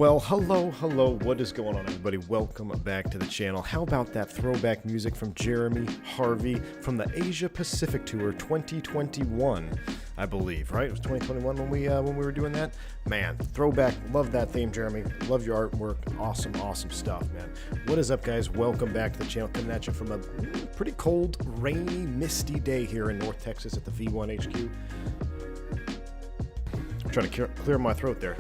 Well, hello, what is going on, everybody? Welcome back to the channel. How about that throwback music from Jeremy Harvey from the Asia Pacific Tour 2021, I believe, right? It was 2021 when we were doing that? Man, throwback, love that theme, Jeremy. Love your artwork. Awesome stuff, man. What is up, guys? Welcome back to the channel. Coming at you from a pretty cold, rainy, misty day here in North Texas at the V1 HQ. I'm trying to clear my throat there.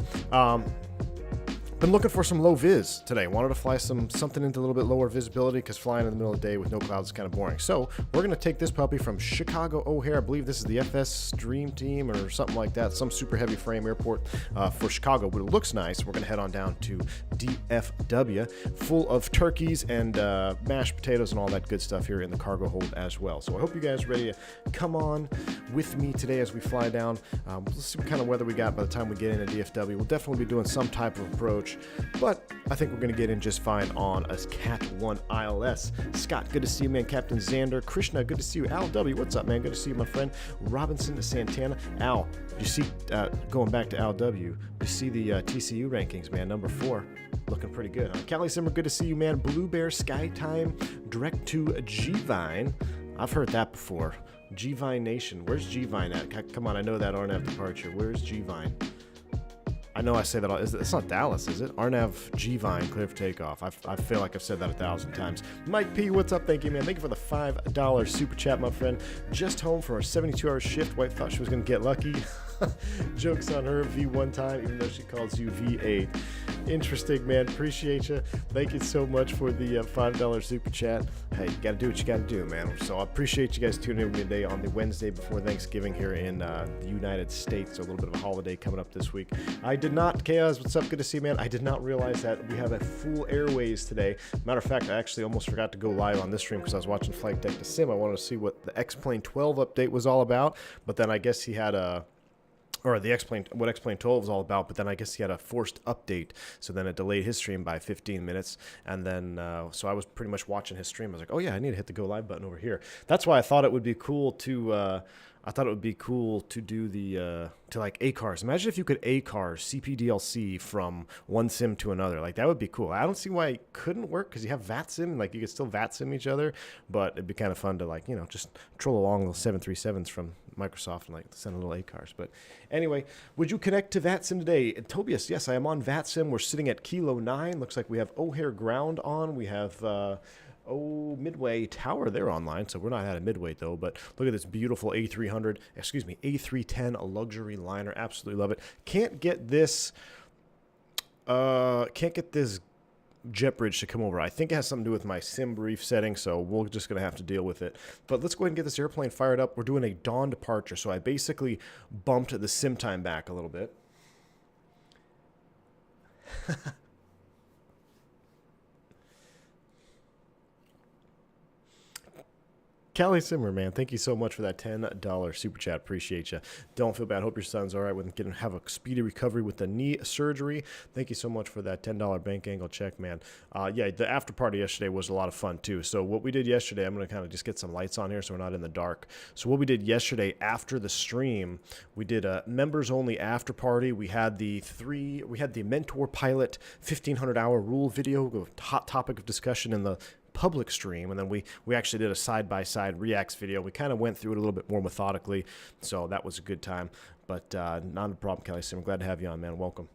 Been looking for some low vis today. Wanted to fly something into a little bit lower visibility because flying in the middle of the day with no clouds is kind of boring. So we're going to take this puppy from Chicago O'Hare. I believe this is the FS Dream Team or something like that. Some super heavy frame airport for Chicago, but it looks nice. We're going to head on down to DFW, full of turkeys and mashed potatoes and all that good stuff here in the cargo hold as well. So I hope you guys are ready to come on with me today as we fly down. Let's see what kind of weather we got by the time we get into DFW. We'll definitely be doing some type of approach, but I think we're going to get in just fine on a Cat 1 ILS. Scott, good to see you, man. Captain Xander. Krishna, good to see you. Al W, what's up, man? Good to see you, my friend. Robinson Santana. Al, you see, going back to Al W, you see the TCU rankings, man. Number 4, looking pretty good. Callie Simmer, good to see you, man. Blue Bear, Skytime, direct to G-Vine. I've heard that before. G-Vine Nation. Where's G-Vine at? Come on, I know that RNAV departure. Where's G-Vine? I know I say that all. It's not Dallas, is it? RNAV G-Vine, clear for takeoff. I feel like I've said that 1,000 times. Mike P, what's up? Thank you, man. Thank you for the $5 super chat, my friend. Just home from our 72-hour shift. Wife thought she was going to get lucky. Jokes on her, V1 time, even though she calls you V8. Interesting, man. Appreciate you. Thank you so much for the $5 super chat. Hey, you got to do what you got to do, man. So I appreciate you guys tuning in with me today on the Wednesday before Thanksgiving here in the United States. So a little bit of a holiday coming up this week. I did not, Chaos, what's up? Good to see you, man. I did not realize that we have a full airways today. Matter of fact, I actually almost forgot to go live on this stream because I was watching Flight Deck to Sim. I wanted to see what the X-Plane 12 update was all about, but then I guess he had a or the X-Plane, what X-Plane 12 was all about, but then I guess he had a forced update, so then it delayed his stream by 15 minutes, and then, so I was pretty much watching his stream. I was like, oh yeah, I need to hit the go live button over here. That's why I thought it would be cool to, do the, to like ACARs. Imagine if you could ACAR CPDLC from one sim to another. Like, that would be cool. I don't see why it couldn't work, because you have VATSIM, like, you could still VATSIM each other, but it'd be kind of fun to, like, you know, just troll along those 737s from Microsoft and, like, send a little ACARs. But anyway, would you connect to VATSIM today? And Tobias, yes, I am on VATSIM. We're sitting at Kilo 9. Looks like we have O'Hare ground on. We have, Midway Tower, they're online, so we're not at a Midway though, but look at this beautiful A310 luxury liner. Absolutely love it. Can't get this jet bridge to come over. I think it has something to do with my sim brief setting, so we're just going to have to deal with it. But let's go ahead and get this airplane fired up. We're doing a dawn departure, so I basically bumped the sim time back a little bit. Callie Simmer, man, thank you so much for that $10 super chat. Appreciate you. Don't feel bad. Hope your son's all right with getting have a speedy recovery with the knee surgery. Thank you so much for that $10 bank angle check, man. Yeah, the after party yesterday was a lot of fun too. So what we did yesterday, I'm going to kind of just get some lights on here so we're not in the dark. So what we did yesterday after the stream, we did a members only after party. We had the Mentor Pilot 1500-hour rule video, hot topic of discussion in the public stream, and then we actually did a side-by-side reacts video. We kind of went through it a little bit more methodically, so that was a good time. But not a problem, Kelly. So I'm glad to have you on, man. Welcome.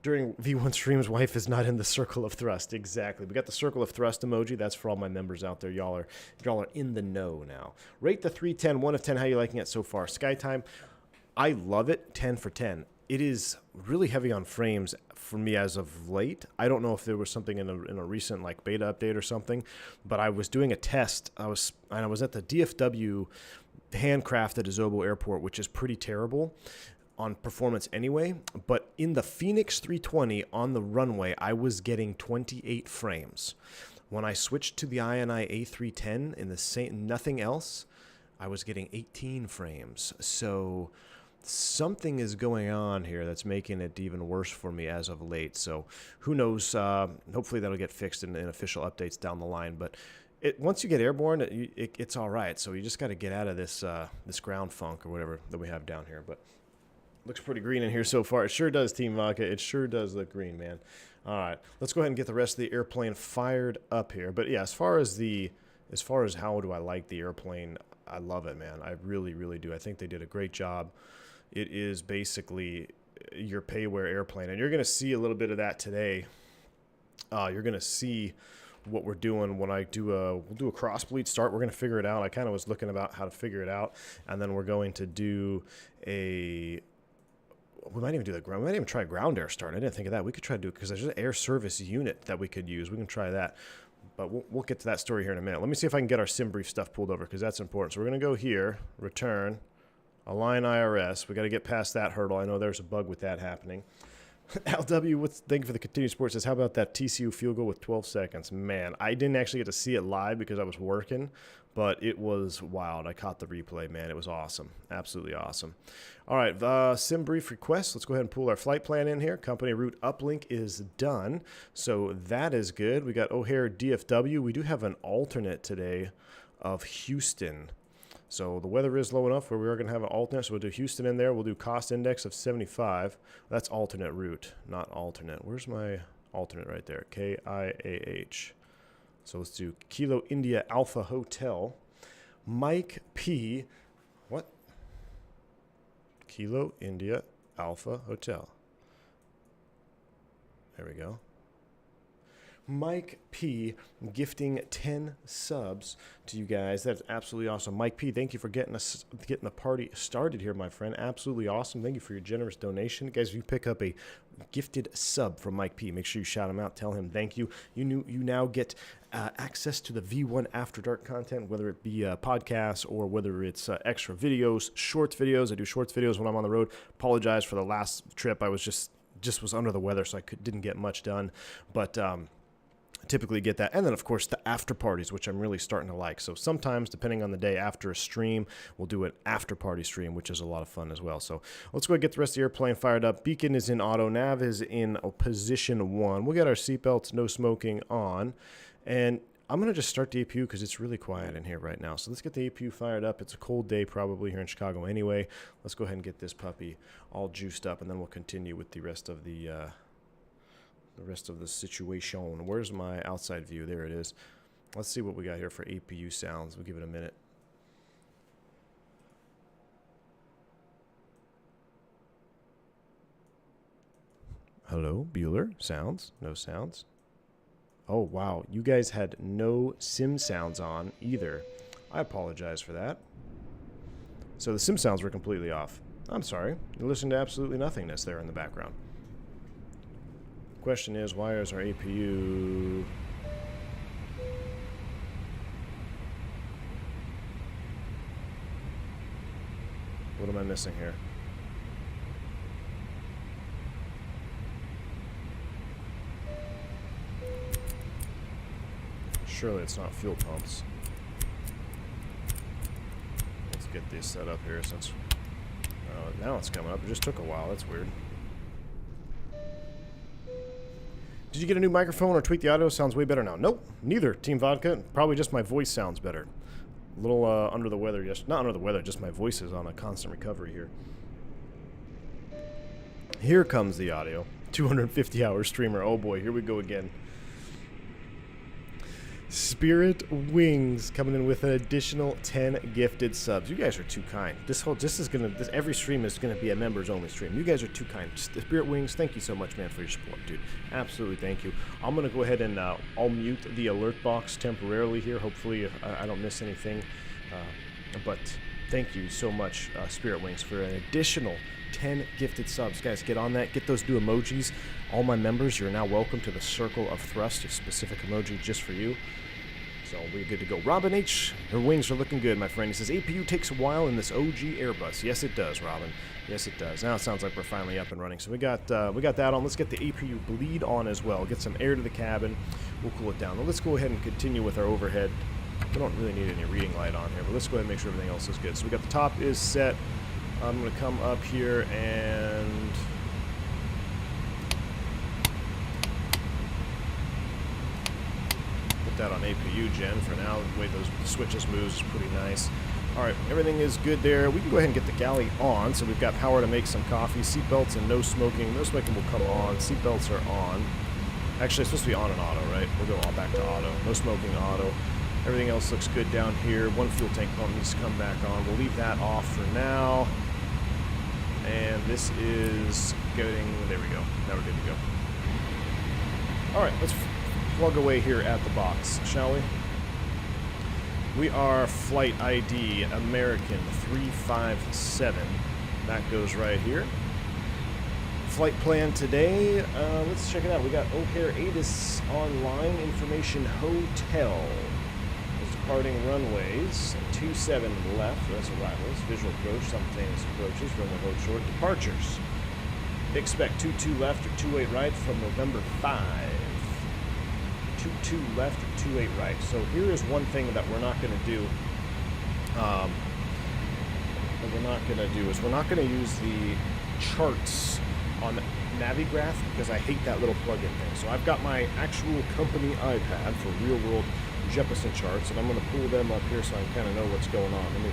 During V1 streams, wife is not in the circle of thrust. Exactly. We got the circle of thrust emoji. That's for all my members out there. Y'all are in the know now. Rate the 310, 1 of 10. How you liking it so far? Skytime, I love it. 10 for 10. It is really heavy on frames for me as of late. I don't know if there was something in a recent like beta update or something, but I was doing a test. I was at the DFW handcrafted Azobo Airport, which is pretty terrible on performance anyway. But in the Phoenix 320 on the runway, I was getting 28 frames. When I switched to the INI A310 in the same nothing else, I was getting 18 frames. So something is going on here that's making it even worse for me as of late. So who knows? Hopefully that'll get fixed in official updates down the line. But once you get airborne, it's all right. So you just got to get out of this this ground funk or whatever that we have down here. But Looks pretty green in here so far. It sure does, Team Vodka. It sure does look green, man. All right, let's go ahead and get the rest of the airplane fired up here. But yeah, as far as how do I like the airplane, I love it, man. I really, really do. I think they did a great job. It is basically your pay-where airplane, and you're going to see a little bit of that today. You're going to see what we're doing when I we'll do a cross bleed start. We're going to figure it out. I kind of was looking about how to figure it out, and then we're going to do we might even do we might even try ground air start. I didn't think of that. We could try to do it because there's an air service unit that we could use. We can try that. But we'll get to that story here in a minute. Let me see if I can get our sim brief stuff pulled over because that's important. So we're going to go here, return, align IRS. We got to get past that hurdle. I know there's a bug with that happening. LW, thank you for the continued support. Says, how about that TCU field goal with 12 seconds? Man, I didn't actually get to see it live because I was working, but it was wild. I caught the replay, man. It was awesome. Absolutely awesome. All right, sim brief request. Let's go ahead and pull our flight plan in here. Company route uplink is done, so that is good. We got O'Hare DFW. We do have an alternate today of Houston. So the weather is low enough where we are going to have an alternate. So we'll do Houston in there. We'll do cost index of 75. That's alternate route, not alternate. Where's my alternate right there? KIAH. So let's do Kilo India Alpha Hotel. Mike P. What? Kilo India Alpha Hotel. There we go. Mike P gifting 10 subs to you guys. That's absolutely awesome. Mike P, thank you for getting the party started here, my friend. Absolutely awesome. Thank you for your generous donation. Guys, if you pick up a gifted sub from Mike P, make sure you shout him out. Tell him thank you. You now get access to the V1 After Dark content, whether it be podcasts or whether it's extra videos, shorts videos. I do shorts videos when I'm on the road. Apologize for the last trip. I was just was under the weather, so I didn't get much done. But typically get that, and then of course the after parties, which I'm really starting to like. So sometimes, depending on the day, after a stream we'll do an after party stream, which is a lot of fun as well. So let's go ahead and get the rest of the airplane fired up. Beacon is in auto, nav is in position 1. We'll get our seatbelts, no smoking on, and I'm going to just start the APU because it's really quiet in here right now. So let's get the APU fired up. It's a cold day probably here in Chicago anyway. Let's go ahead and get this puppy all juiced up, and then we'll continue with the rest of the situation. Where's my outside view? There it is. Let's see what we got here for APU sounds. We'll give it a minute. Hello, Bueller. Sounds? No sounds. Oh, wow. You guys had no sim sounds on either. I apologize for that. So the sim sounds were completely off. I'm sorry. You listened to absolutely nothingness there in the background. Question is, why is our APU... What am I missing here? Surely it's not fuel pumps. Let's get this set up here since... now it's coming up. It just took a while. That's weird. Did you get a new microphone or tweak the audio? Sounds way better now. Nope, neither. Team Vodka. Probably just my voice sounds better. A little under the weather. Not under the weather, just my voice is on a constant recovery here. Here comes the audio. 250-hour streamer. Oh boy, here we go again. Spirit Wings coming in with an additional 10 gifted subs. You guys are too kind. Every stream is gonna be a members only stream. You guys are too kind. Spirit Wings, thank you so much, man, for your support, dude. Absolutely, thank you. I'm gonna go ahead and I'll mute the alert box temporarily here. Hopefully, I don't miss anything. But thank you so much, Spirit Wings, for an additional 10 gifted subs. Guys, get on that. Get those new emojis. All my members, you're now welcome to the Circle of Thrust, a specific emoji just for you. So we're good to go. Robin H., her wings are looking good, my friend. He says, APU takes a while in this OG Airbus. Yes, it does, Robin. Yes, it does. Now it sounds like we're finally up and running. So we got that on. Let's get the APU bleed on as well. Get some air to the cabin. We'll cool it down. Now let's go ahead and continue with our overhead. We don't really need any reading light on here, but let's go ahead and make sure everything else is good. So we got the top is set. I'm going to come up here and... that on APU gen for now. The way those switches moves is pretty nice. Alright, everything is good there. We can go ahead and get the galley on, so we've got power to make some coffee. Seatbelts and no smoking. No smoking will come on. Seatbelts are on. Actually, it's supposed to be on and auto, right? We'll go all back to auto. No smoking, auto. Everything else looks good down here. One fuel tank pump needs to come back on. We'll leave that off for now. And this is getting... There we go. Now we're good to go. Alright, let's plug away here at the box, shall we? We are Flight ID American 357. That goes right here. Flight plan today. Let's check it out. We got O'Hare Avis online information hotel. There's departing runways. 27 left. That's arrivals. Visual approach. Simultaneous approaches. Runway hold short. Departures. Expect 22 left or 28 right from November 5. 22 left or 28 right. So here is one thing that we're not going to do. We're not going to use the charts on Navigraph because I hate that little plug-in thing. So I've got my actual company iPad for real-world Jeppesen charts, and I'm going to pull them up here so I kind of know what's going on. Let me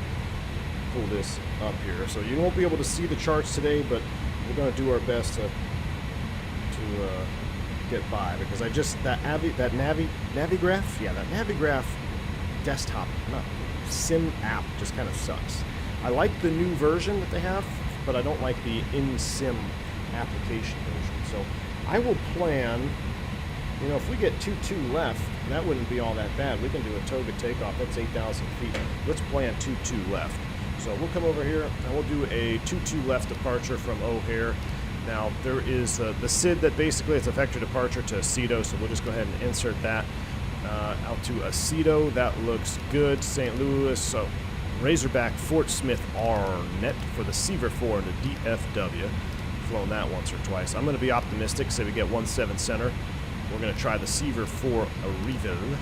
pull this up here. So you won't be able to see the charts today, but we're going to do our best to get by, because I just Navigraph, yeah, that Navigraph desktop sim app just kind of sucks. I like the new version that they have, but I don't like the in-sim application version. So I will plan, you know, if we get 22 left, that wouldn't be all that bad. We can do a Toga takeoff. That's 8,000 feet. Let's plan 22 left. So we'll come over here and we'll do a 22 left departure from O'Hare. Now, there is the SID that basically is a vector departure to Aceto, so we'll just go ahead and insert that out to Aceto. That looks good. St. Louis, so Razorback, Fort Smith, Arnett for the Seaver 4 and the DFW. Flown that once or twice. I'm going to be optimistic, say we get 17 center. We're going to try the Seaver 4 Arrival.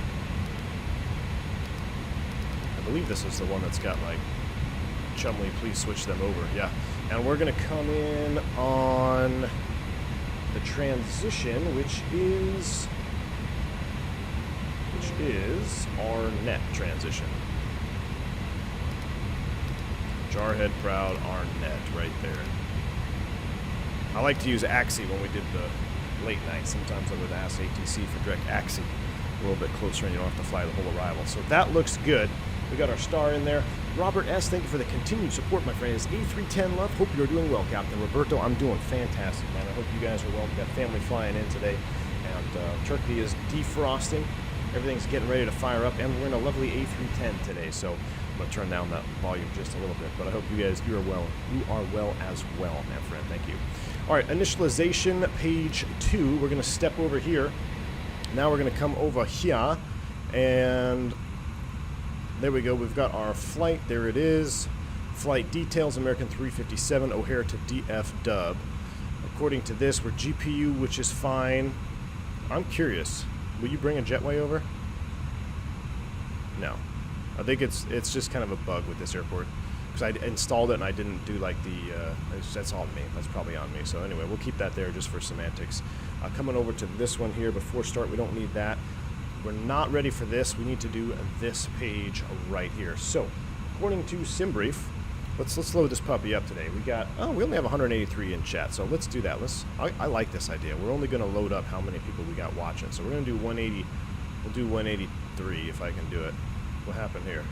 I believe this is the one that's got, like, Chumley, please switch them over. Yeah. And we're going to come in on the transition, which is Arnett transition. Jarhead Proud Arnett right there. I like to use AXI when we did the late night. Sometimes I would ask ATC for direct AXI a little bit closer and you don't have to fly the whole arrival. So that looks good. We got our star in there. Robert S., thank you for the continued support, my friend. It's A310 Love. Hope you're doing well, Captain. Roberto, I'm doing fantastic, man. I hope you guys are well. We got family flying in today, and Turkey is defrosting. Everything's getting ready to fire up, and we're in a lovely A310 today, so I'm going to turn down that volume just a little bit, but I hope you guys, you are well as well, my friend. Thank you. All right, initialization, page 2. We're going to step over here. Now we're going to come over here, and there we go. We've got our flight. There it is. Flight details, American 357, O'Hare to DF Dub. According to this, we're GPU, which is fine. I'm curious. Will you bring a jetway over? No. I think it's just kind of a bug with this airport. Because I installed it and I didn't do like the... that's on me. That's probably on me. So anyway, we'll keep that there just for semantics. Coming over to this one here before start. We don't need that. We're not ready for this. We need to do this page right here. So, according to SimBrief, let's load this puppy up today. We got, we only have 183 in chat, so let's do that. I like this idea. We're only going to load up how many people we got watching. So we're going to do 180. We'll do 183 if I can do it. What happened here?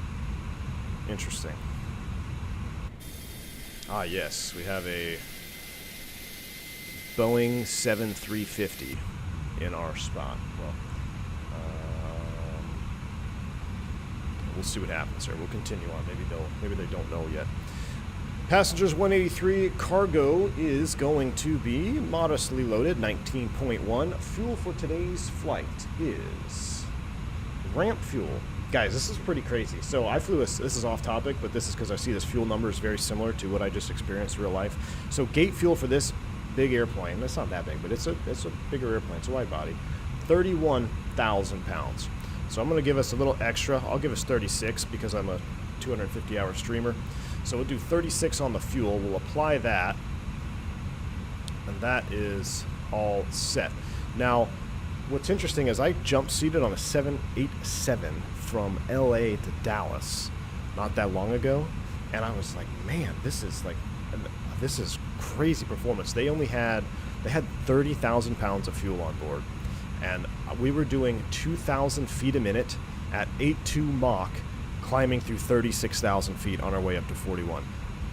Interesting. Ah, yes, we have a Boeing 7350 in our spot. Well, we'll see what happens here. We'll continue on. Maybe they don't know yet. Passengers 183. Cargo is going to be modestly loaded, 19.1. Fuel for today's flight is ramp fuel. Guys, this is pretty crazy. So I flew this is off topic, but this is because I see this fuel number is very similar to what I just experienced in real life. So gate fuel for this big airplane, that's not that big, but it's a bigger airplane. It's a wide body, 31,000 pounds. So I'm going to give us a little extra. I'll give us 36 because I'm a 250-hour streamer. So we'll do 36 on the fuel. We'll apply that, and that is all set. Now, what's interesting is I jump seated on a 787 from LA to Dallas not that long ago, and I was like, man, this is crazy performance. They had 30,000 pounds of fuel on board, and we were doing 2,000 feet a minute at 8.2 Mach, climbing through 36,000 feet on our way up to 41.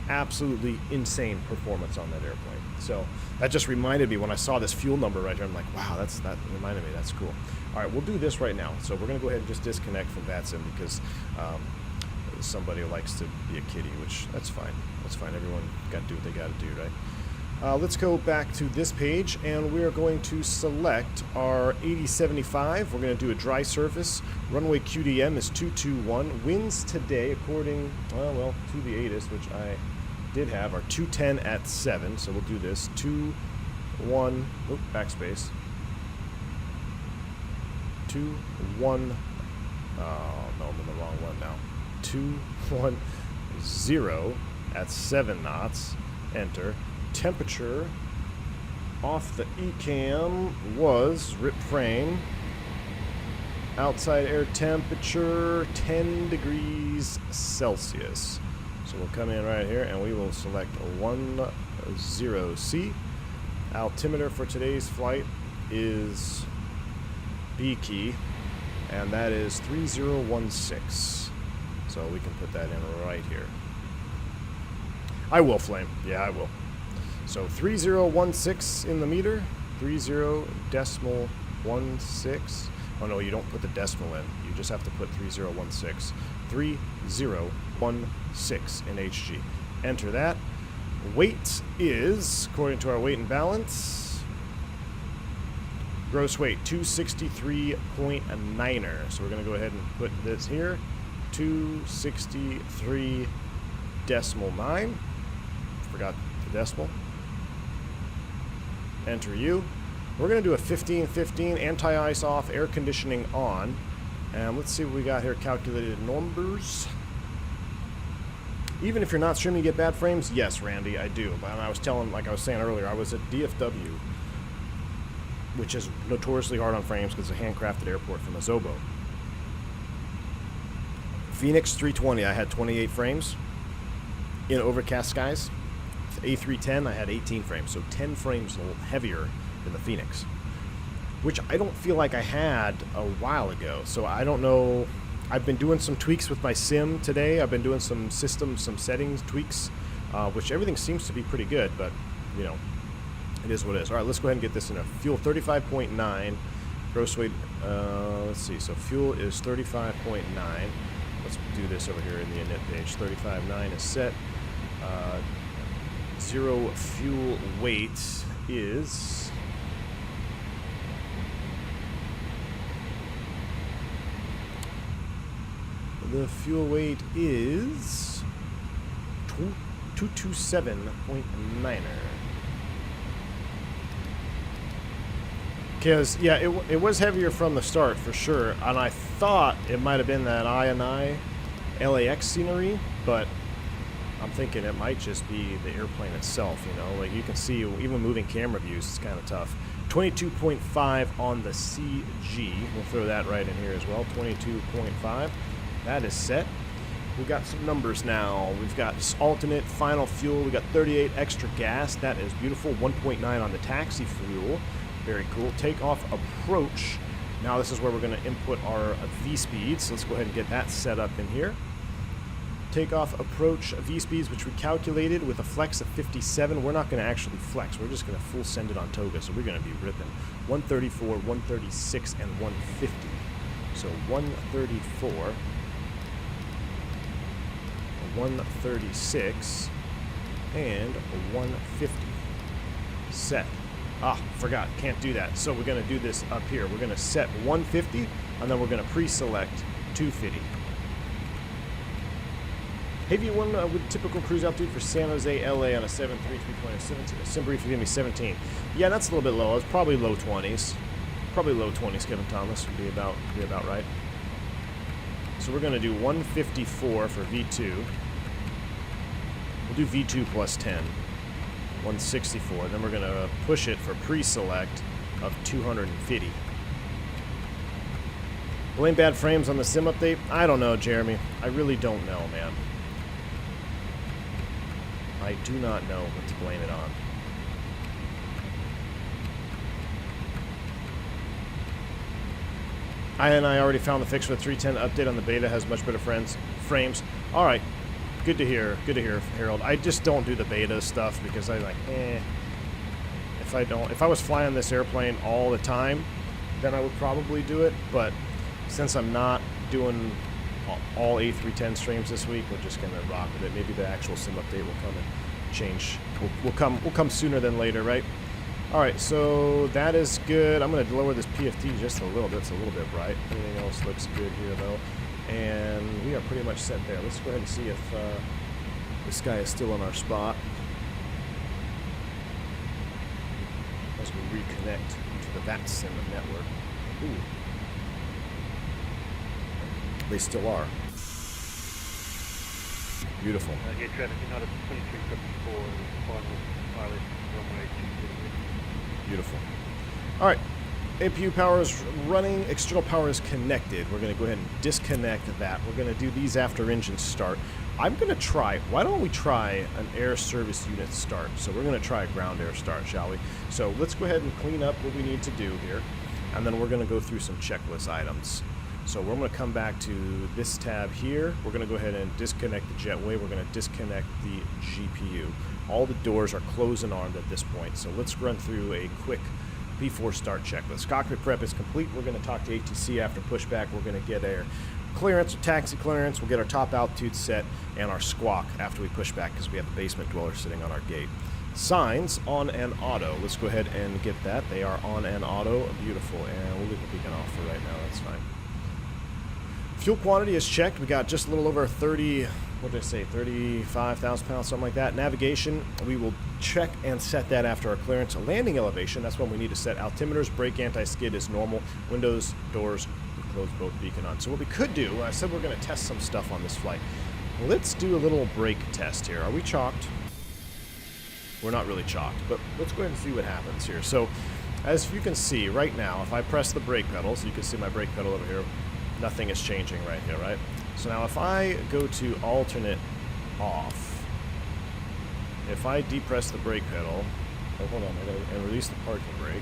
Absolutely insane performance on that airplane. So that just reminded me when I saw this fuel number right here. I'm like, wow, that reminded me. That's cool. All right, we'll do this right now. So we're going to go ahead and just disconnect from VATSIM because somebody likes to be a kiddie, which that's fine. That's fine. Everyone got to do what they got to do, right? Let's go back to this page, and we are going to select our 8075. We're going to do a dry surface. Runway QDM is 221. Winds today, according, well, to the ATIS, which I did have, are 210 at 7. So we'll do this. 2, 1, backspace. 2, 1, oh, no, I'm in the wrong one now. 2, 1, 0 at 7 knots. Enter. Temperature off the ECAM was rip frame. Outside air temperature 10 degrees Celsius. So we'll come in right here and we will select 10C. Altimeter for today's flight is B key, and that is 3016. So we can put that in right here. I will flame. Yeah, I will. So 3016 in the meter, 30.16. Oh no, you don't put the decimal in. You just have to put 3016. 3016 in HG. Enter that. Weight is, according to our weight and balance, gross weight 263.9er. So we're going to go ahead and put this here. 263.9. Forgot the decimal. Enter U. We're going to do a 15-15, anti-ice off, air conditioning on. And let's see what we got here, calculated numbers. Even if you're not streaming, you get bad frames? Yes, Randy, I do. But I was telling, like I was saying earlier, I was at DFW, which is notoriously hard on frames because it's a handcrafted airport from a Zobo. Phoenix 320, I had 28 frames in overcast skies. A310, I had 18 frames, so 10 frames heavier than the Phoenix, which I don't feel like I had a while ago. So I don't know. I've been doing some tweaks with my sim today. I've been doing some settings tweaks, which everything seems to be pretty good, but you know, it is what it is. All right, let's go ahead and get this in a fuel 35.9, gross weight. Let's see. So fuel is 35.9. Let's do this over here in the init page. 35.9 is set. Zero fuel weight is the fuel weight is 227.9er. Because yeah, it was heavier from the start for sure, and I thought it might have been that I LAX scenery, but I'm thinking it might just be the airplane itself, you know, like you can see even moving camera views is kind of tough. 22.5 on the CG. We'll throw that right in here as well. 22.5. That is set. We got some numbers now. We've got alternate final fuel. We got 38 extra gas. That is beautiful. 1.9 on the taxi fuel. Very cool. Takeoff approach. Now this is where we're going to input our V speeds. So let's go ahead and get that set up in here. Takeoff approach V speeds, which we calculated with a flex of 57. We're not going to actually flex. We're just going to full send it on Toga. So we're going to be ripping 134, 136, and 150. So 134, 136, and 150. Set. Ah, forgot. Can't do that. So we're going to do this up here. We're going to set 150, and then we're going to pre-select 250. Heavy one with typical cruise altitude for San Jose, LA on a 73320. Sim brief gave me 17. Yeah, that's a little bit low. It's probably low 20s. Probably low 20s, Kevin Thomas would be about right. So we're going to do 154 for V2. We'll do V2 plus 10. 164. Then we're going to push it for pre-select of 250. Blame bad frames on the sim update? I don't know, Jeremy. I really don't know, man. I do not know what to blame it on. I already found the fix for the 310 update on the beta. Has much better frames. All right, good to hear. Good to hear, Harold. I just don't do the beta stuff because I like, If I was flying this airplane all the time, then I would probably do it. But since I'm not doing all A310 streams this week, we're just gonna rock with it. Maybe the actual sim update will come and change. Will come sooner than later, right? All right, so that is good. I'm going to lower this PFD just a little bit. It's a little bit bright. Everything else looks good here, though. And we are pretty much set there. Let's go ahead and see if this guy is still in our spot as we reconnect to the VATSIM network. Ooh. They still are. Beautiful. Air traffic United 2354 final pilot runway 2. Beautiful. All right, APU power is running, external power is connected. We're going to go ahead and disconnect that. We're going to do these after engine start. I'm going to try, why don't we try an air service unit start? So we're going to try a ground air start, shall we? So let's go ahead and clean up what we need to do here, and then we're going to go through some checklist items. So we're going to come back to this tab here. We're going to go ahead and disconnect the jetway. We're going to disconnect the GPU. All the doors are closed and armed at this point. So let's run through a quick before start checklist. Cockpit prep is complete. We're going to talk to ATC after pushback. We're going to get our clearance or taxi clearance. We'll get our top altitude set and our squawk after we push back because we have a basement dweller sitting on our gate. Signs on and auto. Let's go ahead and get that. They are on and auto. Beautiful. And we'll leave the beacon off for right now. That's fine. Fuel quantity is checked. We got just a little over 30, what did I say, 35,000 pounds, something like that. Navigation, we will check and set that after our clearance. Landing elevation, that's when we need to set altimeters. Brake anti-skid is normal. Windows, doors, we close both beacon on. So what we could do, I said we're going to test some stuff on this flight. Let's do a little brake test here. Are we chalked? We're not really chalked, but let's go ahead and see what happens here. So as you can see right now, if I press the brake pedal, so you can see my brake pedal over here, nothing is changing right here, right? So now if I go to alternate off, if I depress the brake pedal, oh, hold on, and release the parking brake,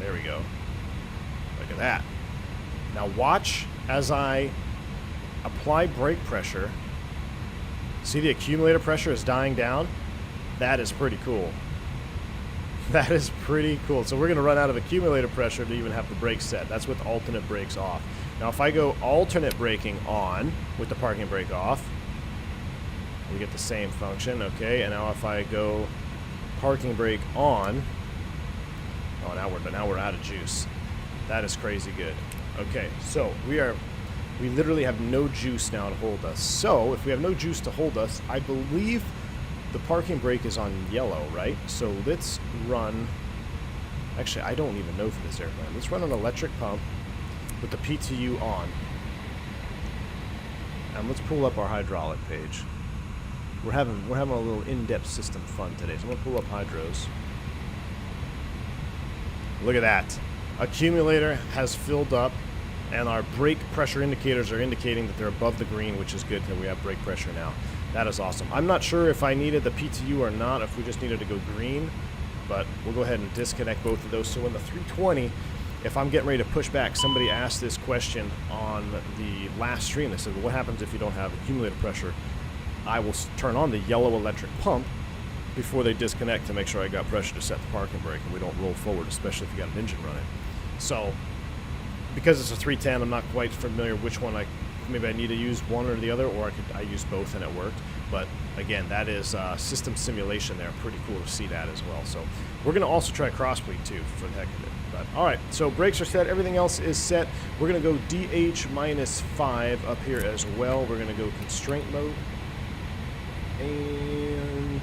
there we go. Look at that. Now watch as I apply brake pressure. See the accumulator pressure is dying down? That is pretty cool. That is pretty cool. So we're going to run out of accumulator pressure to even have the brakes set. That's with alternate brakes off. Now if I go alternate braking on with the parking brake off, we get the same function, okay? And now if I go parking brake on, oh, now we're out of juice. That is crazy good. Okay, so we literally have no juice now to hold us. So if we have no juice to hold us, I believe the parking brake is on yellow, right? So let's run, actually I don't even know for this airplane. Let's run an electric pump with the PTU on. And let's pull up our hydraulic page. We're having a little in-depth system fun today. So I'm gonna pull up hydros. Look at that. Accumulator has filled up, and our brake pressure indicators are indicating that they're above the green, which is good that we have brake pressure now. That is awesome. I'm not sure if I needed the PTU or not, if we just needed to go green, but we'll go ahead and disconnect both of those. So in the 320, if I'm getting ready to push back, somebody asked this question on the last stream. They said, well, what happens if you don't have accumulator pressure? I will turn on the yellow electric pump before they disconnect to make sure I got pressure to set the parking brake and we don't roll forward, especially if you got an engine running. So because it's a 310, I'm not quite familiar which one maybe I need to use one or the other, or I use both and it worked. But again, that is system simulation there. Pretty cool to see that as well. So we're going to also try crossbleed too for the heck of it. But all right, so brakes are set. Everything else is set. We're going to go DH-5 up here as well. We're going to go constraint mode. And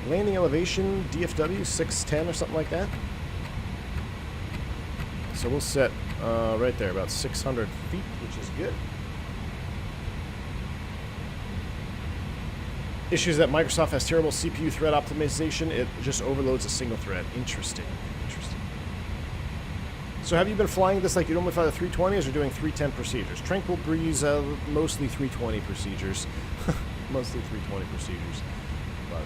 landing elevation, DFW 610 or something like that. So we'll set right there, about 600 feet, which is good. Issues that Microsoft has terrible CPU thread optimization. It just overloads a single thread. Interesting. Interesting. So have you been flying this like you normally fly the 320s or doing 310 procedures? Tranquil Breeze, mostly 320 procedures. Mostly 320 procedures. But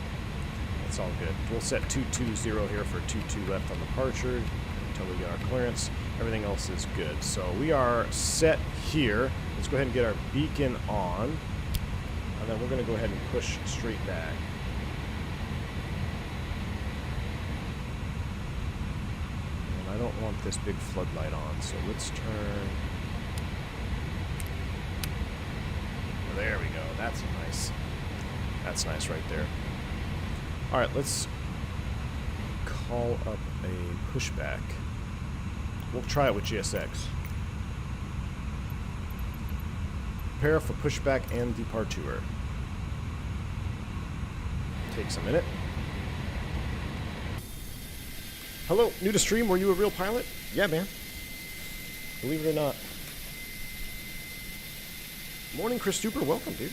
it's all good. We'll set 220 here for 22 left on departure until we get our clearance. Everything else is good. So we are set here. Let's go ahead and get our beacon on. And then we're going to go ahead and push straight back. And I don't want this big floodlight on, so let's turn. There we go. That's nice. That's nice right there. All right, let's call up a pushback. We'll try it with GSX. Prepare for pushback and departure. Takes a minute. Hello, new to stream. Were you a real pilot? Yeah, man. Believe it or not. Morning, Chris Stuper. Welcome, dude.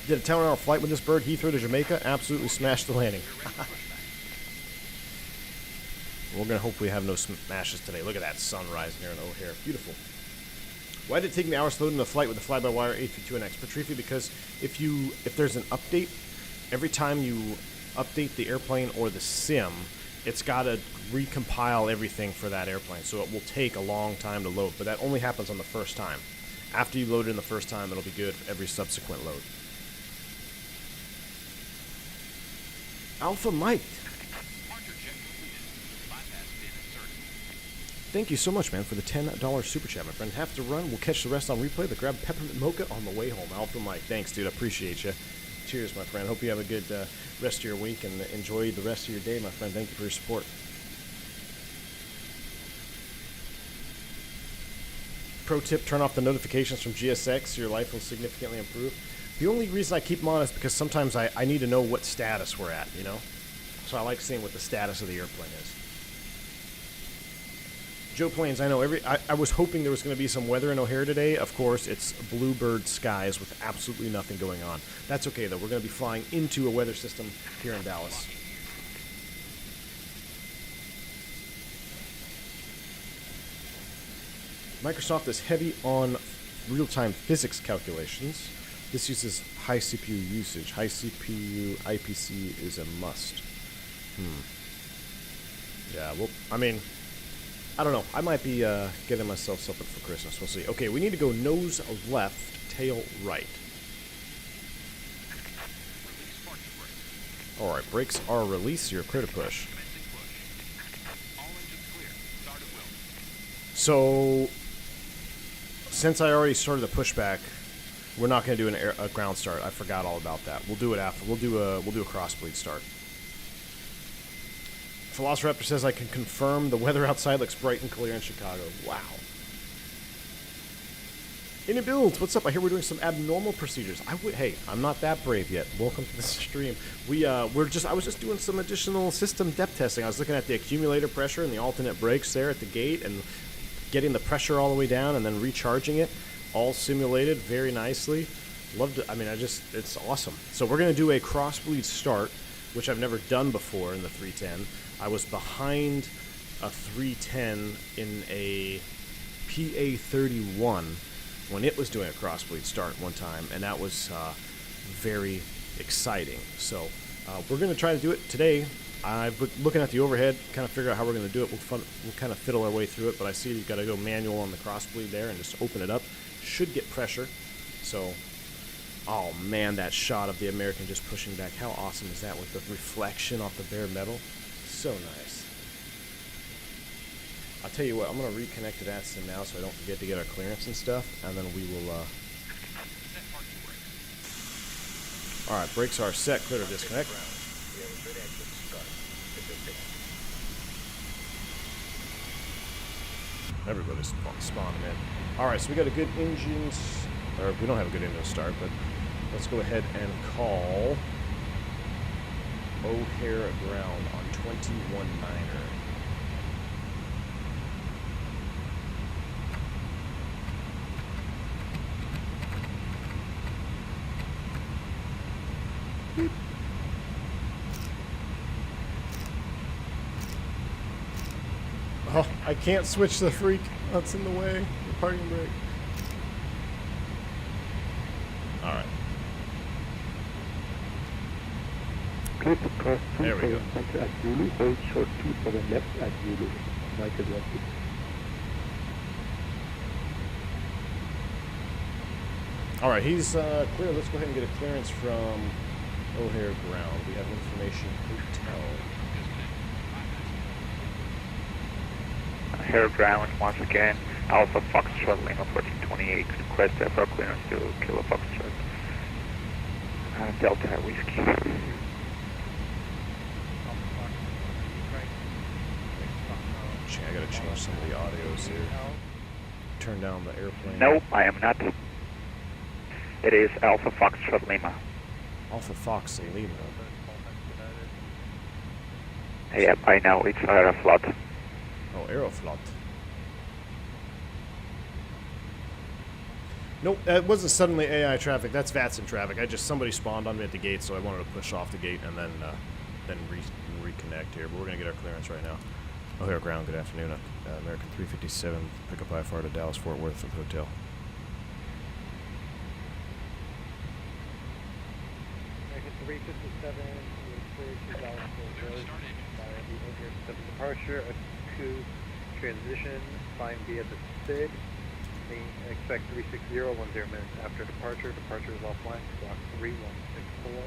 Did a 10-hour flight with this bird, Heathrow to Jamaica. Absolutely smashed the landing. We're going to hopefully have no smashes today. Look at that sun rising here in O'Hare. Beautiful. Why did it take me hours to load in the flight with the fly-by-wire A310X? Patrifi, because if there's an update, every time you update the airplane or the sim, it's got to recompile everything for that airplane. So it will take a long time to load, but that only happens on the first time. After you load it in the first time, it'll be good for every subsequent load. Alpha Mike. Thank you so much, man, for the $10 super chat, my friend. Have to run. We'll catch the rest on replay. But grab peppermint mocha on the way home. Alpha Mike. Thanks, dude. I appreciate you. Cheers, my friend. Hope you have a good rest of your week and enjoy the rest of your day, my friend. Thank you for your support. Pro tip, turn off the notifications from GSX. Your life will significantly improve. The only reason I keep them on is because sometimes I need to know what status we're at, you know? So I like seeing what the status of the airplane is. Joe Plains, I know I was hoping there was going to be some weather in O'Hare today. Of course, it's bluebird skies with absolutely nothing going on. That's okay, though. We're going to be flying into a weather system here in Dallas. Microsoft is heavy on real-time physics calculations. This uses high CPU usage. High CPU IPC is a must. Yeah, well, I mean, I don't know. I might be getting myself something for Christmas. We'll see. Okay, we need to go nose left, tail right. Alright, brakes are release, you're clear to push. So, since I already started the pushback, we're not going to do a ground start. I forgot all about that. We'll do it after. We'll do a crossbleed start. Velociraptor says I can confirm the weather outside looks bright and clear in Chicago. Wow. Inibuilds, what's up? I hear we're doing some abnormal procedures. Hey, I'm not that brave yet. Welcome to the stream. I was just doing some additional system depth testing. I was looking at the accumulator pressure and the alternate brakes there at the gate and getting the pressure all the way down and then recharging it. All simulated very nicely. Loved it. I mean, it's awesome. So we're going to do a crossbleed start, which I've never done before in the 310. I was behind a 310 in a PA-31 when it was doing a crossbleed start one time, and that was very exciting. So we're going to try to do it today. I've been looking at the overhead, kind of figure out how we're going to do it. We'll kind of fiddle our way through it, but I see you've got to go manual on the crossbleed there and just open it up. Should get pressure. So, oh man, that shot of the American just pushing back. How awesome is that with the reflection off the bare metal? So nice. I'll tell you what, I'm going to reconnect to that sim now so I don't forget to get our clearance and stuff, and then we will, Alright, brakes are set, clear to disconnect. Everybody's spawning in. Alright, so we got a good engine, or we don't have a good engine start, but let's go ahead and call O'Hare ground on 21-9er. I can't switch the freak. That's in the way. The parking brake. All right. Clear to cross There we go. center at Zulu. Hold short 27 left at Zulu. Right to left. All right, he's clear. Let's go ahead and get a clearance from O'Hare ground. We have information hotel. Hair ground once again. Alpha Foxtrot Lima 1428. Request FR clearance to Kilo Foxtrot. Delta Whiskey. I gotta change some of the audios here. Turn down the airplane. No, I am not. It is Alpha Foxtrot Lima. Alpha Fox and Lima. Yep, I know. It's Aeroflot. Oh, Aeroflot. Nope, it wasn't suddenly AI traffic. That's VATSIN traffic. Somebody spawned on me at the gate, so I wanted to push off the gate and then reconnect here. But we're gonna get our clearance right now. O'Hare ground. Good afternoon. American 357. Pick up IFR to Dallas Fort Worth at the hotel. American 357. Clear to Dallas Fort Worth. The O'Hare 7 departure. A coup transition. Flying via the SID. Expect 360 10 minutes after departure. Departure is offline. Block 3164.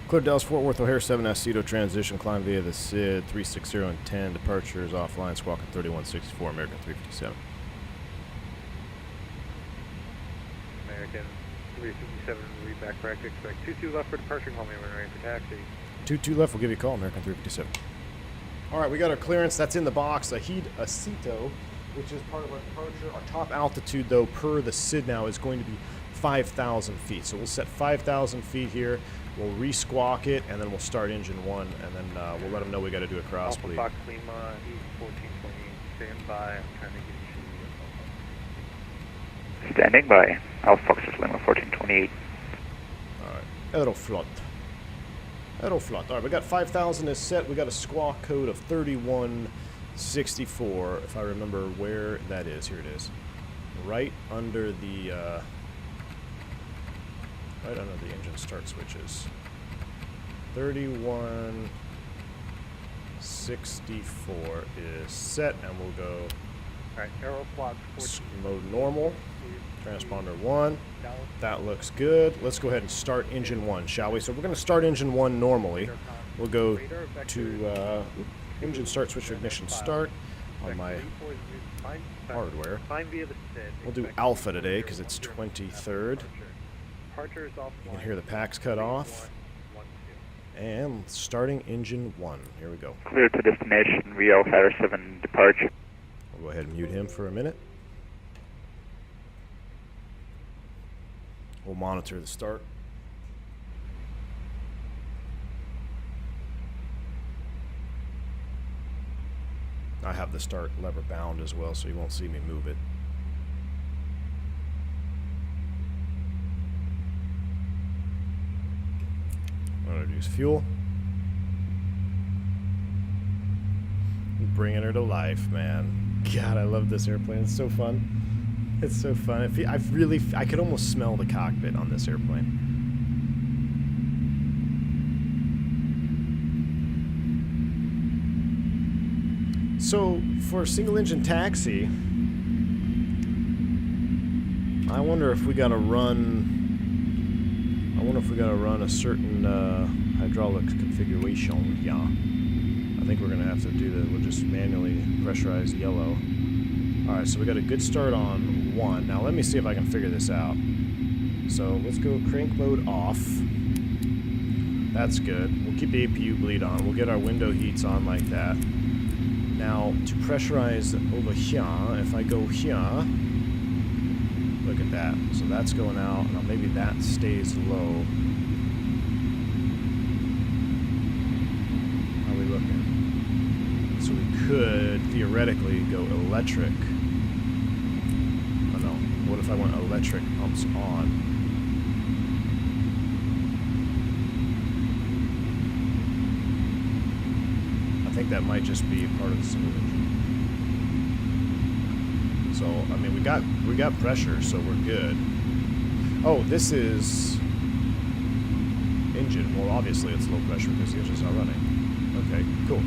Clear Dallas Fort Worth O'Hare 7 Aceto transition. Climb via the SID 360 and 10. Departure is offline. Squawk at 3164. American 357. American 357. Read back correct. Expect 22 left for departure. Call me when ready for taxi. 22 left. We'll give you a call. American 357. All right, we got our clearance. That's in the box. Aceto, which is part of our departure. Our top altitude, though, per the SID now is going to be 5,000 feet. So we'll set 5,000 feet here. We'll re-squawk it, and then we'll start engine 1, and then we'll let them know we got to do a cross Alpha bleed. Fox Lima, E1428. Stand by. I'm trying to get you. Standing by. Alpha Foxtrot Lima 1428. All right, Aeroflot. Aeroflot. All right, we got 5,000 is set. We got a squawk code of 3164, if I remember where that is. Here it is. Right under the engine start switches. 3164 is set, and we'll go Alright, Aeroflot 14. mode normal. Transponder 1. That looks good. Let's go ahead and start engine 1, shall we? So we're going to start engine 1 normally. We'll go to engine start, switch ignition start on my hardware. We'll do alpha today because it's 23rd. You can hear the packs cut off. And starting engine 1. Here we go. Clear to destination via O'Hare 7 departure. We'll go ahead and mute him for a minute. We'll monitor the start. I have the start lever bound as well, so you won't see me move it. I'm going to use fuel. Bringing her to life, man. God, I love this airplane. It's so fun. It's so fun. I could almost smell the cockpit on this airplane. So, for a single-engine taxi, I wonder if we got to run. I wonder if we got to run a certain hydraulics configuration. Yeah, I think we're gonna have to do that. We'll just manually pressurize yellow. All right, so we got a good start on 1. Now let me see if I can figure this out. So let's go crank mode off. That's good. We'll keep the APU bleed on. We'll get our window heats on like that. Now to pressurize over here, if I go here, look at that. So that's going out. Now maybe that stays low. How are we looking? So we could theoretically go electric. Oh no, what if I want electric pumps on? I think that might just be part of the single engine. So I mean, we got pressure, so we're good. Oh, this is engine. Well, obviously it's low pressure because the engine's not running. Okay, cool.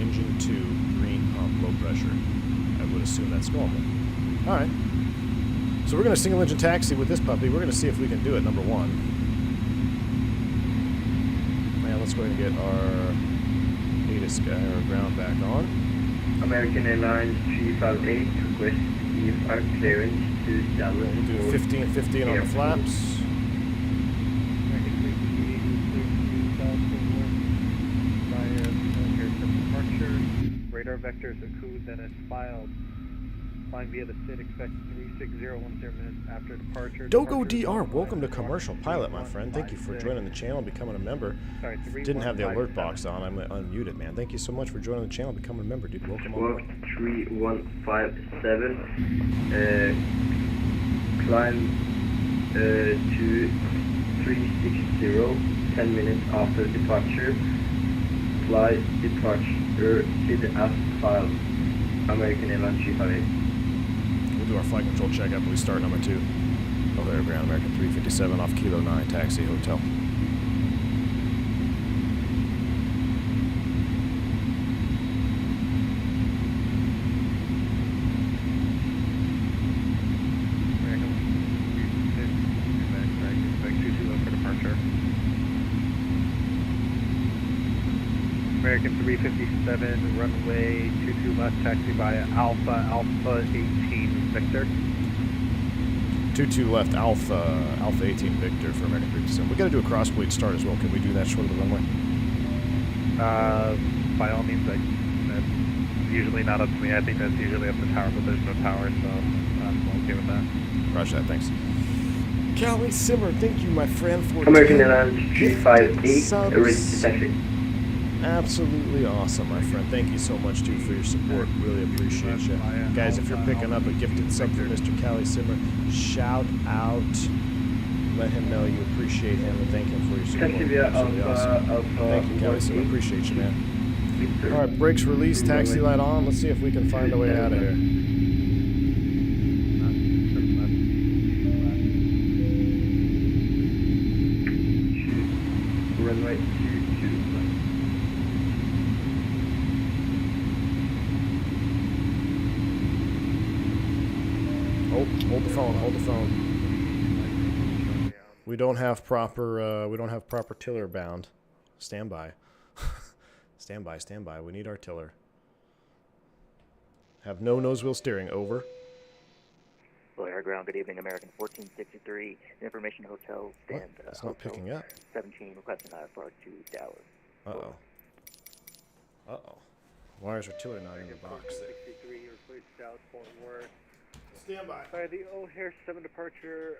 Engine 2, green pump, low pressure. I would assume that's normal. All right. So we're going to single engine taxi with this puppy. We're going to see if we can do it, number one. Man, let's go ahead and get our ATIS guy, our ground back on. American Airlines 358 request EFR clearance to Dallas. We'll do 15-15 on the flaps. American 358 cleared to Dallas Fort Worth via departure. Radar vectors are cooled, then it's filed. Flying via the SID, expect 36010 minutes after departure. Dogo DR, welcome to Commercial Pilot, my friend. Thank you for joining the channel and becoming a member. Sorry, Didn't have the alert box on. I'm unmuted, man. Thank you so much for joining the channel and becoming a member, dude. Welcome on board. 3157. Climb to 360, 10 minutes after departure. Fly departure SID as filed. American Airlines 358. We'll do our flight control check after we start number 2. Over there, ground American 357 off Kilo 9, taxi, hotel. American 357 for departure. American 357, runway 22 left, taxi via Alpha 18 Victor. 22 left, Alpha 18 Victor for American 357. We got to do a cross-bleed start as well. Can we do that short of the runway? By all means, that's usually not up to me. I think that's usually up to tower, but there's no tower, so I'm okay with that. Roger that, thanks. Callie Simmer, thank you, my friend, for American Airlines 358, subs. ready to taxi. Absolutely awesome, my friend. Thank you so much, too, for your support. Really appreciate you. Guys, if you're picking up a gifted sub for Mr. Callie Simmer, shout out. Let him know you appreciate him and thank him for your support. Taxi via Absolutely awesome. Thank you, Callie Simmer. Appreciate you, man. All right, brakes released, taxi light on. Let's see if we can find a way out of here. Runway 22 left. Hold the phone. Hold the phone. We don't have proper tiller bound. Stand by. Stand by. Stand by. We need our tiller. Have no nose wheel steering. Over. Air ground, good evening, American 1463, Information Hotel, stand. It's not picking up. 17, requesting IFR to Dallas. Uh-oh. Uh-oh. Why is our tiller not in the box there? 63, you're cleared to Dallas Fort Worth. Stand by. By the O'Hare 7 departure,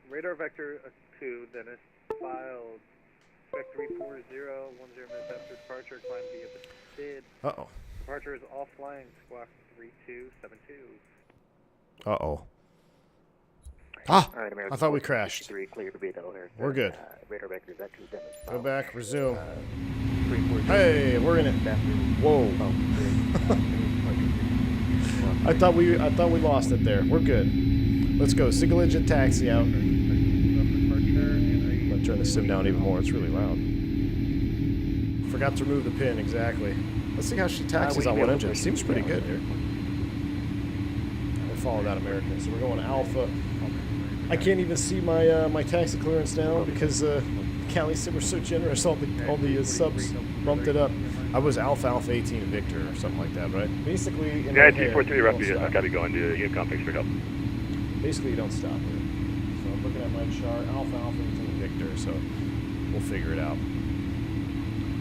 radar vector 2, then it's filed. Expect 340, 10 minutes after departure, climb via the SID. Uh-oh. Departure is offline, squawk 3272. Uh-oh. Ah! All right, American I thought we crashed. 63, clear to be at O'Hare. We're good. Radar vector is actually done. Go back, resume. 340. Hey, we're in it. Whoa. I thought we lost it there. We're good. Let's go. Single engine taxi out. I'm gonna turn the sim down even more. It's really loud. Forgot to remove the pin, exactly. Let's see how she taxis on one engine. Seems pretty good here. We'll follow that American. So we're going Alpha. I can't even see my my taxi clearance now because Callie Simmer's so generous. All the subs bumped it up. I was Alpha 18 Victor or something like that, right? Basically, in Yeah, my head, T43 you roughly. don't I stop. got to go into Incom fix pickup. Basically, you don't stop here. So I'm looking at my chart. Alpha 18 Victor. So we'll figure it out.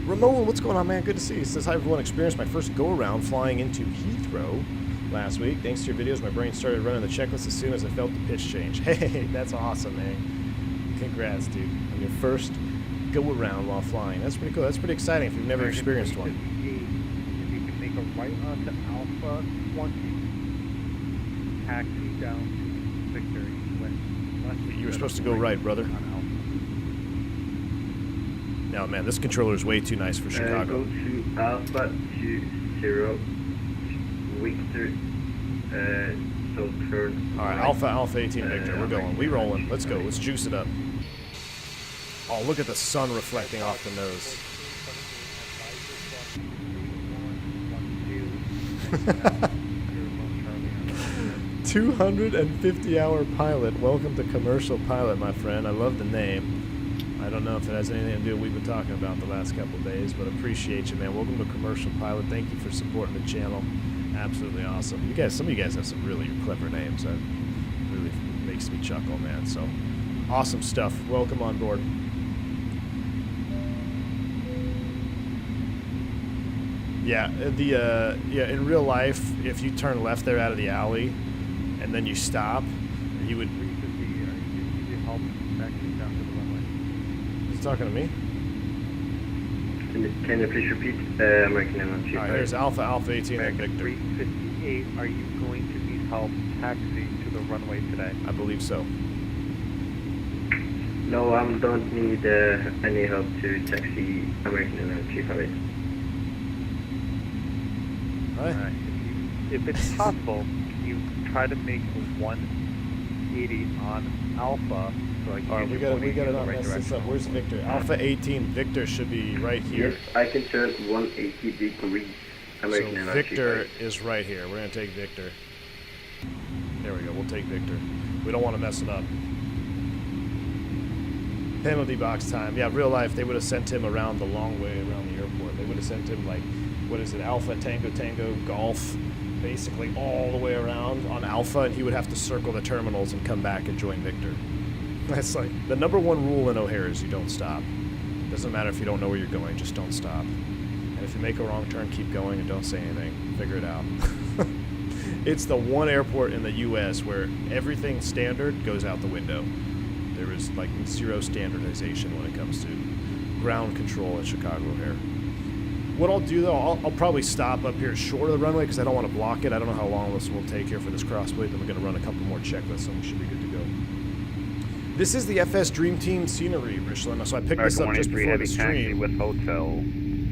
Ramon, what's going on, man? Good to see you. Says, hi, everyone. Experienced my first go-around flying into Heathrow last week. Thanks to your videos, my brain started running the checklist as soon as I felt the pitch change. Hey, that's awesome, man. Congrats, dude, on your first go-around while flying. That's pretty cool. That's pretty exciting if you've never experienced one. If you can make a right onto Alpha 20, taxi down to Victor, You were supposed to go right, brother. On Alpha. Oh man, this controller is way too nice for Chicago. Go to Alpha 20 Victor. So turn. All right, Alpha 18 Victor, we're going. We rolling. Let's go. Let's juice it up. Oh, look at the sun reflecting off the nose. 250-hour pilot. Welcome to commercial pilot, my friend. I love the name. I don't know if it has anything to do with what we've been talking about the last couple of days, but appreciate you, man. Welcome to commercial pilot. Thank you for supporting the channel. Absolutely awesome. You guys, some of you guys have some really clever names. That really makes me chuckle, man. So awesome stuff. Welcome on board. Yeah, in real life, if you turn left there out of the alley, and then you stop, he would. He's talking to me. Can you please repeat? American Airlines. All right, here's Alpha 18 and Victor. 358, are you going to need help taxiing to the runway today? I believe so. No, I don't need any help to taxi American Airlines 358. Hi. Alright, if it's possible, you try to make a 180 on Alpha. So I can All right, we got it not mess this up. Where's Victor? Alpha 18 Victor should be right here. Yes, I can turn 180 degrees. American So Airlines Victor 358. is right here. We're gonna take Victor. There we go. We'll take Victor. We don't want to mess it up. Penalty box time. Yeah, real life, they would have sent him around the long way around the airport. They would have sent him like, what is it, Alpha, Tango, Tango, Golf, basically all the way around on Alpha, and he would have to circle the terminals and come back and join Victor. That's like, the number one rule in O'Hare is you don't stop. Doesn't matter if you don't know where you're going, just don't stop. And if you make a wrong turn, keep going and don't say anything. Figure it out. It's the one airport in the U.S. where everything standard goes out the window. There is like zero standardization when it comes to ground control at Chicago O'Hare. What I'll do though, I'll probably stop up here short of the runway because I don't want to block it. I don't know how long this will take here for this crossbleed. Then we're going to run a couple more checklists and we should be good to go. This is the FS Dream Team scenery, Richland. So I picked this up just before the stream. With hotel.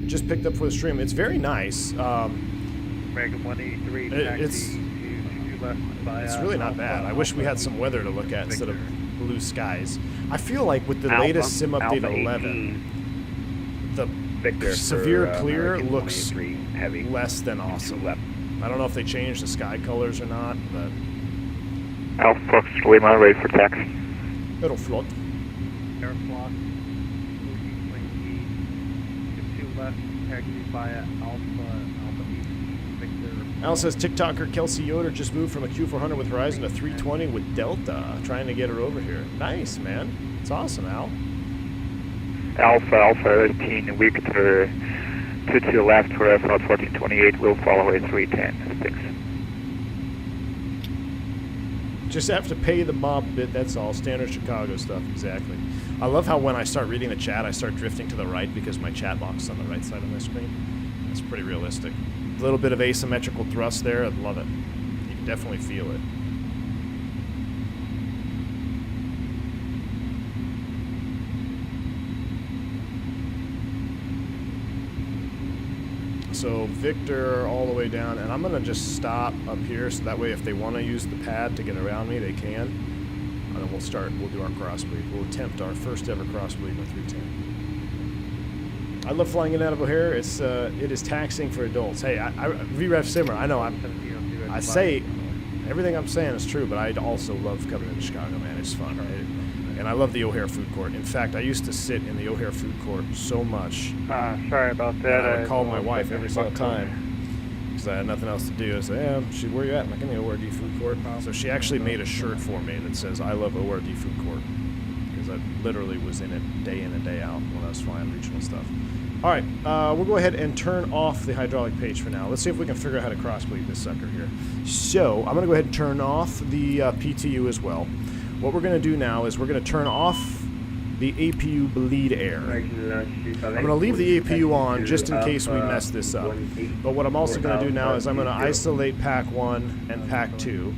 Just picked up for the stream. It's very nice. American 183, taxi to left by It's really not bad. I wish we had some weather to look at instead of blue skies. I feel like with the latest sim update 11, the Victor severe for, clear American looks 183 heavy. less than awesome. Left. I don't know if they changed the sky colors or not, but Alpha Fox Lima, ready for taxi. it'll float. Airflock, to left, taxi via Alpha 18, Victor. Al says TikToker Kelsey Yoder just moved from a Q400 with Horizon to 320 with Delta, trying to get her over here. Nice, man. It's awesome, Al. Alpha 18 Victor to the left for F 1428 will follow a 310. Thanks. Just have to pay the mob bit, that's all. Standard Chicago stuff, exactly. I love how when I start reading the chat, I start drifting to the right because my chat box is on the right side of my screen. That's pretty realistic. A little bit of asymmetrical thrust there, I love it. You can definitely feel it. So Victor all the way down, and I'm gonna just stop up here so that way if they want to use the pad to get around me, they can. And then we'll do our crossbleed. We'll attempt our first ever crossbleed with 310. I love flying in and out of O'Hare. It is taxing for adults. Hey, VREF Simmer, I know I say everything I'm saying is true, but I also love coming into Chicago, man. It's fun. And I love the O'Hare food court. In fact, I used to sit in the O'Hare food court so much. Sorry about that. I would call my wife every single time because I had nothing else to do. I said, yeah, where you at? I'm like, in the ORD food court. So she actually made a shirt for me that says, I love ORD food court. Because I literally was in it day in and day out when I was flying regional stuff. All right, we'll go ahead and turn off the hydraulic page for now. Let's see if we can figure out how to crossbleed this sucker here. So I'm going to go ahead and turn off the PTU as well. What we're going to do now is we're going to turn off the APU bleed air. I'm going to leave the APU on just in case we mess this up. But what I'm also going to do now is I'm going to isolate pack 1 and pack 2.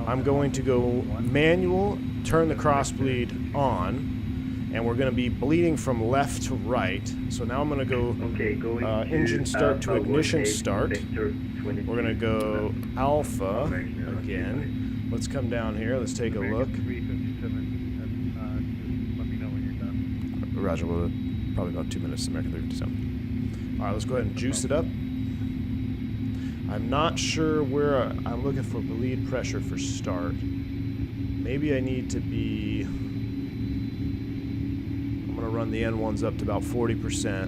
I'm going to go manual, turn the crossbleed on, and we're going to be bleeding from left to right. So now I'm going to go Okay, going to engine start to Alpha ignition 18, start. Vector 22. We're going to go alpha American Airlines again. Let's come down here. Let's take a look. American 357, just let me know when you're done. Roger, we'll probably about 2 minutes, American 357. All right, let's go ahead and juice it up. I'm not sure where I'm looking for bleed pressure for start. Maybe I need to be... I'm going to run the N1s up to about 40%.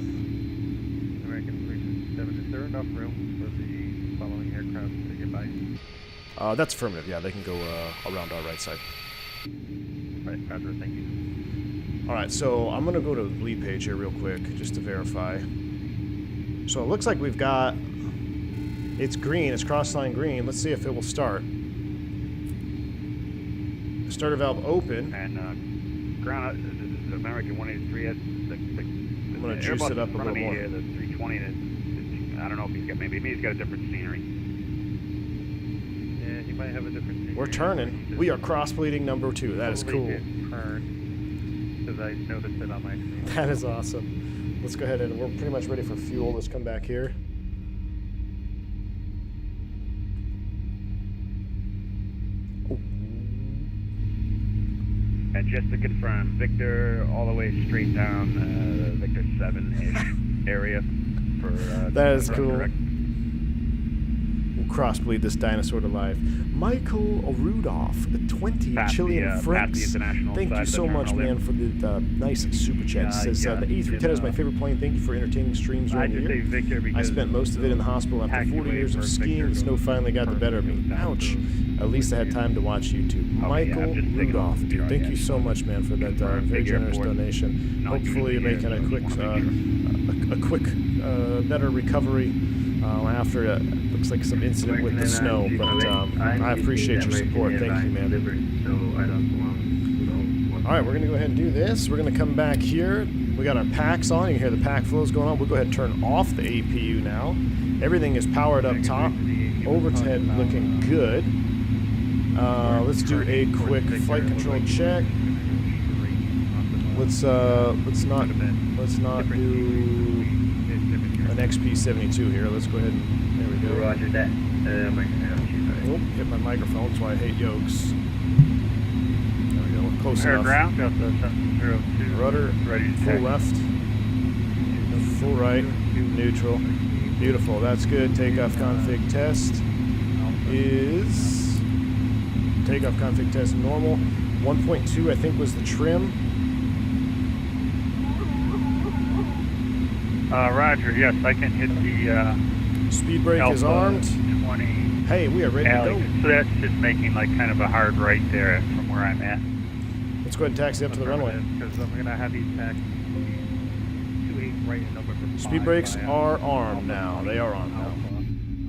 American 357, is there enough room for the following aircraft to get by? That's affirmative, yeah, they can go around our right side. Right, Roger, thank you. Alright, so I'm going to go to the bleed page here real quick, just to verify. So it looks like we've got... It's green, it's cross-line green. Let's see if it will start. Starter valve open. And ground, the American 183 has I'm going to juice it up a little more. The 320, I don't know if he's got, maybe he's got a different scenery. Yeah, he might have a different... We're turning. We are cross-bleeding number 2. That is cool. Turn, because I noticed it on my screen. That is awesome. Let's go ahead and we're pretty much ready for fuel. Let's come back here. And just to confirm, Victor all the way straight down Victor 7-ish area for... That is correct, cool. correct. We'll cross-bleed this dinosaur to life. Michael Rudolph, the 20 Past Chilean the francs. international Thank side you of the so much, terminal man, for the nice super chat. Says the A310 is my favorite plane. Thank you for entertaining streams I during the just say year. Victor I because spent most of it in the hospital after 40 years of skiing. The snow finally got the better of me. Ouch. At least I had time to watch YouTube. yeah, Michael I'm just taking Rudolph, off the dude, thank you so much, man, for that very generous donation. Hopefully you're making a quick, better recovery after looks like some incident with the snow. But I appreciate your support. Thank you, man. All right, we're gonna go ahead and do this. We're gonna come back here. We got our packs on. You can hear the pack flows going on. We'll go ahead and turn off the APU now. Everything is powered up top. Overhead looking good. Let's do a quick flight control check. Let's not do an XP72 here. Let's go ahead and there we go. Roger that. Oh, hit my microphone, so I hate yokes. There we go. We're close Air enough. ground, Delta 702. Rudder, ready to full take. left, full right, neutral. Beautiful. That's good. Takeoff config test is takeoff config test normal. 1.2 I think was the trim. Roger, yes, I can hit the Speed brake is Alpha armed. 20 Hey, we are ready to alley. go. So that's just making like kind of a hard right there from where I'm at. Let's go ahead and taxi up to the runway. Because I'm going to have these tax 28 right in November 5. Speed brakes by are armed now. They are armed now.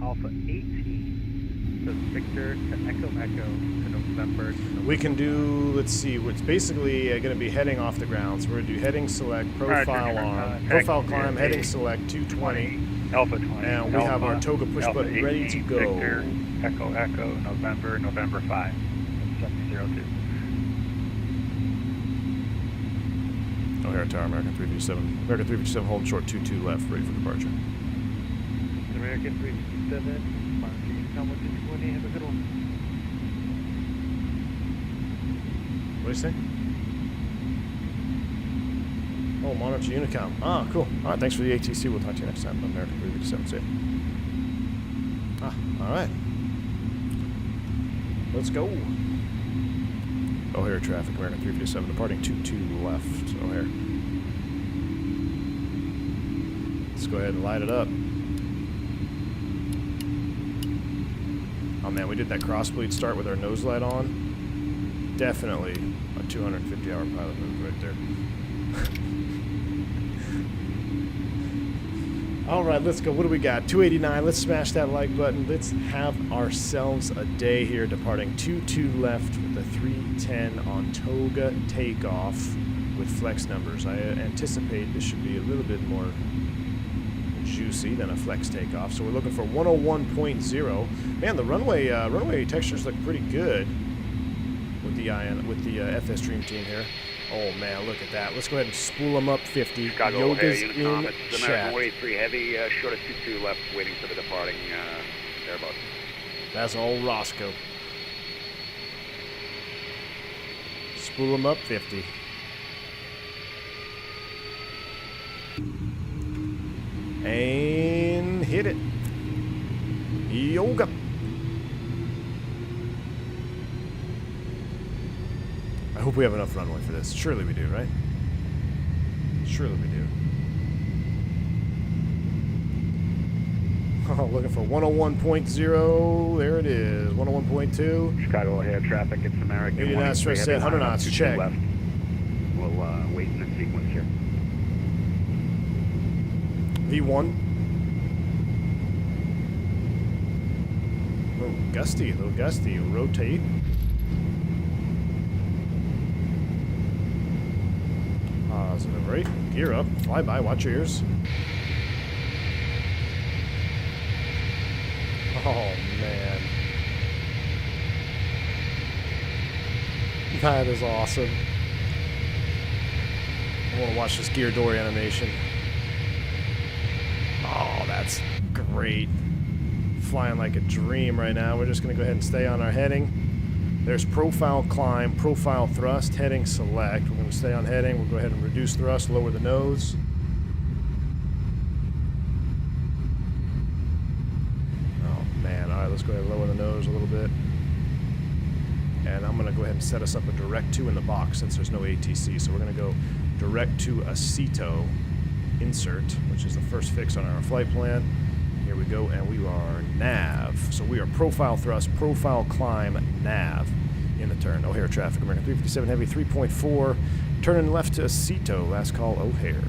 Alpha 18 says Victor to Echo Echo to November. We can do, let's see, it's basically going to be heading off the ground. So we're going to do heading select, profile arm, profile climb, heading select, 220. Alpha 20. And we have our Toga push Alpha button ready to 18, go. Victor, Echo Echo, November 5. 702. O'Hare Tower, American 357. American 357, hold short 22 left, ready for departure. American 357, Monkey, Helmet 220, have a good one. What do you say? Oh, monitor Unicom. Ah, cool. All right, thanks for the ATC. We'll talk to you next time. American 357, safe. Ah, all right. Let's go. O'Hare traffic, American 357, departing 22 left. O'Hare. Let's go ahead and light it up. Oh man, we did that crossbleed start with our nose light on. Definitely a 250-hour pilot move right there. All right, let's go. What do we got? 289. Let's smash that like button. Let's have ourselves a day here, departing 22 left with the 310 on Toga takeoff with flex numbers. I anticipate this should be a little bit more juicy than a flex takeoff. So we're looking for 101.0. Man, the runway textures look pretty good with the FS Dream Team here. Oh man, look at that. Let's go ahead and spool them up 50. Chicago O'Hare Yoga's Unicom. in It's American chat. 183 Heavy, short of 22 left, waiting for the departing Airbus. That's all Roscoe. Spool them up 50. And hit it. Yoga. I hope we have enough runway for this. Surely we do, right? Surely we do. Oh, looking for 101.0. There it is. 101.2. Chicago O'Hare traffic, it's American 89 183 stress Heavy, set, 100 line up, knots, 22 check. left. We'll wait in the sequence here. V1. Oh, gusty, a little gusty. Rotate. Positive rate. Gear up. Fly by. Watch your ears. Oh, man. That is awesome. I want to watch this gear door animation. Oh, that's great. Flying like a dream right now. We're just going to go ahead and stay on our heading. There's profile climb, profile thrust, heading select. We're going to stay on heading. We'll go ahead and reduce thrust, lower the nose. Oh, man. All right, let's go ahead and lower the nose a little bit. And I'm going to go ahead and set us up a direct 2 in the box since there's no ATC. So we're going to go direct to a CETO insert, which is the first fix on our flight plan. Here we go, and we are nav. So we are profile thrust, profile climb, nav in the turn. O'Hare traffic, American 357 Heavy, 3.4. Turning left to Aceto, last call O'Hare.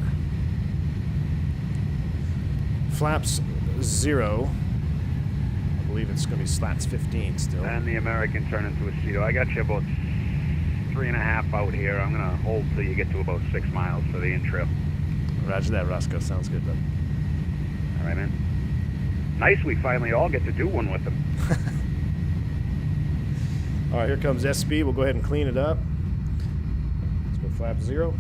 Flaps 0. I believe it's going to be slats 15 still. And the American turn into a CETO. I got you about 3.5 out here. I'm going to hold till you get to about 6 miles for the intro. Roger that, Roscoe. Sounds good, bud. All right, man. Nice, we finally all get to do one with them. All right, here comes SB. We'll go ahead and clean it up. Let's go flap 0.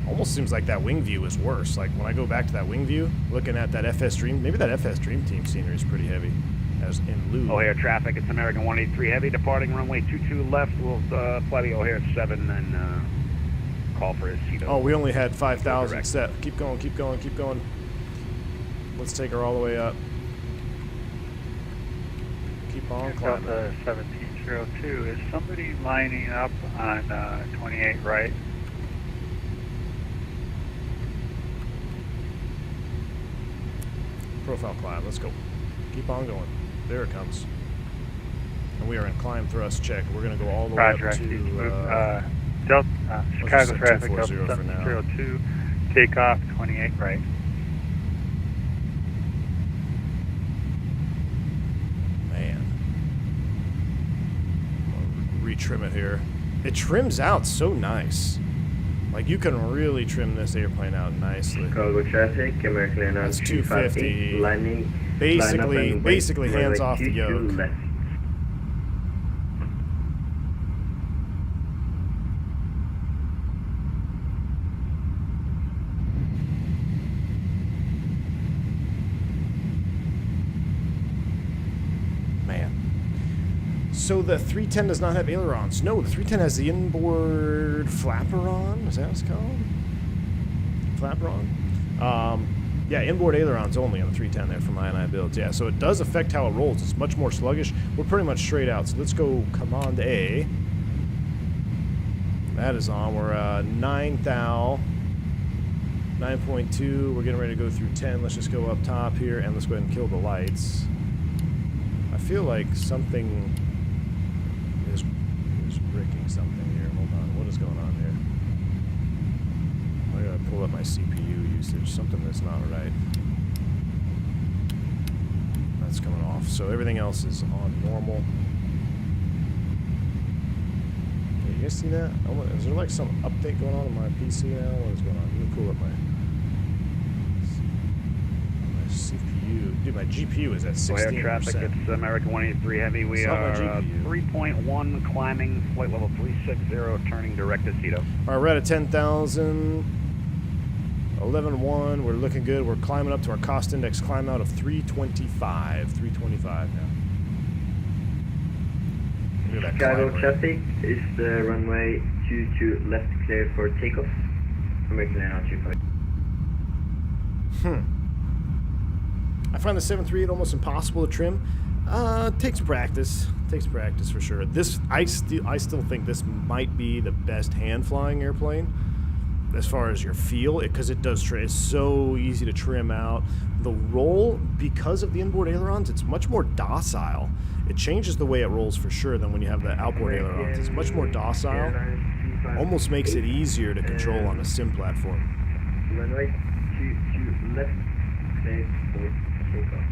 Almost seems like that wing view is worse. Like when I go back to that wing view, looking at that FS Dream, maybe that FS Dream Team scenery is pretty heavy. As in lieu. O'Hare traffic, it's American 183 Heavy, departing runway 22 left. We'll fly the O'Hare 7 and call for his CETO. Oh, we only had 5,000 set. Keep going, keep going, keep going. Let's take her all the way up. Keep on climbing. Delta 1702. Is somebody lining up on 28 right? Profile climb. Let's go. Keep on going. There it comes. And we are in climb thrust check. We're going to go all the way up to Delta Chicago traffic Delta 240 for now. 702. Takeoff 28 right. Man. I'll retrim it here. It trims out so nice. Like you can really trim this airplane out nicely. Chicago traffic, American Airlines That's 250. Lining. Basically hands off the yoke. Left. Man. So the 310 does not have ailerons. No, the 310 has the inboard flapperon. Is that what it's called? Flapperon? Yeah, inboard ailerons only on the 310 there for my inibuilds. Yeah, so it does affect how it rolls. It's much more sluggish. We're pretty much straight out. So let's go Command A. That is on. We're 9 thou. 9.2. We're getting ready to go through 10. Let's just go up top here and let's go ahead and kill the lights. I feel like something is bricking something here. Hold on. What is going on here? I gotta pull up my CPU usage. Something that's not right. That's coming off. So everything else is on normal. Yeah, you guys see that? Is there like some update going on my PC now? What is going on? Let me pull up my CPU. Dude, my GPU is at O'Hare 16%. traffic, it's American 183 Heavy. We It's not my are GPU. 3.1 climbing, flight level 360, turning direct to Cedo. All right, we're at 10,000. 11.1. We're looking good. We're climbing up to our cost index climb out of 325. 325 now. Look at that Chicago climb rate. traffic is the runway 22 left clear for takeoff. American Airlines 35. I find the 738 almost impossible to trim. Takes practice. Takes practice for sure. This I still think this might be the best hand flying airplane as far as your feel, because it does trim. It's so easy to trim out. The roll, because of the inboard ailerons, it's much more docile. It changes the way it rolls for sure than when you have the outboard ailerons. It's much more docile. Almost makes it easier to control on a sim platform. Runway 22 left clear for takeoff.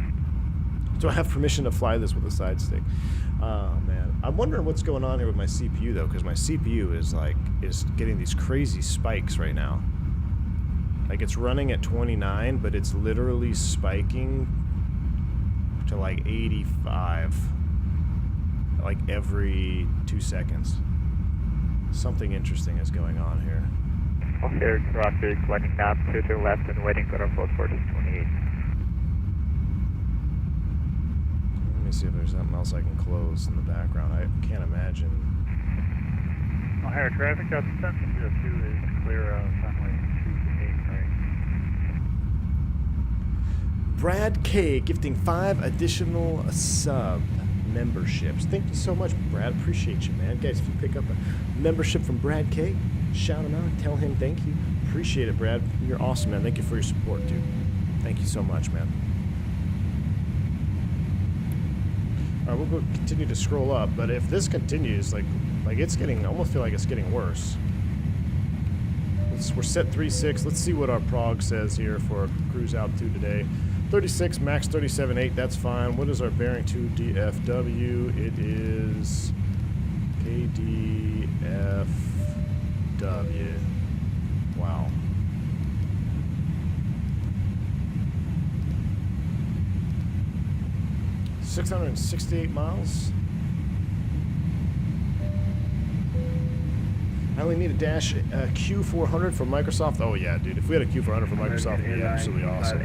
Do I have permission to fly this with a side stick? Oh man, I'm wondering what's going on here with my CPU though, because my CPU is getting these crazy spikes right now. Like it's running at 29, but it's literally spiking to like 85, like every 2 seconds. Something interesting is going on here. O'Hare traffic, lining up to the left and waiting for our float for 28. Let me see if there's something else I can close in the background. I can't imagine. O'Hare traffic out to 1002 is clear of runway 28 right. Brad K gifting 5 additional sub memberships. Thank you so much, Brad. Appreciate you, man. Guys, if you pick up a membership from Brad K, shout him out, tell him thank you. Appreciate it, Brad. You're awesome, man. Thank you for your support, dude. Thank you so much, man. All right, we'll continue to scroll up, but if this continues, like it's getting, I almost feel like it's getting worse. We're set 3.6. Let's see what our prog says here for cruise altitude today. 36, max 37.8, that's fine. What is our bearing to DFW? It is KDFW. Wow. $668 miles. I only need a dash Q400 from Microsoft. Oh yeah, dude. If we had a Q400 from Microsoft, it'd be absolutely awesome.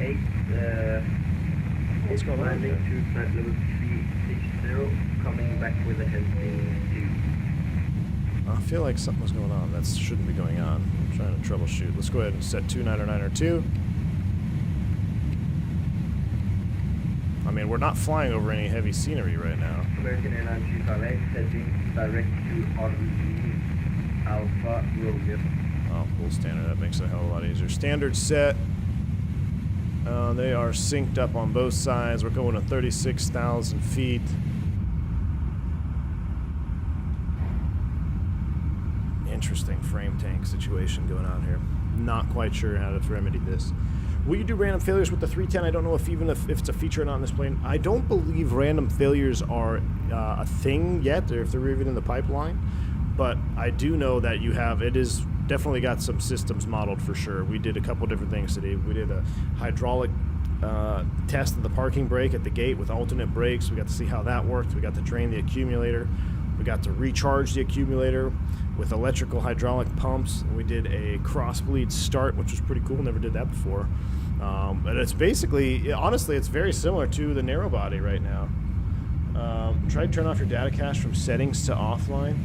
What's going on landing here? to flight level 360, coming back with a heading I feel like something was going on. That shouldn't be going on. I'm trying to troubleshoot. Let's go ahead and set 290902. I mean, we're not flying over any heavy scenery right now. American Airlines 358, heading direct to RV Alpha Romeo. Oh, full standard. That makes it a hell of a lot easier. Standard set. They are synced up on both sides. We're going to 36,000 feet. Interesting frame tank situation going on here. Not quite sure how to remedy this. Will you do random failures with the 310? I don't know if it's a feature or not in this plane. I don't believe random failures are a thing yet, or if they're even in the pipeline. But I do know that it is definitely got some systems modeled for sure. We did a couple different things today. We did a hydraulic test of the parking brake at the gate with alternate brakes. We got to see how that worked. We got to drain the accumulator. We got to recharge the accumulator with electrical hydraulic pumps. And we did a cross bleed start, which was pretty cool. Never did that before. But it's basically, honestly, it's very similar to the narrow body right now. Try to turn off your data cache from settings to offline.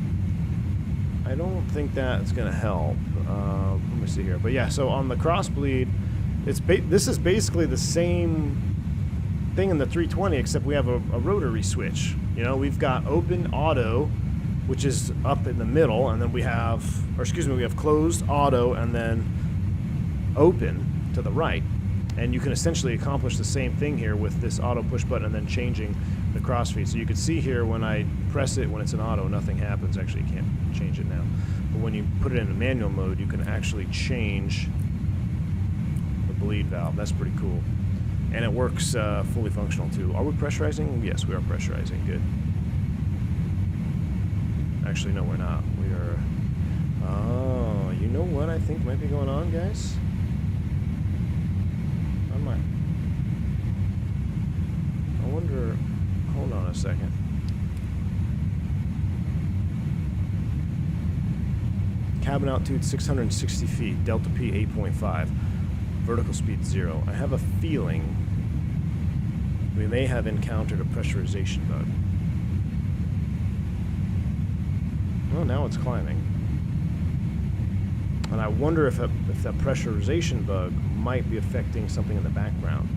I don't think that's going to help. Let me see here. But yeah, so on the cross bleed, this is basically the same thing in the 320, except we have a rotary switch. You know, we've got open auto, which is up in the middle, and then we have closed auto and then open to the right. And you can essentially accomplish the same thing here with this auto push button and then changing the crossfeed. So you can see here when I press it, when it's in auto, nothing happens. Actually, you can't change it now. But when you put it in manual mode, you can actually change the bleed valve. That's pretty cool. And it works fully functional too. Are we pressurizing? Yes, we are pressurizing. Good. Actually, no, we're not. We are... Oh, you know what I think might be going on, guys? a second. Cabin altitude 660 feet, delta P 8.5, vertical speed 0. I have a feeling we may have encountered a pressurization bug. Well, now it's climbing. And I wonder if that pressurization bug might be affecting something in the background.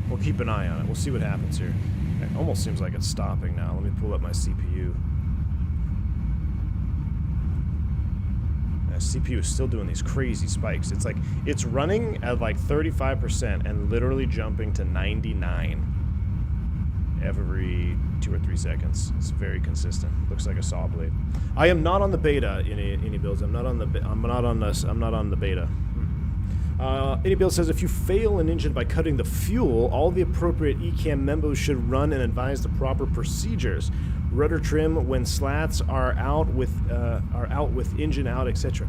We'll keep an eye on it. We'll see what happens here. It almost seems like it's stopping now. Let me pull up my CPU. CPU is still doing these crazy spikes. It's like it's running at like 35% and literally jumping to 99 every 2 or 3 seconds. It's very consistent. Looks like a saw blade. I am not on the beta in inibuilds. I'm not on the beta. Inibuild says if you fail an engine by cutting the fuel, all the appropriate ECAM members should run and advise the proper procedures. Rudder trim when slats are out with engine out, etc.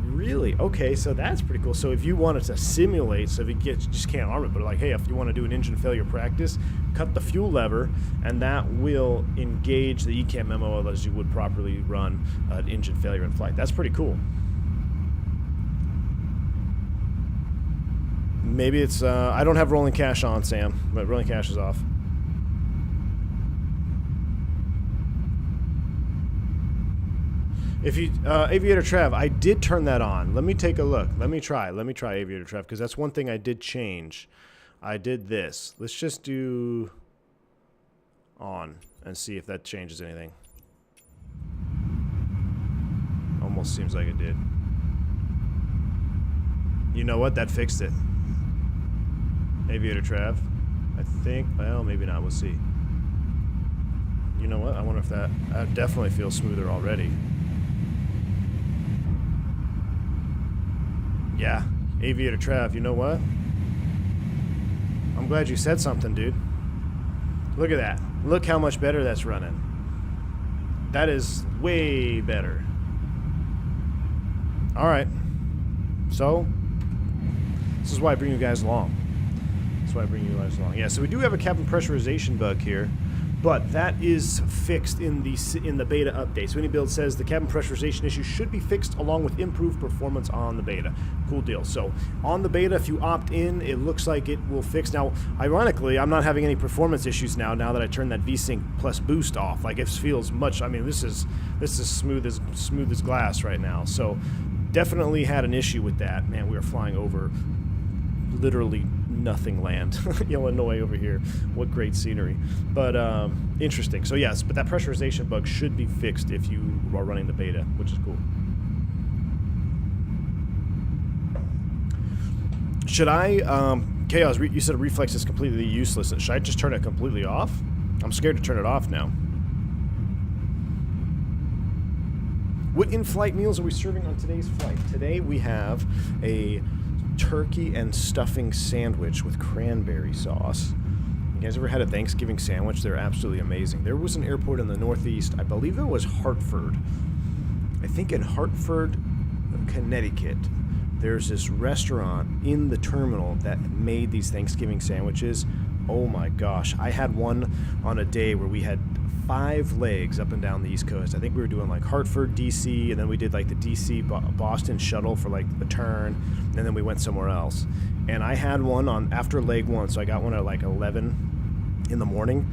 Really? Okay, so that's pretty cool. So if you wanted to simulate, so if you just can't arm it, but like, hey, if you want to do an engine failure practice, cut the fuel lever, and that will engage the ECAM memo as you would properly run an engine failure in flight. That's pretty cool. Maybe it's, I don't have rolling cache on, Sam, but rolling cache is off. If you, Aviator Trav, I did turn that on. Let me take a look. Let me try Aviator Trav, because that's one thing I did change. I did this. Let's just do on and see if that changes anything. Almost seems like it did. You know what? That fixed it. Aviator Trav. I think, well, maybe not. We'll see. You know what? I wonder if that definitely feels smoother already. Yeah, Aviator Trav, you know what? I'm glad you said something, dude. Look at that. Look how much better that's running. That is way better. Alright. So, this is why I bring you guys along. That's why I bring you guys along. Yeah, so we do have a cabin pressurization bug here, but that is fixed in the beta update. So inibuild says the cabin pressurization issue should be fixed along with improved performance on the beta. Cool deal. So on the beta, if you opt in, it looks like it will fix. Now, ironically, I'm not having any performance issues now that I turned that VSync plus boost off. Like, it feels much, I mean, this is smooth as glass right now. So definitely had an issue with that. Man, we were flying over literally nothing land. Illinois over here. What great scenery. But interesting. So yes, but that pressurization bug should be fixed if you are running the beta, which is cool. Should I, Chaos, you said reflex is completely useless. Should I just turn it completely off? I'm scared to turn it off now. What in-flight meals are we serving on today's flight? Today we have a turkey and stuffing sandwich with cranberry sauce. You guys ever had a Thanksgiving sandwich? They're absolutely amazing. There was an airport in the Northeast, I believe it was Hartford. I think in Hartford, Connecticut, there's this restaurant in the terminal that made these Thanksgiving sandwiches. Oh my gosh. I had one on a day where we had 5 legs up and down the East Coast. I think we were doing like Hartford, DC, and then we did like the DC Boston shuttle for like the turn, and then we went somewhere else. And I had one on after leg 1, so I got one at like 11 in the morning.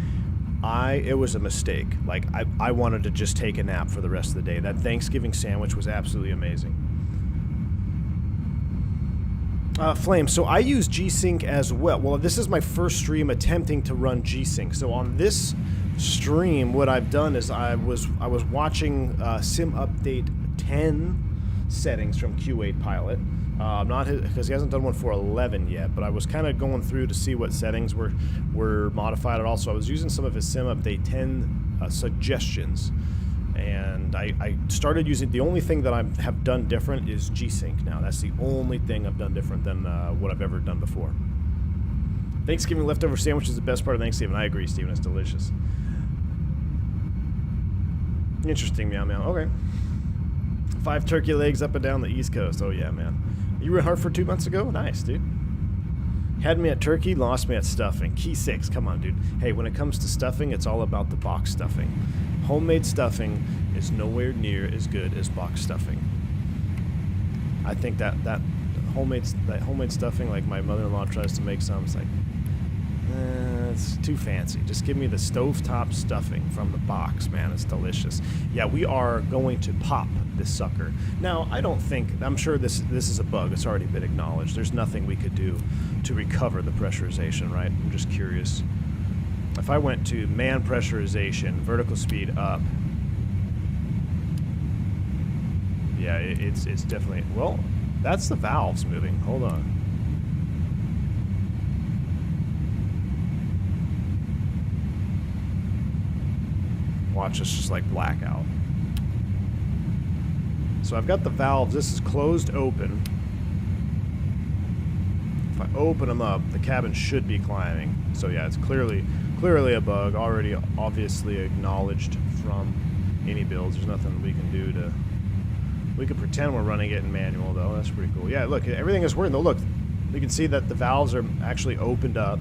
It was a mistake. Like I wanted to just take a nap for the rest of the day. That Thanksgiving sandwich was absolutely amazing. Flame, so I use G-Sync as well. Well, this is my first stream attempting to run G-Sync. So on this stream, what I've done is I was watching Sim Update 10 settings from Q8 Pilot. Not because he hasn't done one for 11 yet, but I was kind of going through to see what settings were modified. And also, I was using some of his Sim Update 10 suggestions. And I started using, the only thing that I have done different is G-Sync now. That's the only thing I've done different than what I've ever done before. Thanksgiving leftover sandwich is the best part of Thanksgiving. I agree, Steven. It's delicious. Interesting, meow meow. Okay. 5 turkey legs up and down the East Coast. Oh yeah, man. You were in Hartford 2 months ago? Nice, dude. Had me at turkey, lost me at stuffing. Key 6, come on, dude. Hey, when it comes to stuffing, it's all about the box stuffing. Homemade stuffing is nowhere near as good as box stuffing. I think that homemade stuffing, like my mother-in-law tries to make some, it's like, it's too fancy. Just give me the stovetop stuffing from the box, man. It's delicious. Yeah, we are going to pop this sucker. Now, I don't think, I'm sure this is a bug. It's already been acknowledged. There's nothing we could do to recover the pressurization, right? I'm just curious. If I went to man pressurization, vertical speed up, yeah, it's definitely, well, that's the valves moving. Hold on. Watch us just like blackout. So I've got the valves. This is closed open. If I open them up, the cabin should be climbing. So yeah, it's clearly a bug. Already obviously acknowledged from inibuilds. There's nothing we can do to. We could pretend we're running it in manual though. That's pretty cool. Yeah, look, everything is working though. Look, we can see that the valves are actually opened up.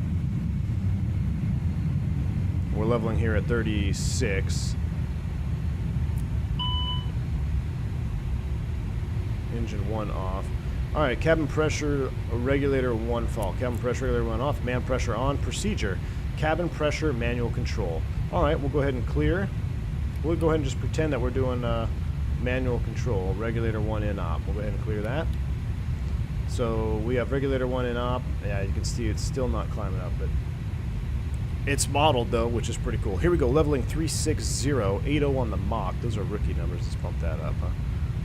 We're leveling here at 36. Engine 1 off. Alright, cabin pressure regulator 1 fall. Cabin pressure regulator 1 off. Man pressure on. Procedure. Cabin pressure manual control. Alright, we'll go ahead and clear. We'll go ahead and just pretend that we're doing manual control. Regulator 1 in op. We'll go ahead and clear that. So we have regulator 1 in op. Yeah, you can see it's still not climbing up, but it's modeled though, which is pretty cool. Here we go, leveling 360, 80 on the Mach. Those are rookie numbers. Let's pump that up, huh?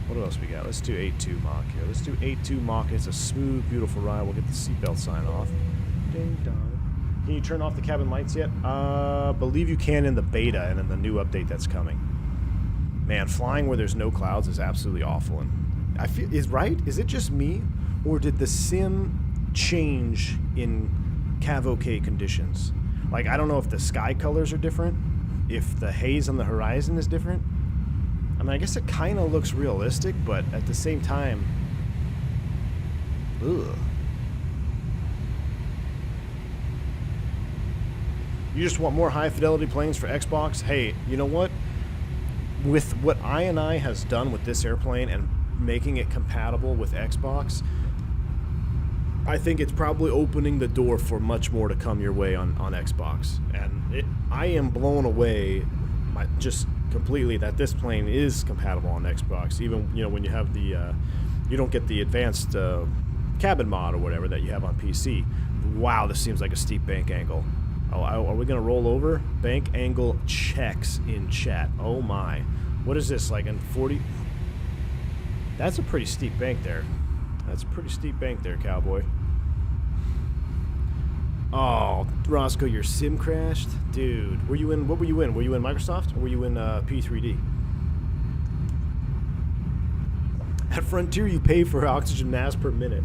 What else we got? Let's do 82 Mach here. Let's do 82 Mach. It's a smooth, beautiful ride. We'll get the seatbelt sign off. Ding dong. Can you turn off the cabin lights yet? Believe you can in the beta and in the new update that's coming. Man, flying where there's no clouds is absolutely awful. And I feel is it just me, or did the sim change in CAV-OK conditions? Like, I don't know if the sky colors are different, if the haze on the horizon is different. I mean, I guess it kind of looks realistic, but at the same time, ugh. You just want more high-fidelity planes for Xbox? Hey, you know what? With what INI has done with this airplane and making it compatible with Xbox, I think it's probably opening the door for much more to come your way on Xbox. And I am blown away just completely that this plane is compatible on Xbox. Even, you know, when you have the, you don't get the advanced cabin mod or whatever that you have on PC. Wow, this seems like a steep bank angle. Oh, are we going to roll over? Bank angle checks in chat. Oh my. What is this, like in 40? That's a pretty steep bank there. That's a pretty steep bank there, cowboy. Oh, Roscoe, your sim crashed? Dude, were you in, what were you in? Were you in Microsoft or were you in P3D? At Frontier, you pay for oxygen mask per minute.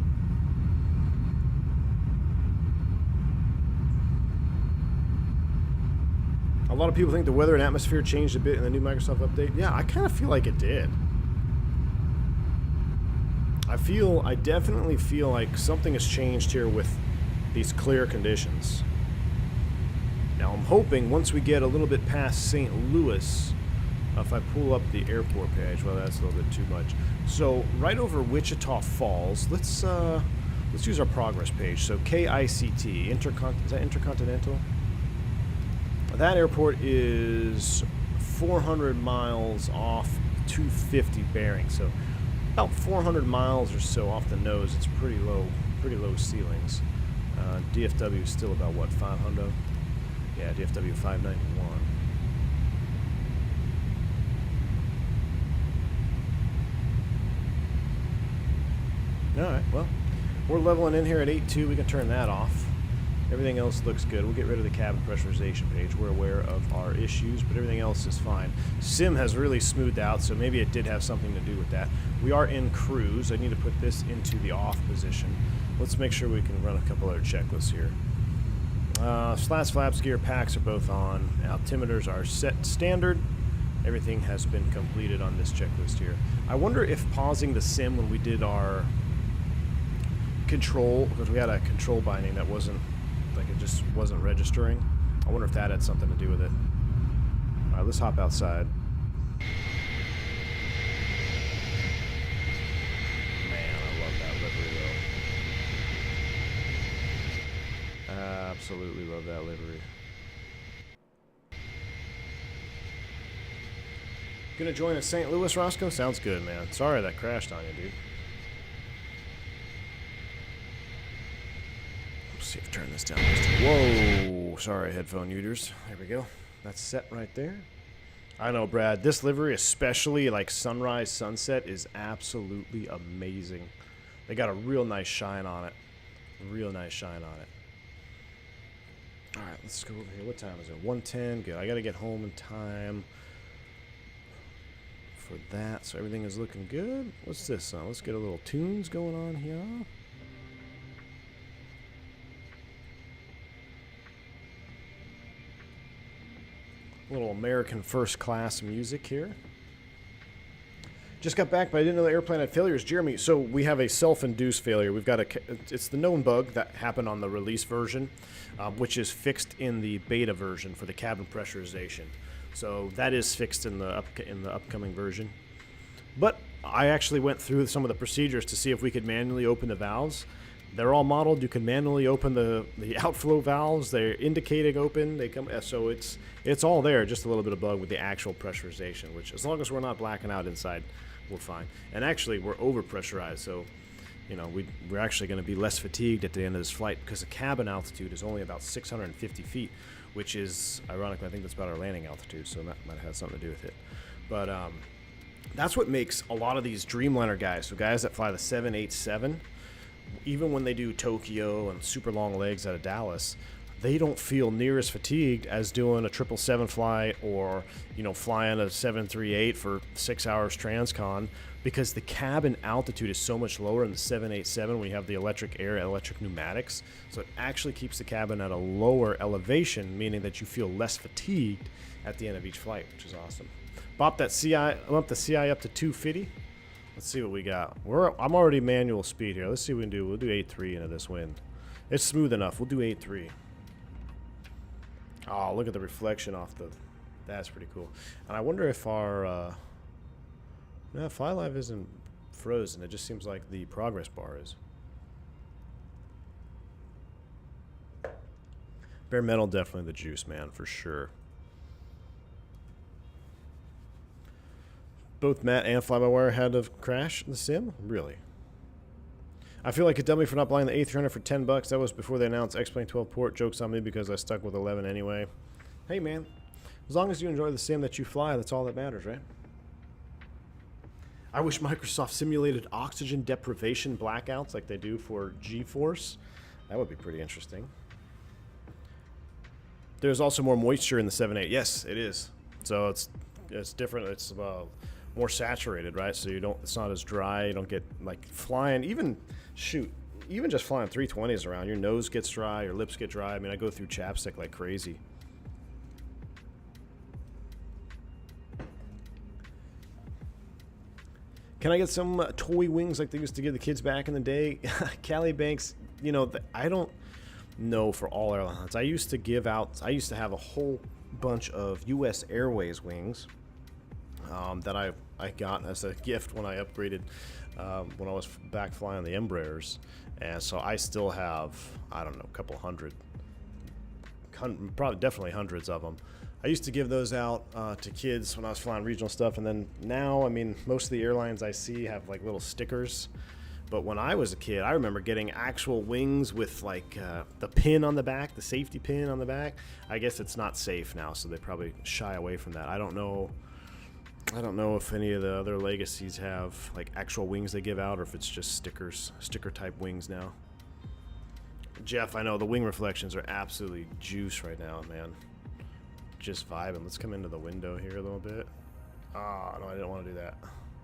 A lot of people think the weather and atmosphere changed a bit in the new Microsoft update. Yeah, I kind of feel like it did. I definitely feel like something has changed here with these clear conditions. Now I'm hoping once we get a little bit past St. Louis, if I pull up the airport page, well, that's a little bit too much. So right over Wichita Falls, let's use our progress page. So KICT, is that Intercontinental? That airport is 400 miles off 250 bearing, so about 400 miles or so off the nose. It's pretty low ceilings. DFW is still about what, 500? Yeah, DFW 591. All right, well, we're leveling in here at 8.2. We can turn that off. Everything else looks good. We'll get rid of the cabin pressurization page. We're aware of our issues, but everything else is fine. Sim has really smoothed out, so maybe it did have something to do with that. We are in cruise. I need to put this into the off position. Let's make sure we can run a couple other checklists here. Slats, flaps, gear, packs are both on. Altimeters are set standard. Everything has been completed on this checklist here. I wonder if pausing the sim when we did our control, because we had a control binding that wasn't, like, it just wasn't registering. I wonder if that had something to do with it. Alright, let's hop outside. Man, I love that livery, though. Absolutely love that livery. Gonna join in St. Louis, Roscoe? Sounds good, man. Sorry that crashed on you, dude. Let's see if I turn this down. Whoa! Sorry, headphone users. There we go. That's set right there. I know, Brad. This livery, especially like sunrise, sunset, is absolutely amazing. They got a real nice shine on it. Real nice shine on it. Alright, let's go over here. What time is it? 1:10. Good. I gotta get home in time for that, so everything is looking good. What's this? Let's get a little tunes going on here. A little American first class music here. Just got back, but I didn't know the airplane had failures. Jeremy, so we have a self-induced failure. We've got it's the known bug that happened on the release version, which is fixed in the beta version for the cabin pressurization. So that is fixed in the upcoming version. But I actually went through some of the procedures to see if we could manually open the valves. They're all modeled. You can manually open the outflow valves. They're indicating open. They come, so it's all there. Just a little bit of bug with the actual pressurization, which as long as we're not blacking out inside, we're fine. And actually, we're over pressurized, so you know we're actually going to be less fatigued at the end of this flight because the cabin altitude is only about 650 feet, which is ironically I think that's about our landing altitude, so that might have something to do with it. But that's what makes a lot of these Dreamliner guys, so guys that fly the 787. Even when they do Tokyo and super long legs out of Dallas, they don't feel near as fatigued as doing a 777 flight or, you know, flying a 738 for 6 hours transcon, because the cabin altitude is so much lower in the 787 when you have the electric air, electric pneumatics. So it actually keeps the cabin at a lower elevation, meaning that you feel less fatigued at the end of each flight, which is awesome. Bop that CI, I'm up the CI up to 250. Let's see what we got. I'm already manual speed here. Let's see what we can do. We'll do 8.3 into this wind. It's smooth enough. We'll do 8.3. Oh, look at the reflection off the... That's pretty cool. And I wonder if our... No, FlyLive isn't frozen. It just seems like the progress bar is. Bare metal, definitely the juice, man, for sure. Both Matt and Fly-by-Wire had to crash the sim? Really? I feel like a dummy for not buying the A300 for $10. That was before they announced X-Plane 12 port. Joke's on me because I stuck with 11 anyway. Hey, man. As long as you enjoy the sim that you fly, that's all that matters, right? I wish Microsoft simulated oxygen deprivation blackouts like they do for G-Force. That would be pretty interesting. There's also more moisture in the 7.8. Yes, it is. So it's different. It's more saturated, right? So you don't, it's not as dry. You don't get like flying, even just flying 320s around, your nose gets dry, your lips get dry. I mean, I go through chapstick like crazy. Can I get some toy wings like they used to give the kids back in the day? Cali Banks, you know, I don't know for all airlines. I used to have a whole bunch of US Airways wings that I got as a gift when I upgraded when I was back flying the Embraers, and so I still have, I don't know, a couple hundred, probably definitely hundreds of them. I used to give those out to kids when I was flying regional stuff, and then now, I mean, most of the airlines I see have like little stickers. But when I was a kid, I remember getting actual wings with like the pin on the back, the safety pin on the back. I guess it's not safe now, so they probably shy away from that. I don't know if any of the other legacies have like actual wings they give out, or if it's just sticker type wings now. Jeff, I know the wing reflections are absolutely juice right now, man. Just vibing. Let's come into the window here a little bit. Ah, no, I didn't want to do that.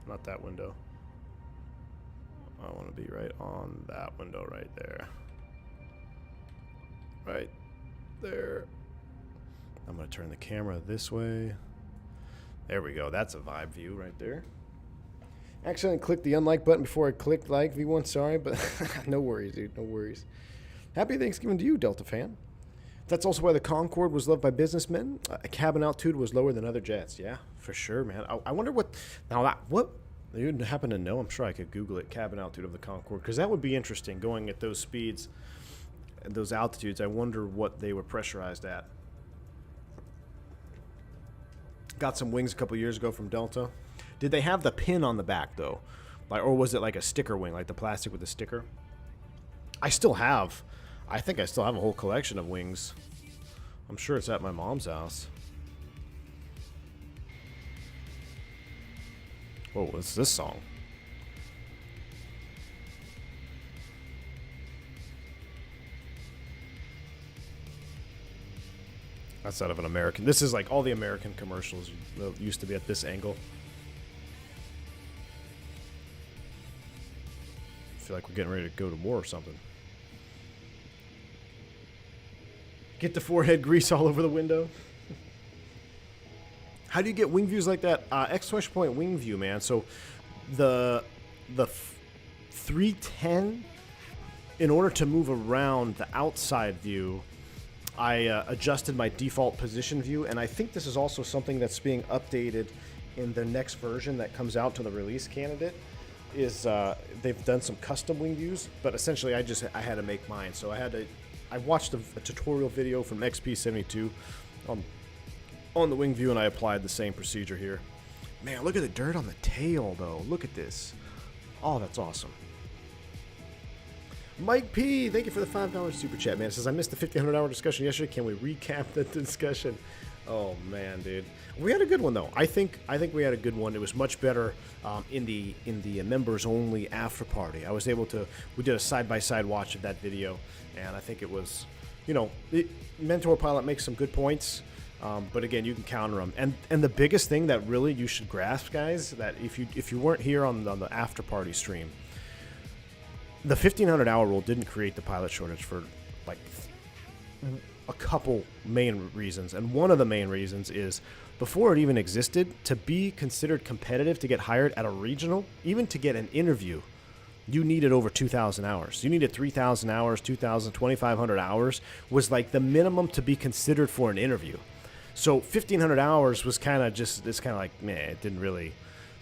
Not that window. I want to be right on that window right there. Right there. I'm going to turn the camera this way. There we go. That's a vibe view right there. Accidentally clicked the unlike button before I clicked like V1. Sorry, but no worries, dude. No worries. Happy Thanksgiving to you, Delta fan. That's also why the Concorde was loved by businessmen. Cabin altitude was lower than other jets. Yeah, for sure, man. I wonder what. Now that what you happen to know? I'm sure I could Google it. Cabin altitude of the Concorde, because that would be interesting. Going at those speeds, and those altitudes. I wonder what they were pressurized at. Got some wings a couple years ago from Delta. Did they have the pin on the back though, like, or was it like a sticker wing, like the plastic with the sticker? I still have. I think I still have a whole collection of wings. I'm sure it's at my mom's house. Whoa, what's this song? That's out of an American. This is like all the American commercials used to be at this angle. I feel like we're getting ready to go to war or something. Get the forehead grease all over the window. How do you get wing views like that? Exclamation point wing view, man. So the 310, in order to move around the outside view, I adjusted my default position view, and I think this is also something that's being updated in the next version that comes out to the release candidate. Is they've done some custom wing views, but essentially I had to make mine. So I watched a tutorial video from XP72 on the wing view, and I applied the same procedure here. Man, look at the dirt on the tail, though. Look at this. Oh, that's awesome. Mike P, thank you for the $5 super chat, man. It says, I missed the 1500-hour discussion yesterday. Can we recap the discussion? Oh man, dude, we had a good one though. I think we had a good one. It was much better in the members only after party. I was able to. We did a side-by-side watch of that video, and I think it was, you know, Mentor Pilot makes some good points, but again, you can counter them. And the biggest thing that really you should grasp, guys, that if you weren't here on the after party stream, the 1500-hour rule didn't create the pilot shortage for like a couple main reasons, and one of the main reasons is before it even existed, to be considered competitive to get hired at a regional, even to get an interview, you needed over 2,000 hours. You needed 3,000 hours, 2,000, 2,500 hours was like the minimum to be considered for an interview. So 1,500 hours was kind of just, it's kind of like, man, it didn't really,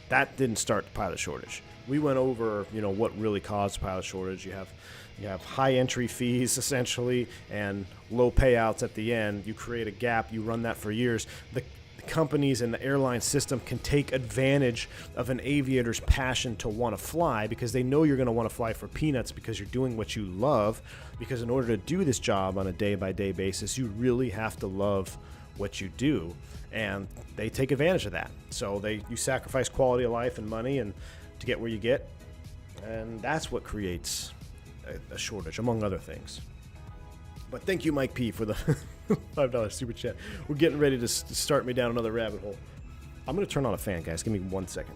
that didn't start the pilot shortage. We went over, you know, what really caused pilot shortage. You have high entry fees essentially and low payouts at the end. You create a gap, you run that for years. The companies and the airline system can take advantage of an aviator's passion to want to fly because they know you're going to want to fly for peanuts because you're doing what you love. Because in order to do this job on a day-by-day basis, you really have to love what you do, and they take advantage of that. So you sacrifice quality of life and money and to get where you get, and that's what creates a shortage, among other things. But thank you, Mike P, for the $5 super chat. We're getting ready to start me down another rabbit hole. I'm going to turn on a fan, guys. Give me 1 second.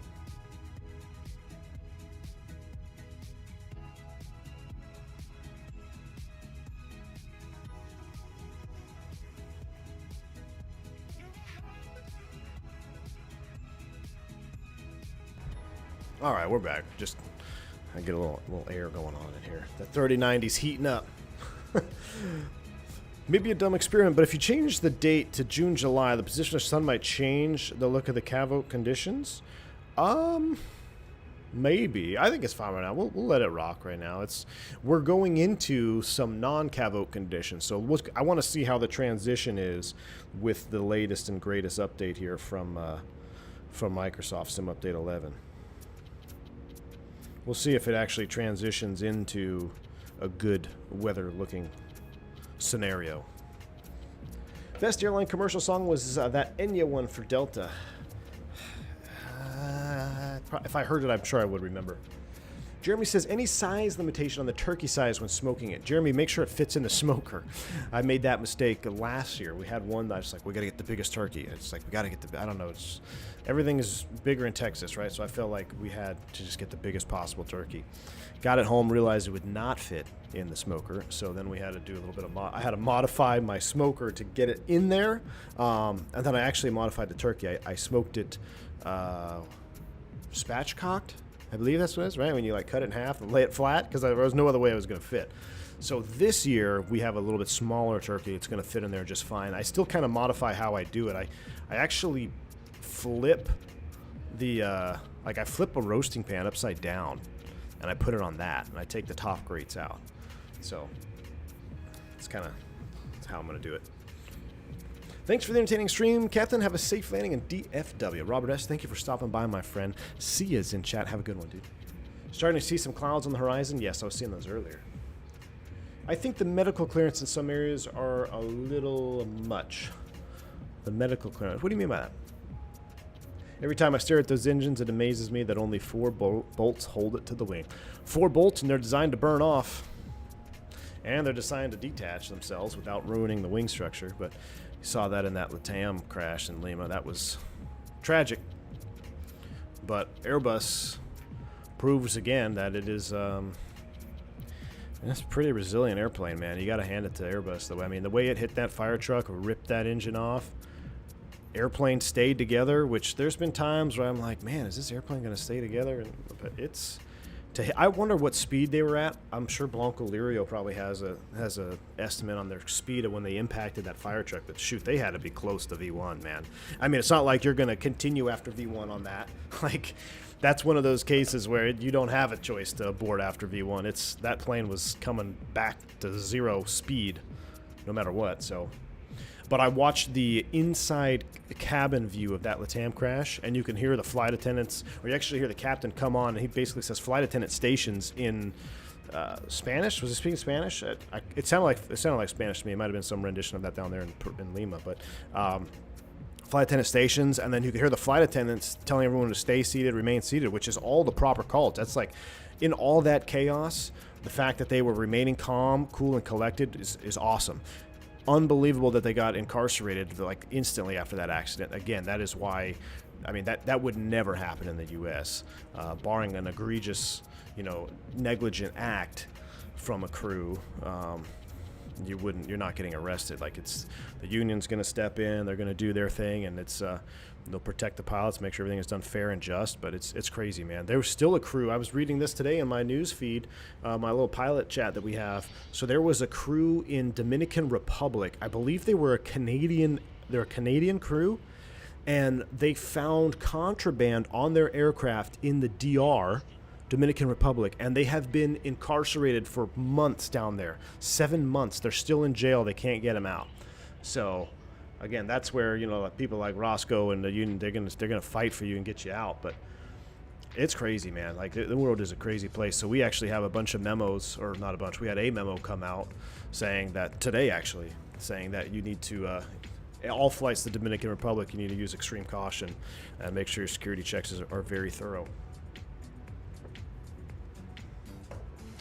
All right, we're back. Just I get a little air going on in here. The 3090's heating up. Maybe a dumb experiment, but if you change the date to June, July, the position of the sun might change the look of the cavote conditions. Maybe. I think it's fine right now. We'll let it rock right now. We're going into some non-cavote conditions, so I want to see how the transition is with the latest and greatest update here from Microsoft Sim Update 11. We'll see if it actually transitions into a good weather-looking scenario. Best airline commercial song was that Enya one for Delta. If I heard it, I'm sure I would remember. Jeremy says, any size limitation on the turkey size when smoking it? Jeremy, make sure it fits in the smoker. I made that mistake last year. We had one that I was like, we got to get the biggest turkey. It's like, we got to get I don't know, everything is bigger in Texas, right? So I felt like we had to just get the biggest possible turkey. Got it home, realized it would not fit in the smoker, so then we had to do a little bit of I had to modify my smoker to get it in there, and then I actually modified the turkey. I smoked it spatchcocked, I believe that's what it is, right? When you like cut it in half and lay it flat, because there was no other way it was going to fit. So this year we have a little bit smaller turkey. It's going to fit in there just fine. I still kind of modify how I do it. I actually flip the like I flip a roasting pan upside down, and I put it on that, and I take the top grates out. So it's kind of how I'm going to do it. Thanks for the entertaining stream, Captain. Have a safe landing in DFW. Robert S., thank you for stopping by, my friend. See ya's in chat. Have a good one, dude. Starting to see some clouds on the horizon? Yes, I was seeing those earlier. I think the medical clearance in some areas are a little much. The medical clearance. What do you mean by that? Every time I stare at those engines, it amazes me that only 4 bolts hold it to the wing. 4 bolts, and they're designed to burn off. And they're designed to detach themselves without ruining the wing structure. But you saw that in that LATAM crash in Lima. That was tragic. But Airbus proves again that it is... That's a pretty resilient airplane, man. You got to hand it to Airbus, though. I mean, the way it hit that fire truck, ripped that engine off, airplane stayed together, which there's been times where I'm like, man, is this airplane going to stay together? But it's... I wonder what speed they were at. I'm sure Blanco Lirio probably has a estimate on their speed of when they impacted that fire truck. But shoot, they had to be close to V1, man. I mean, it's not like you're going to continue after V1 on that. Like... That's one of those cases where you don't have a choice to abort after V1. That plane was coming back to 0 speed, no matter what. So, but I watched the inside cabin view of that LATAM crash, and you can hear the flight attendants, or you actually hear the captain come on, and he basically says flight attendant stations in Spanish. Was he speaking Spanish? It sounded like Spanish to me. It might have been some rendition of that down there in Lima, but. Flight attendant stations, and then you could hear the flight attendants telling everyone to stay seated, remain seated, which is all the proper calls. That's like, in all that chaos, the fact that they were remaining calm, cool, and collected is awesome. Unbelievable that they got incarcerated like instantly after that accident. Again, that is why, I mean, that would never happen in the U.S., barring an egregious, negligent act from a crew. You're not getting arrested. Like, it's the union's going to step in, they're going to do their thing, and it's they'll protect the pilots, make sure everything is done fair and just. But it's crazy, man. There was still a crew. I was reading this today in my news feed, my little pilot chat that we have. So there was a crew in Dominican Republic. I believe they were a Canadian crew, and they found contraband on their aircraft in the DR, Dominican Republic, and they have been incarcerated for months down there. 7 months. They're still in jail. They can't get them out. So, again, that's where people like Roscoe and the union, they're gonna fight for you and get you out. But it's crazy, man. Like, the world is a crazy place. So we actually have a bunch of memos, or not a bunch. We had a memo come out saying that today, actually, saying that you need to. All flights to the Dominican Republic, you need to use extreme caution and make sure your security checks are very thorough.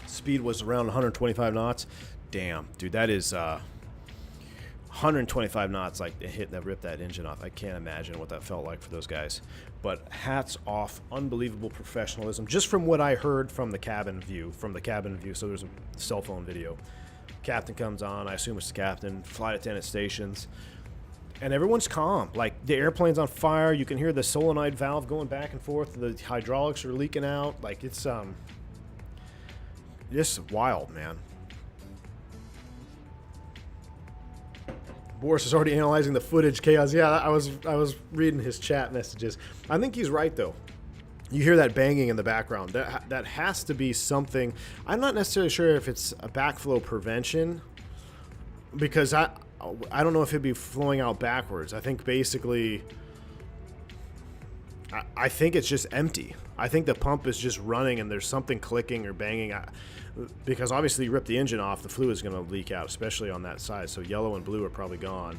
Speed was around 125 knots. Damn, dude, that is 125 knots, like it hit that, ripped that engine off. I can't imagine what that felt like for those guys. But hats off, unbelievable professionalism. Just from what I heard from the cabin view, so there's a cell phone video. Captain comes on, I assume it's the captain, flight attendant stations, and everyone's calm. Like, the airplane's on fire, you can hear the solenoid valve going back and forth, the hydraulics are leaking out. Like, it's just wild, man. Boris is already analyzing the footage. Chaos. Yeah, I was reading his chat messages. I think he's right, though. You hear that banging in the background. That has to be something. I'm not necessarily sure if it's a backflow prevention, because I don't know if it'd be flowing out backwards. I think basically, I think it's just empty. I think the pump is just running and there's something clicking or banging. Because obviously you rip the engine off, the fluid is going to leak out, especially on that side. So yellow and blue are probably gone.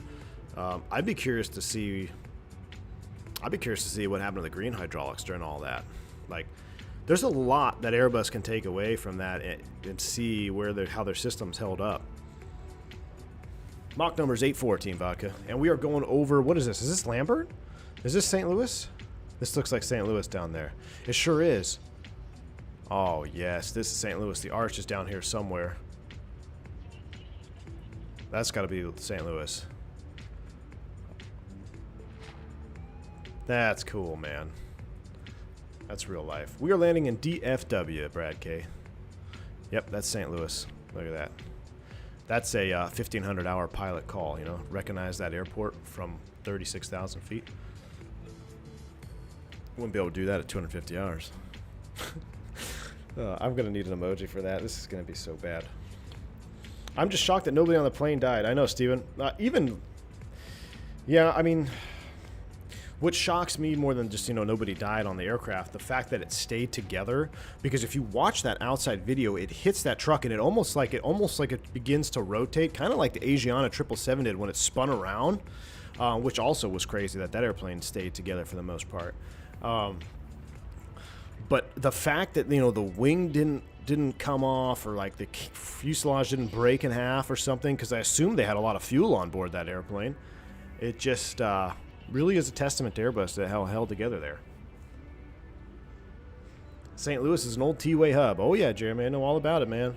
I'd be curious to see what happened to the green hydraulics during all that. Like, there's a lot that Airbus can take away from that and see how their system's held up. Mach number is 814 vodka, and we are going over. What is this? Is this Lambert? Is this St. Louis? This looks like St. Louis down there. It sure is. Oh, yes, this is St. Louis. The arch is down here somewhere. That's got to be St. Louis. That's cool, man. That's real life. We are landing in DFW, Brad K. Yep, that's St. Louis. Look at that. That's a 1,500-hour pilot call, you know. Recognize that airport from 36,000 feet. Wouldn't be able to do that at 250 hours. I'm going to need an emoji for that. This is going to be so bad. I'm just shocked that nobody on the plane died. I know, Steven. Yeah, I mean, what shocks me more than just, you know, nobody died on the aircraft, the fact that it stayed together. Because if you watch that outside video, it hits that truck and it almost like it begins to rotate, kind of like the Asiana 777 did when it spun around, which also was crazy that airplane stayed together for the most part. But the fact that, you know, the wing didn't come off, or like the fuselage didn't break in half or something, because I assume they had a lot of fuel on board that airplane. It just really is a testament to Airbus to how it held together there. St. Louis is an old T-way hub. Oh yeah, Jeremy, I know all about it, man.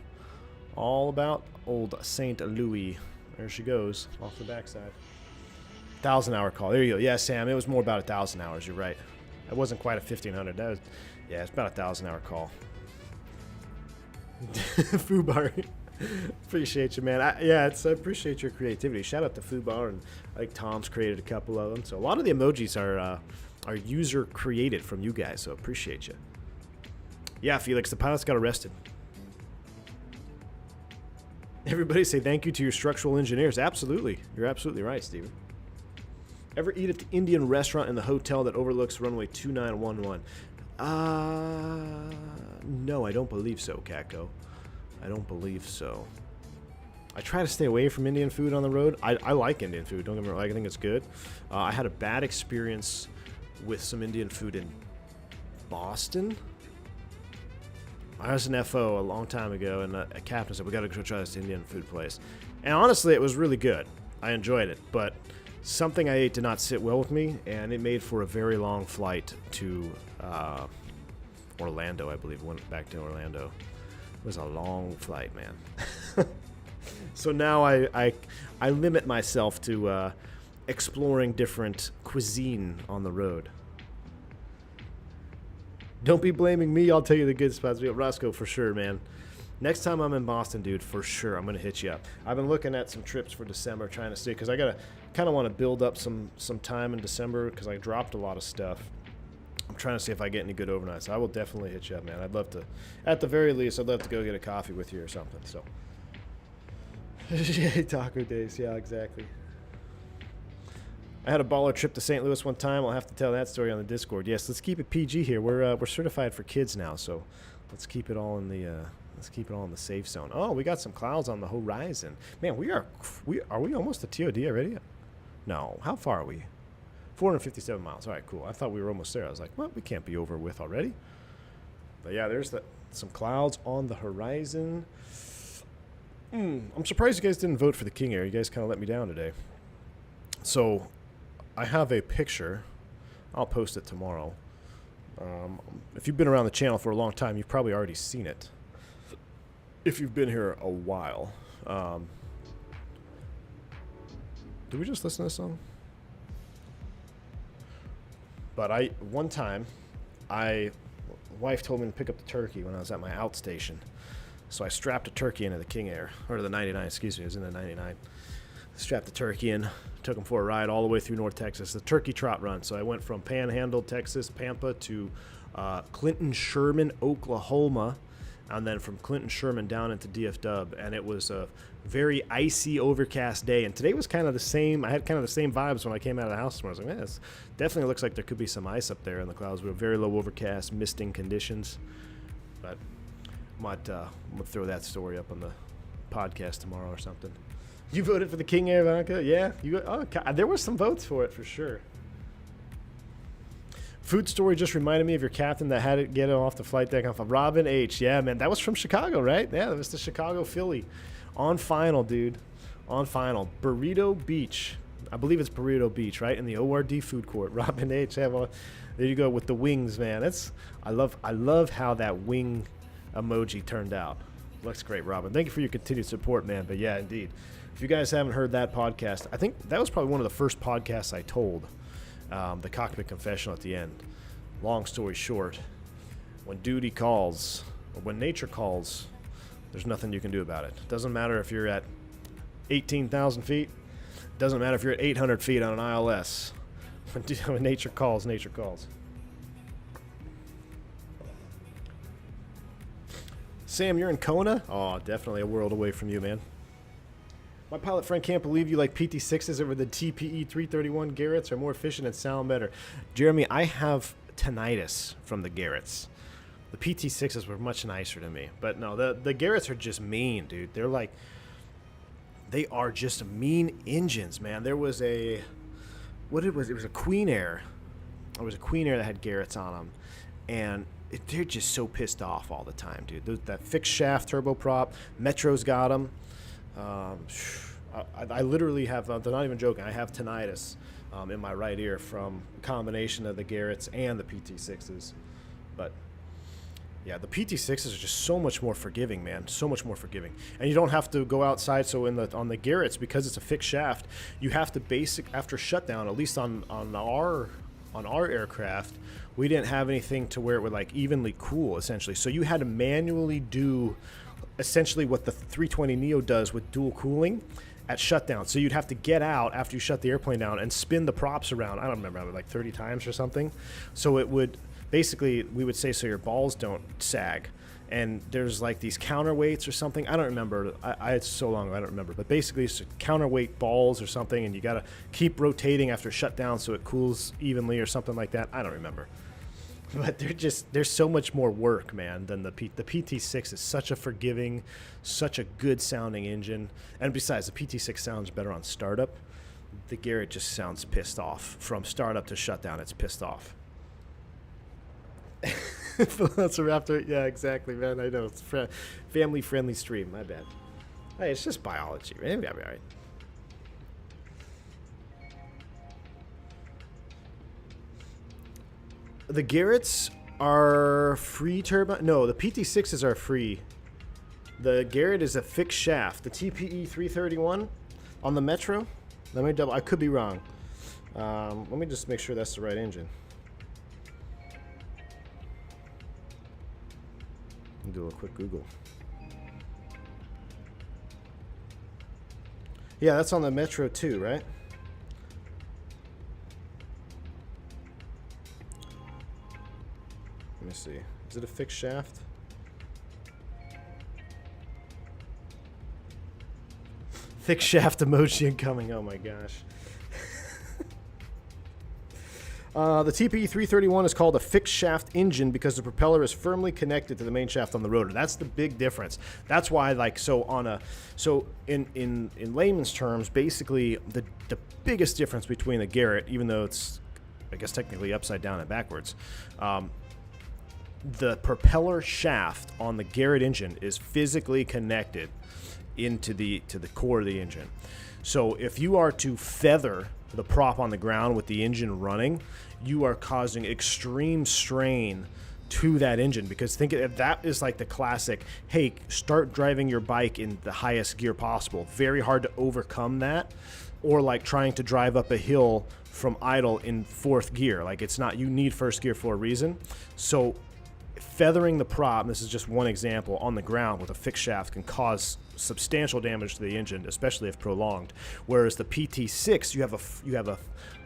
All about old St. Louis. There she goes, off the backside. 1,000-hour call. There you go. Yeah, Sam, it was more about 1,000 hours. You're right. It wasn't quite a 1,500. That was, yeah, it's about 1,000-hour call. Fubar, appreciate you, man. I appreciate your creativity. Shout out to Fubar, and I think Tom's created a couple of them. So a lot of the emojis are user created from you guys. So appreciate you. Yeah, Felix, the pilots got arrested. Everybody say thank you to your structural engineers. Absolutely, you're absolutely right, Steven. Ever eat at the Indian restaurant in the hotel that overlooks runway 2911? No, I don't believe so, Cacto. I don't believe so. I try to stay away from Indian food on the road. I like Indian food, don't get me wrong. I think it's good. I had a bad experience with some Indian food in Boston. I was an FO a long time ago, and a captain said, we got to go try this Indian food place. And honestly, it was really good. I enjoyed it, but something I ate did not sit well with me, and it made for a very long flight to Orlando, I believe. Went back to Orlando. It was a long flight, man. So now I limit myself to exploring different cuisine on the road. Don't be blaming me. I'll tell you the good spots. Roscoe, for sure, man. Next time I'm in Boston, dude, for sure, I'm going to hit you up. I've been looking at some trips for December, trying to see, because I got to kind of want to build up some time in December, because I dropped a lot of stuff. I'm trying to see if I get any good overnights. So I will definitely hit you up, man. I'd love to, at the very least, I'd love to go get a coffee with you or something. So, taco days, yeah, exactly. I had a baller trip to St. Louis one time. I'll have to tell that story on the Discord. Yes, let's keep it PG here. We're certified for kids now, so let's keep it all in the safe zone. Oh, we got some clouds on the horizon. Man, are we almost at TOD already? No, how far are we? 457 miles. All right, cool. I thought we were almost there. I was like, well, we can't be over with already. But yeah, there's some clouds on the horizon. I'm surprised you guys didn't vote for the King Air. You guys kind of let me down today. So I have a picture. I'll post it tomorrow. If you've been around the channel for a long time, you've probably already seen it. If you've been here a while. Did we just listen to this song? But one time, wife told me to pick up the turkey when I was at my outstation. So I strapped a turkey into the King Air, or the 99, excuse me, it was in the 99. Strapped the turkey in, took him for a ride all the way through North Texas, the turkey trot run. So I went from Panhandle, Texas, Pampa, to Clinton Sherman, Oklahoma, and then from Clinton Sherman down into DFW. And it was a very icy, overcast day. And today was kind of the same. I had kind of the same vibes when I came out of the house tomorrow. I was like, man, this definitely looks like there could be some ice up there in the clouds. We have very low overcast, misting conditions. But I'm gonna throw that story up on the podcast tomorrow or something. You voted for the King Air, Ivanka? Yeah. There were some votes for it for sure. Food story just reminded me of your captain that had it get off the flight deck off of Robin H. Yeah, man, that was from Chicago, right? Yeah, that was the Chicago Philly. On final, dude. On final. Burrito Beach. I believe it's Burrito Beach, right? In the ORD food court. Robin H. There you go with the wings, man. I love how that wing emoji turned out. Looks great, Robin. Thank you for your continued support, man. But yeah, indeed. If you guys haven't heard that podcast, I think that was probably one of the first podcasts I told. The Cockpit Confessional at the end. Long story short, When duty calls, or when nature calls, there's nothing you can do about it. Doesn't matter if you're at 18,000 feet. Doesn't matter if you're at 800 feet on an ILS. When nature calls, nature calls. Sam, you're in Kona? Oh, definitely a world away from you, man. My pilot friend can't believe you like PT6s over the TPE 331 Garretts are more efficient and sound better. Jeremy, I have tinnitus from the Garretts. The PT6s were much nicer to me. But no, the Garretts are just mean, dude. They're like, they are just mean engines, man. There was a, what it was a Queen Air. It was a Queen Air that had Garretts on them. And they're just so pissed off all the time, dude. That fixed shaft turboprop, Metro's got them. I literally have, I'm not even joking, I have tinnitus in my right ear from a combination of the Garretts and the PT6s. But yeah, the PT6s are just so much more forgiving, man. So much more forgiving. And you don't have to go outside. So on the Garretts, because it's a fixed shaft, you have to after shutdown, at least on our aircraft, we didn't have anything to where it would like evenly cool, essentially. So you had to manually do essentially what the 320neo does with dual cooling at shutdown. So you'd have to get out after you shut the airplane down and spin the props around. I don't remember, like 30 times or something. So it would basically, we would say, so your balls don't sag. And there's like these counterweights or something. I don't remember. It's so long ago, I don't remember. But basically, it's counterweight balls or something, and you got to keep rotating after shutdown so it cools evenly or something like that. I don't remember. But there's so much more work, man, than the PT6 is such a forgiving, such a good sounding engine. And besides, the PT6 sounds better on startup. The Garrett just sounds pissed off. From startup to shutdown, it's pissed off. That's a Raptor. Yeah, exactly, man. I know. It's family-friendly stream. My bad. Hey, it's just biology. Maybe I'll be all right. The Garretts are free turbine. No, the PT6s are free. The Garrett is a fixed shaft. The TPE 331 on the Metro. Let me double. I could be wrong. Let me just make sure that's the right engine. Do a quick Google. Yeah, that's on the Metro too, right? Let me see. Is it a fixed shaft? Fixed shaft emoji incoming. Oh my gosh. The TPE 331 is called a fixed shaft engine because the propeller is firmly connected to the main shaft on the rotor. That's the big difference. That's why, like, in layman's terms, basically the biggest difference between the Garrett, even though it's, I guess, technically upside down and backwards, the propeller shaft on the Garrett engine is physically connected into the core of the engine. So if you are to feather the prop on the ground with the engine running, you are causing extreme strain to that engine, because think of that is like the classic, hey, start driving your bike in the highest gear possible. Very hard to overcome that. Or like trying to drive up a hill from idle in fourth gear. Like, it's not, you need first gear for a reason. So feathering the prop, this is just one example, on the ground with a fixed shaft can cause substantial damage to the engine, especially if prolonged. Whereas the PT6, you have a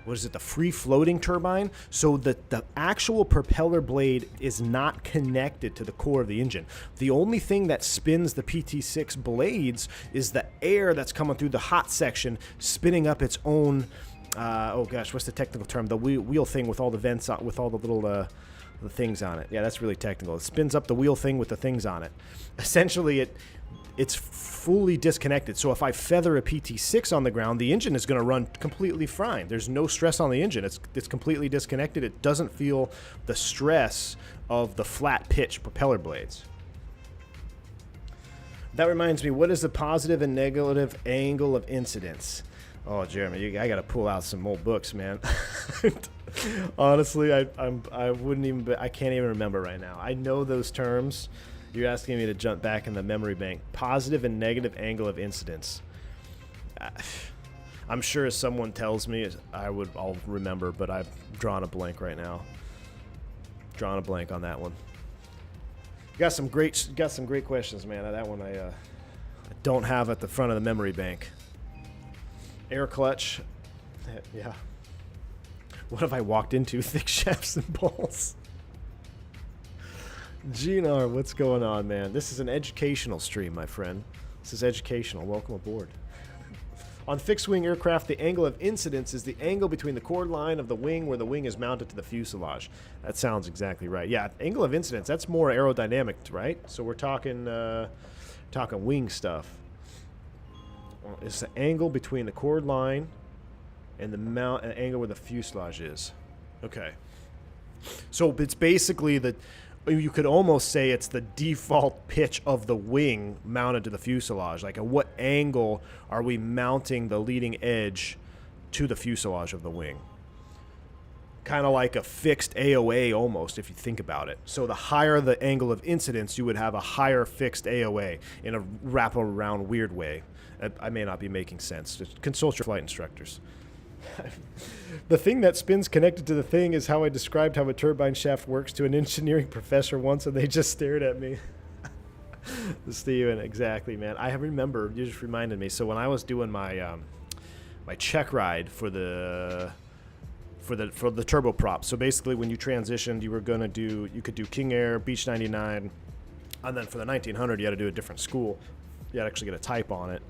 what is it, the free floating turbine? So the actual propeller blade is not connected to the core of the engine. The only thing that spins the PT6 blades is the air that's coming through the hot section, spinning up its own, oh gosh, what's the technical term? The wheel thing with all the vents on, with all the little the things on it. Yeah, that's really technical. It spins up the wheel thing with the things on it. Essentially, it's fully disconnected. So if I feather a PT6 on the ground, the engine is going to run completely fine. There's no stress on the engine. It's completely disconnected. It doesn't feel the stress of the flat pitch propeller blades. That reminds me, what is the positive and negative angle of incidence? Oh, Jeremy, I got to pull out some old books, man. Honestly, I wouldn't even. I can't even remember right now. I know those terms. You're asking me to jump back in the memory bank. Positive and negative angle of incidence. I'm sure if someone tells me, I'll remember, but I've drawn a blank right now. Drawn a blank on that one. Got some great questions, man. That one I don't have at the front of the memory bank. Air clutch. Yeah. What have I walked into? Thick shafts and balls. GNR, what's going on, man? This is an educational stream, my friend. This is educational. Welcome aboard. On fixed-wing aircraft, the angle of incidence is the angle between the chord line of the wing where the wing is mounted to the fuselage. That sounds exactly right. Yeah, angle of incidence, that's more aerodynamic, right? So we're talking wing stuff. It's the angle between the chord line and the angle where the fuselage is. Okay. So it's basically you could almost say it's the default pitch of the wing mounted to the fuselage. Like, at what angle are we mounting the leading edge to the fuselage of the wing? Kind of like a fixed AOA almost, if you think about it. So the higher the angle of incidence, you would have a higher fixed AOA in a wrap-around weird way. I may not be making sense. Just consult your flight instructors. The thing that spins connected to the thing is how I described how a turbine shaft works to an engineering professor once, and they just stared at me. Steven, exactly, man. I remember, you just reminded me. So when I was doing my my check ride for the turboprop, so basically when you transitioned, you could do King Air, Beech 99, and then for the 1900 you had to do a different school. You had to actually get a type on it.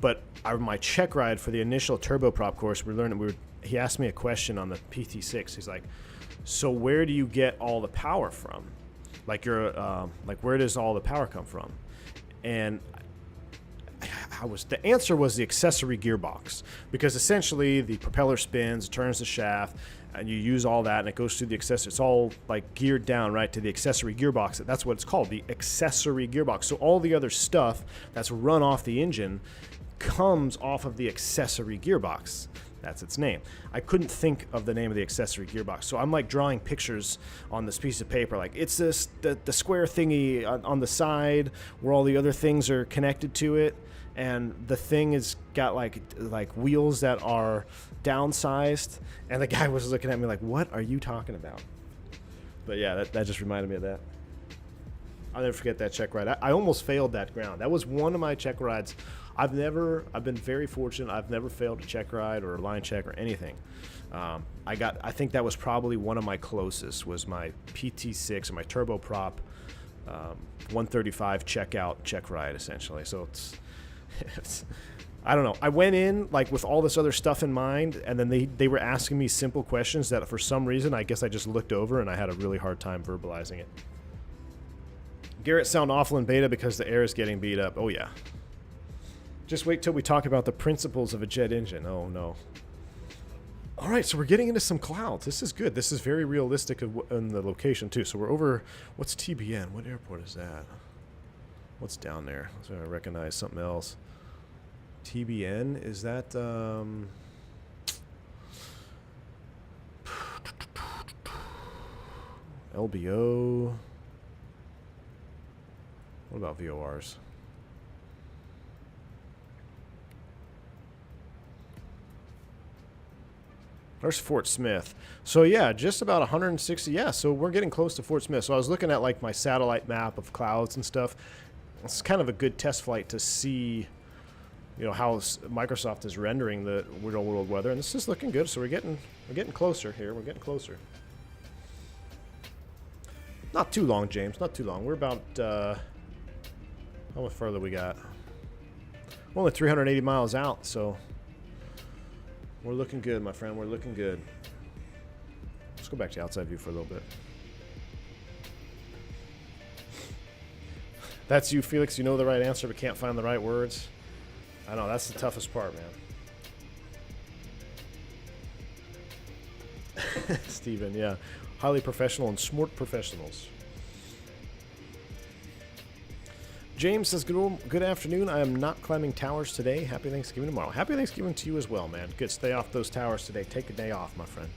But my check ride for the initial turboprop course, he asked me a question on the PT6. He's like, so where do you get all the power from? Like, where does all the power come from? And the answer was the accessory gearbox, because essentially the propeller spins, turns the shaft, and you use all that, and it goes through the accessory. It's all like geared down right to the accessory gearbox. That's what it's called, the accessory gearbox. So all the other stuff that's run off the engine comes off of the accessory gearbox. That's its name. I couldn't think of the name of the accessory gearbox, so I'm like drawing pictures on this piece of paper. Like, it's the square thingy on the side where all the other things are connected to it, and the thing has got like wheels that are downsized. And the guy was looking at me like, "What are you talking about?" But yeah, that just reminded me of that. I'll never forget that check ride. I almost failed that ground. That was one of my check rides. I've been very fortunate. I've never failed a check ride or a line check or anything. I think that was probably one of my closest, was my PT6 and my turboprop 135 check ride, essentially. So it's I don't know. I went in like with all this other stuff in mind, and then they were asking me simple questions that for some reason I guess I just looked over, and I had a really hard time verbalizing it. Garrett sound awful in beta because the air is getting beat up. Oh yeah. Just wait till we talk about the principles of a jet engine. Oh no. All right, so we're getting into some clouds. This is good. This is very realistic in the location too. So we're over, what's TBN? What airport is that? What's down there? So I recognize something else. TBN, is that LBO? What about VORs? There's Fort Smith. So yeah, just about 160. Yeah, so we're getting close to Fort Smith. So I was looking at like my satellite map of clouds and stuff. It's kind of a good test flight to see, you know, how Microsoft is rendering the real world weather, and this is looking good. So we're getting closer here. We're getting closer. Not too long, James. Not too long. We're about how much further we got? We're only 380 miles out, so we're looking good, my friend. We're looking good. Let's go back to outside view for a little bit. That's you, Felix. You know the right answer but can't find the right words. I know, that's the toughest part, man. Steven, yeah. Highly professional and smart professionals. James says, good afternoon. I am not climbing towers today. Happy Thanksgiving tomorrow. Happy Thanksgiving to you as well, man. Good. Stay off those towers today. Take a day off, my friend.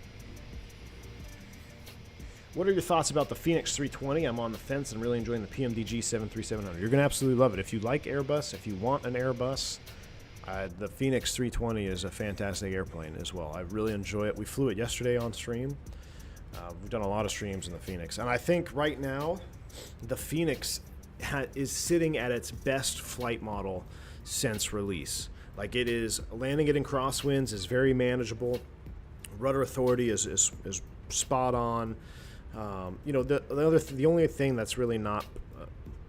What are your thoughts about the Phoenix 320? I'm on the fence and really enjoying the PMDG 73700. You're going to absolutely love it. If you like Airbus, if you want an Airbus, the Phoenix 320 is a fantastic airplane as well. I really enjoy it. We flew it yesterday on stream. We've done a lot of streams in the Phoenix. And I think right now, the Phoenix is sitting at its best flight model since release. Like, it is landing it in crosswinds is very manageable. Rudder authority is spot on. You know, the only thing that's really not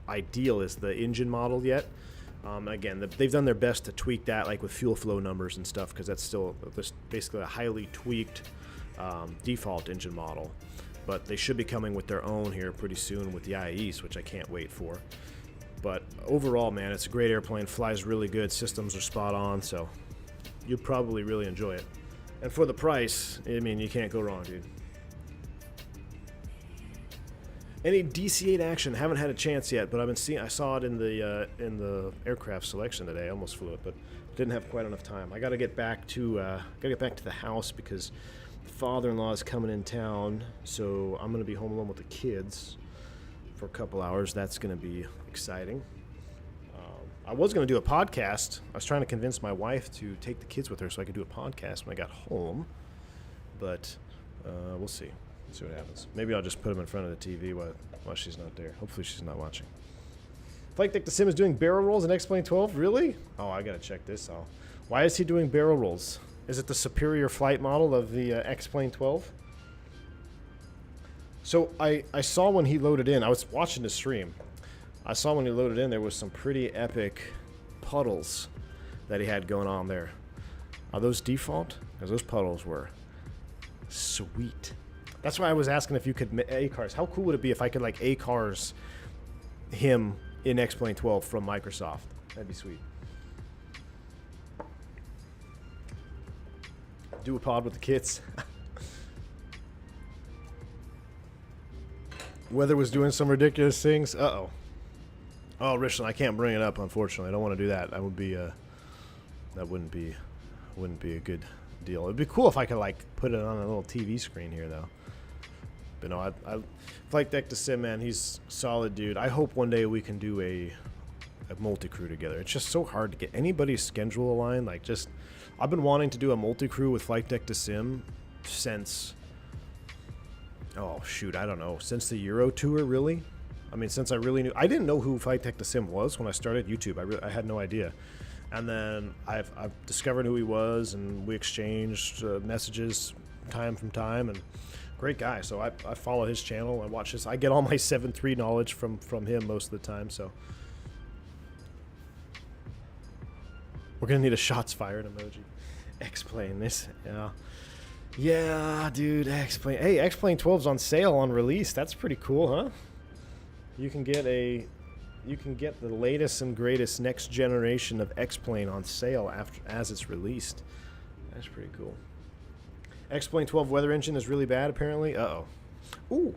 ideal is the engine model yet. Again, they've done their best to tweak that, like with fuel flow numbers and stuff, because that's still basically a highly tweaked default engine model. But they should be coming with their own here pretty soon with the IEs, which I can't wait for. But overall, man, it's a great airplane, flies really good, systems are spot on, so you'll probably really enjoy it. And for the price, I mean, you can't go wrong, dude. Any DC-8 action? Haven't had a chance yet, but I saw it in the aircraft selection today. I almost flew it, but didn't have quite enough time. I got to get back to the house because father-in-law is coming in town, so I'm going to be home alone with the kids for a couple hours. That's going to be exciting. I was going to do a podcast. I was trying to convince my wife to take the kids with her so I could do a podcast when I got home, but we'll see. See what happens. Maybe I'll just put them in front of the TV while she's not there. Hopefully she's not watching. Flightdeck Sim is doing barrel rolls in X-Plane 12? Really? Oh, I gotta check this out. Why is he doing barrel rolls? Is it the superior flight model of the X-Plane 12? So I saw when he loaded in, I was watching the stream. I saw when he loaded in there was some pretty epic puddles that he had going on there. Are those default? Because those puddles were sweet. That's why I was asking if you could A-Cars. How cool would it be if I could, like, A-Cars him in X-Plane 12 from Microsoft? That'd be sweet. Do a pod with the kids. Weather was doing some ridiculous things. Uh-oh. Oh, Richland, I can't bring it up, unfortunately. I don't want to do that. That would be, that wouldn't be a good deal. It'd be cool if I could, like, put it on a little TV screen here, though. But no, I Flightdeck Sim, man, he's a solid dude. I hope one day we can do a multi-crew together. It's just so hard to get anybody's schedule aligned. Like, just, I've been wanting to do a multi-crew with Flightdeck Sim since, oh shoot, I don't know, since the Euro Tour, really. I mean, since I really knew, I didn't know who Flightdeck Sim was when I started YouTube. I had no idea. And then I've discovered who he was, and we exchanged messages time from time, and great guy. So I follow his channel. I watch this. I get all my 7.3 knowledge from him most of the time. So we're gonna need a shots fired emoji. X-Plane this, yeah, dude. X-Plane. Hey, X-Plane 12's on sale on release. That's pretty cool, huh? You can get the latest and greatest next generation of X-Plane on sale as it's released. That's pretty cool. X-Plane 12 weather engine is really bad, apparently. Uh-oh. Ooh.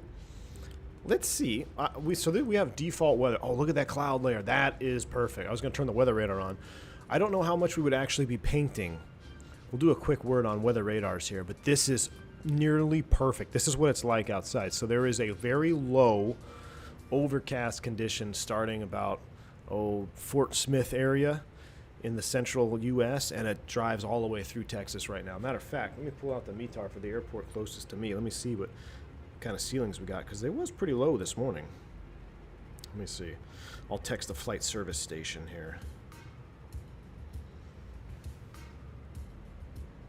Let's see. We have default weather. Oh, look at that cloud layer. That is perfect. I was going to turn the weather radar on. I don't know how much we would actually be painting. We'll do a quick word on weather radars here, but this is nearly perfect. This is what it's like outside. So there is a very low overcast condition starting about, Fort Smith area in the central U.S., and it drives all the way through Texas right now. Matter of fact, let me pull out the METAR for the airport closest to me. Let me see what kind of ceilings we got, because it was pretty low this morning. Let me see. I'll text the flight service station here.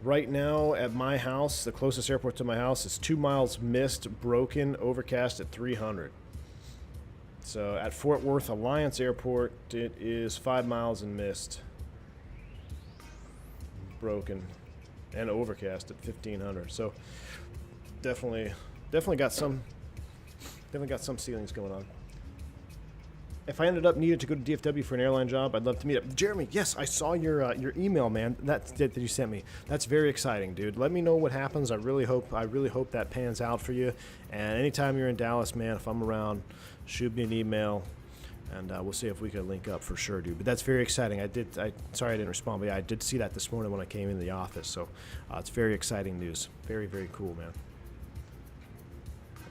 Right now at my house, the closest airport to my house is 2 miles mist, broken, overcast at 300. So at Fort Worth Alliance Airport, it is 5 miles in mist, broken, and overcast at 1500. So definitely got some ceilings going on. If I ended up needed to go to DFW for an airline job, I'd love to meet up. Jeremy, yes, I saw your email, man. That you sent me. That's very exciting, dude. Let me know what happens. I really hope that pans out for you. And anytime you're in Dallas, man, if I'm around, shoot me an email, and we'll see if we can link up for sure, dude. But that's very exciting. Sorry I didn't respond, but yeah, I did see that this morning when I came into the office. So it's very exciting news. Very, very cool, man.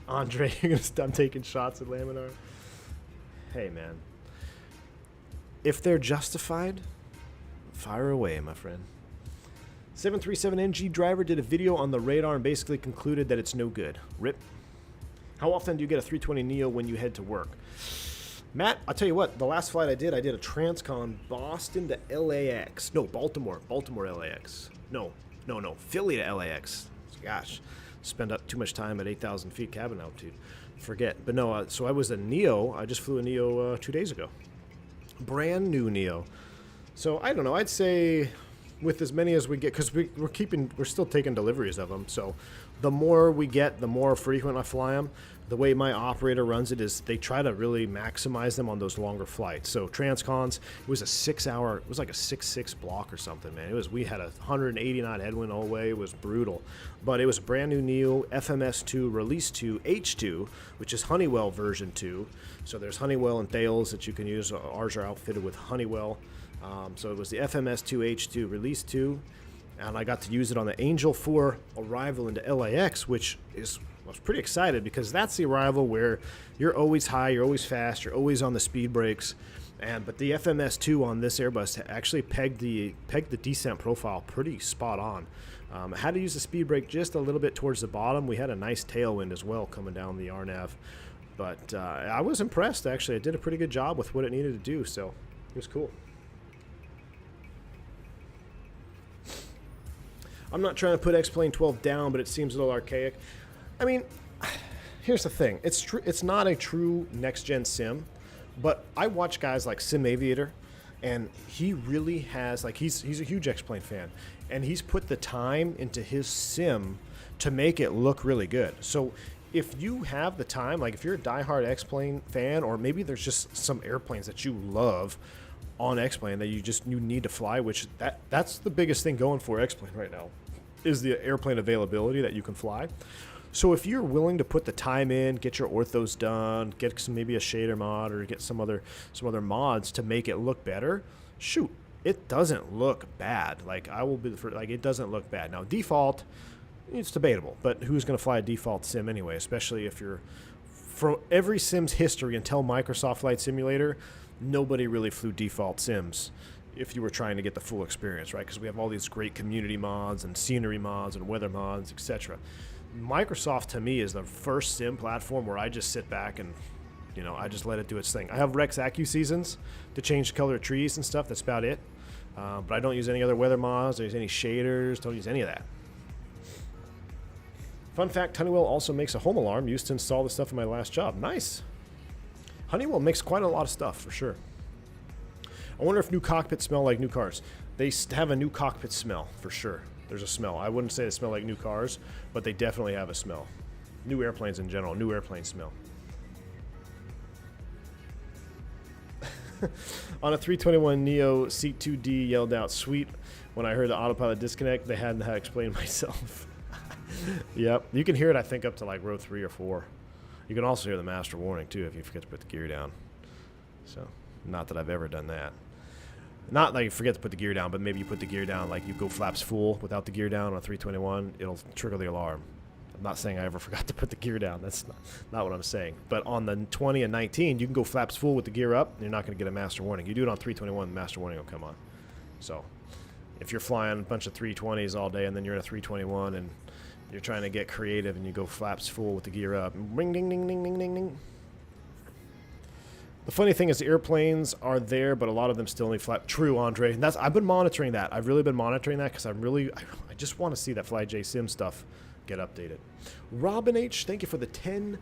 Andre, you're gonna stop taking shots at Laminar. Hey, man. If they're justified, fire away, my friend. 737NG driver did a video on the radar and basically concluded that it's no good. RIP. How often do you get a 320 Neo when you head to work? Matt, I'll tell you what, the last flight I did a transcon Boston to LAX. No, Baltimore LAX. No, Philly to LAX. Gosh, spend up too much time at 8,000 feet cabin altitude. Forget. But no, so I was a Neo. I just flew a Neo 2 days ago. Brand new Neo. So I don't know, I'd say with as many as we get, because we're still taking deliveries of them, so the more we get, the more frequent I fly them. The way my operator runs it is they try to really maximize them on those longer flights. So transcons, it was a 6 hour, it was like a 6-6 block or something, man. We had a 180 knot headwind all the way. It was brutal, but it was a brand new Neo, FMS2 release 2 H2, which is Honeywell version 2. So there's Honeywell and Thales that you can use. Ours are outfitted with Honeywell. So it was the FMS2 H2 release 2, and I got to use it on the Angel 4 arrival into LAX, which I was pretty excited because that's the arrival where you're always high, you're always fast, you're always on the speed brakes. But the FMS2 on this Airbus actually pegged the descent profile pretty spot on. I had to use the speed brake just a little bit towards the bottom. We had a nice tailwind as well coming down the RNAV. But I was impressed, actually. It did a pretty good job with what it needed to do, so it was cool. I'm not trying to put X-Plane 12 down, but it seems a little archaic. I mean, here's the thing. It's not a true next-gen sim, but I watch guys like Sim Aviator, and he really has, like, he's a huge X-Plane fan, and he's put the time into his sim to make it look really good. So if you have the time, like if you're a diehard X-Plane fan, or maybe there's just some airplanes that you love on X-Plane that you need to fly, which that's the biggest thing going for X-Plane right now, is the airplane availability that you can fly. So if you're willing to put the time in, get your orthos done, get maybe a shader mod, or get some other mods to make it look better, shoot, it doesn't look bad. Like, I will be the first, like, it doesn't look bad. Now default, it's debatable, but who's going to fly a default sim anyway? Especially if you're, from every sim's history until Microsoft Flight Simulator, nobody really flew default sims if you were trying to get the full experience, right? Because we have all these great community mods and scenery mods and weather mods, etc. Microsoft, to me, is the first sim platform where I just sit back and, I just let it do its thing. I have Rex AccuSeasons to change the color of trees and stuff. That's about it. But I don't use any other weather mods. Don't use any shaders. Don't use any of that. Fun fact, Honeywell also makes a home alarm used to install the stuff in my last job. Nice. Honeywell makes quite a lot of stuff, for sure. I wonder if new cockpits smell like new cars. They have a new cockpit smell, for sure. There's a smell. I wouldn't say they smell like new cars, but they definitely have a smell. New airplanes in general, new airplane smell. On a 321 Neo, seat 2D yelled out, "Sweet." When I heard the autopilot disconnect, they hadn't had to explain myself. Yep, you can hear it, I think, up to like row 3 or 4. You can also hear the master warning, too, if you forget to put the gear down. So, not that I've ever done that. Not like you forget to put the gear down, but maybe you put the gear down, like you go flaps full without the gear down on a 321, it'll trigger the alarm. I'm not saying I ever forgot to put the gear down. That's not what I'm saying. But on the 20 and 19, you can go flaps full with the gear up, and you're not going to get a master warning. You do it on 321, the master warning will come on. So, if you're flying a bunch of 320s all day, and then you're in a 321, and you're trying to get creative, and you go flaps full with the gear up, ring, ding, ding, ding, ding, ding, ding. The funny thing is the airplanes are there, but a lot of them still only fly. True, Andre. And I've been monitoring that. I've really been monitoring that because I just want to see that FlyJSim stuff get updated. Robin H, thank you for the €10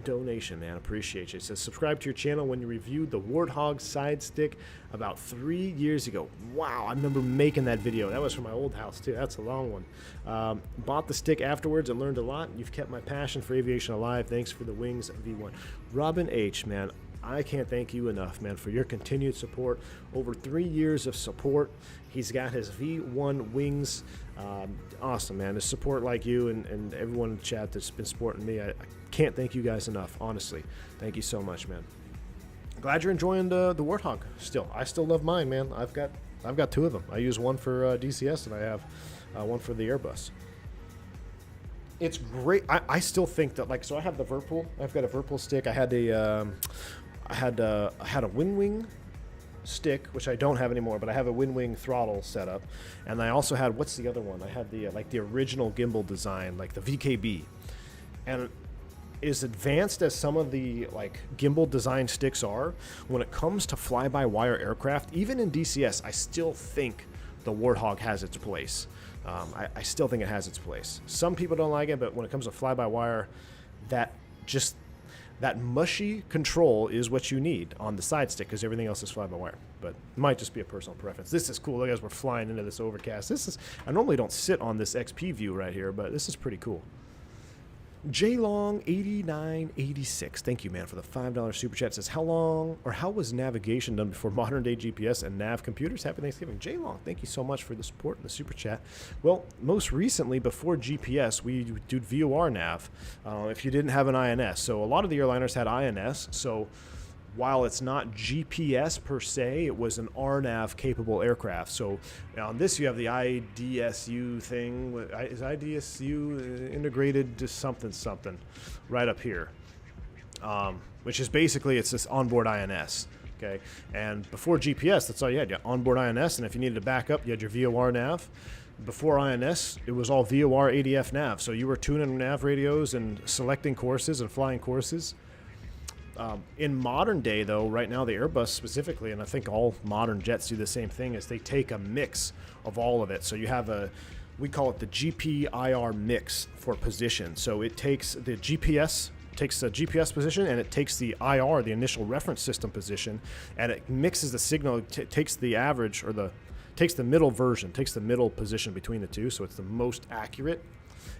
donation, man. Appreciate you. It says, subscribe to your channel when you reviewed the Warthog side stick about 3 years ago. Wow, I remember making that video. That was from my old house, too. That's a long one. Bought the stick afterwards and learned a lot. You've kept my passion for aviation alive. Thanks for the Wings V1. Robin H, man. I can't thank you enough, man, for your continued support. Over 3 years of support. He's got his V1 Wings. Awesome, man. The support like you and everyone in the chat that's been supporting me, I can't thank you guys enough, honestly. Thank you so much, man. Glad you're enjoying the Warthog still. I still love mine, man. I've got 2 of them. I use one for DCS, and I have one for the Airbus. It's great. I still think that, like, so I have the Verpool. I've got a Verpool stick. I had a WinWing stick, which I don't have anymore, but I have a WinWing throttle setup, and I also had, what's the other one? I had the like the original gimbal design, like the VKB, and as advanced as some of the like gimbal design sticks are, when it comes to fly-by-wire aircraft, even in DCS, I still think the Warthog has its place. I still think it has its place. Some people don't like it, but when it comes to fly-by-wire, that mushy control is what you need on the side stick, because everything else is fly-by-wire. But it might just be a personal preference. This is cool. Look, as we're flying into this overcast. I normally don't sit on this XP view right here, but this is pretty cool. JLong8986, thank you, man, for the $5 super chat. Says, how was navigation done before modern day GPS and nav computers? Happy Thanksgiving. JLong, thank you so much for the support and the super chat. Well, most recently, before GPS, we did VOR nav if you didn't have an INS. So a lot of the airliners had INS. So while it's not GPS per se, it was an RNAV capable aircraft. So on this, you have the IDSU thing. Is IDSU integrated to something right up here, which is basically, it's this onboard INS. Okay, and before GPS, that's all you had. You had onboard INS, and if you needed to back up, you had your VOR nav. Before INS, it was all VOR ADF nav. So you were tuning nav radios and selecting courses and flying courses. In modern day, though, right now, the Airbus specifically, and I think all modern jets do the same thing, is they take a mix of all of it. So you have we call it the GPIR mix for position. So it takes the GPS position, and it takes the IR, the initial reference system position, and it mixes the signal. It takes the average, or takes the middle version, takes the middle position between the two, so it's the most accurate,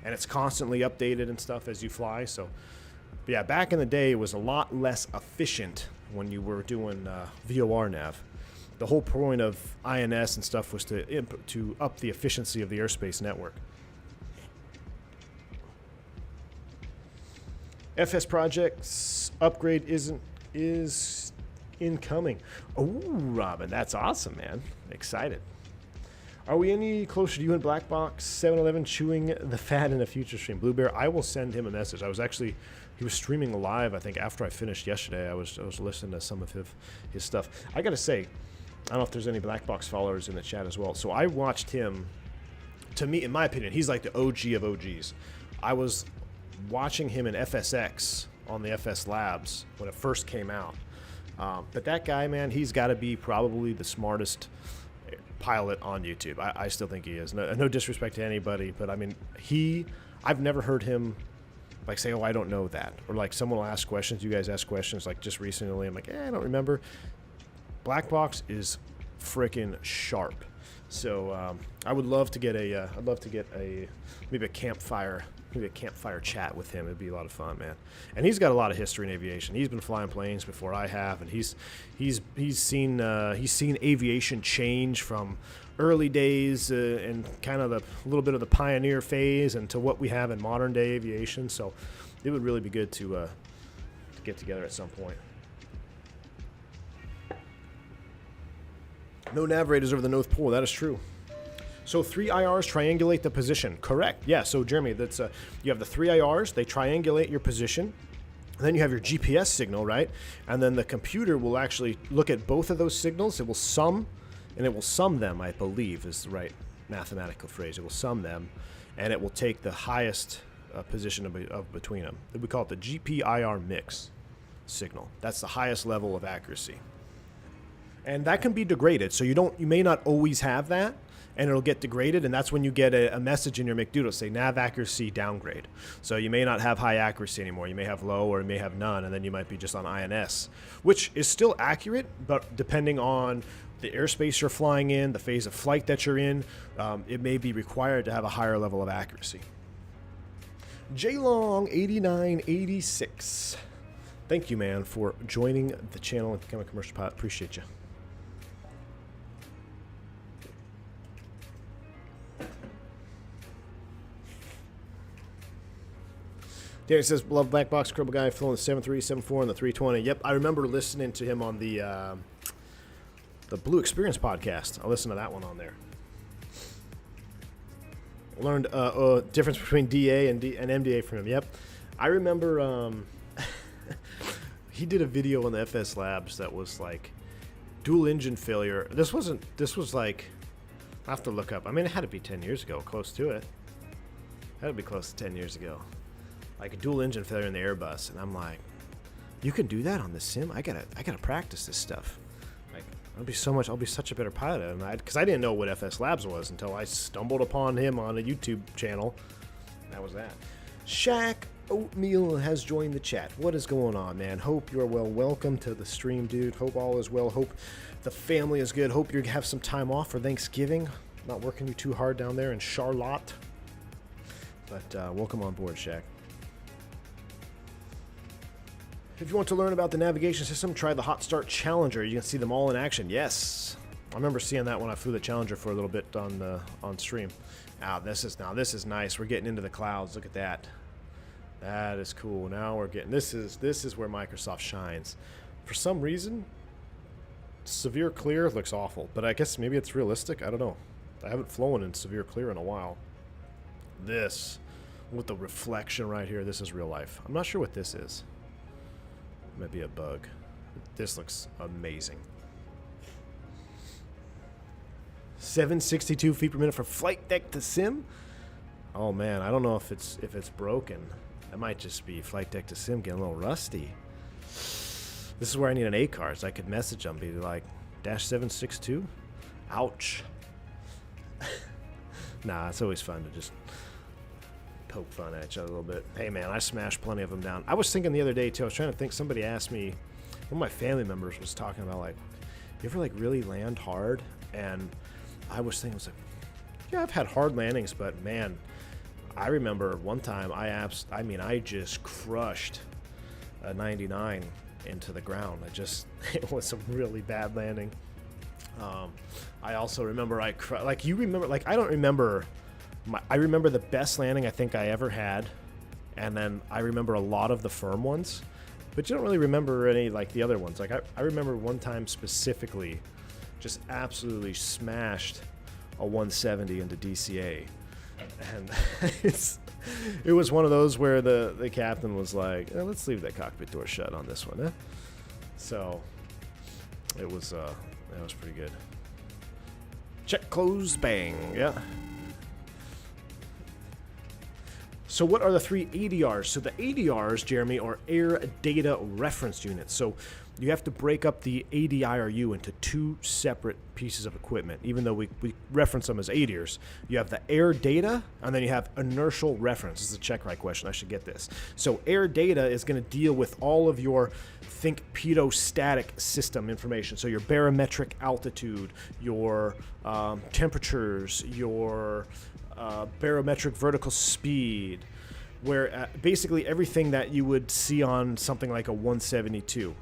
and it's constantly updated and stuff as you fly. So. But yeah, back in the day, it was a lot less efficient when you were doing VOR nav. The whole point of INS and stuff was to up the efficiency of the airspace network. FSprojects upgrade is incoming. Oh, Robin, that's awesome, man. Excited. Are we any closer to you and Black Box 711 chewing the fat in a future stream? Blue Bear, I will send him a message. He was streaming live, I think, after I finished yesterday. I was listening to some of his stuff. I gotta say, I don't know if there's any Black Box followers in the chat as well. So I watched him. To me, in my opinion, he's like the OG of OGs. I was watching him in FSX on the FS Labs when it first came out. But that guy, man, he's got to be probably the smartest pilot on YouTube. I still think he is. No disrespect to anybody, but I mean, I've never heard him like say, oh, I don't know that. Or like someone will ask questions. You guys ask questions like just recently. I'm like, I don't remember. Black Box is freaking sharp. So I would love to get maybe a campfire chat with him. It'd be a lot of fun, man. And he's got a lot of history in aviation. He's been flying planes before I have, and he's seen aviation change from early days and kind of a little bit of the pioneer phase and to what we have in modern day aviation. So it would really be good to get together at some point. No nav radars over the North Pole. That is true. So 3 IRs triangulate the position. Correct. Yeah. So Jeremy, that's you have the 3 IRs. They triangulate your position. And then you have your GPS signal, right? And then the computer will actually look at both of those signals. It will sum, and it will sum them, I believe, is the right mathematical phrase. It will sum them, and it will take the highest position of between them. We call it the GPIR mix signal. That's the highest level of accuracy. And that can be degraded. So you may not always have that, and it'll get degraded, and that's when you get a message in your McDoodle say nav accuracy downgrade. So you may not have high accuracy anymore. You may have low, or you may have none, and then you might be just on INS, which is still accurate, but depending on the airspace you're flying in, the phase of flight that you're in, it may be required to have a higher level of accuracy. JLong8986. Thank you, man, for joining the channel and becoming a commercial pilot. Appreciate you. Danny says, love Black Box, Cribble Guy, flying the 7374 and the 320. Yep, I remember listening to him on the Blue Experience podcast. I listened to that one on there. Learned difference between DA and MDA from him. Yep, I remember he did a video on the FS Labs that was like dual engine failure. This was like, I have to look up. I mean, it had to be 10 years ago, close to it. Had to be close to 10 years ago. like a dual engine failure in the Airbus, and I'm like, you can do that on the sim? I gotta practice this stuff. Like, I'll be such a better pilot, because I didn't know what FS Labs was until I stumbled upon him on a YouTube channel. That was that. Shaq Oatmeal has joined the chat. What is going on, man? Hope you are well. Welcome to the stream, dude. Hope all is well. Hope the family is good. Hope you have some time off for Thanksgiving. Not working you too hard down there in Charlotte. But welcome on board, Shaq. If you want to learn about the navigation system, try the Hot Start Challenger. You can see them all in action. Yes, I remember seeing that when I flew the Challenger for a little bit on stream. This is nice. We're getting into the clouds. Look at that. That is cool. Now we're getting this is where Microsoft shines. For some reason, severe clear looks awful, but I guess maybe it's realistic. I don't know. I haven't flown in severe clear in a while. This with the reflection right here. This is real life. I'm not sure what this is. Might be a bug. This looks amazing. 762 feet per minute for flight deck to sim. Oh man, I don't know if it's broken. That might just be flight deck to sim getting a little rusty. This is where I need an ACAR, so I could message them, be like, -762. Ouch. Nah, it's always fun to just poke fun at each other a little bit. Hey man, I smashed plenty of them down. I was thinking the other day too, I was trying to think, somebody asked me, one of my family members was talking about like, you ever like really land hard? And I was thinking, yeah, I've had hard landings, but man, I remember one time I just crushed a 99 into the ground. It was a really bad landing. I also remember I don't remember. I remember the best landing I think I ever had, and then I remember a lot of the firm ones, but you don't really remember any like the other ones. Like I remember one time specifically, just absolutely smashed a 170 into DCA, and it was one of those where the captain was like, let's leave that cockpit door shut on this one. So it was that was pretty good. Check, close, bang. Yeah. So what are the 3 ADRs? So the ADRs, Jeremy, are Air Data Reference Units. So you have to break up the ADIRU into 2 separate pieces of equipment. Even though we reference them as ADRs, you have the air data, and then you have inertial reference. This is a check right question. I should get this. So air data is going to deal with all of your pedostatic system information. So your barometric altitude, your temperatures, your barometric vertical speed, where basically everything that you would see on something like a 172.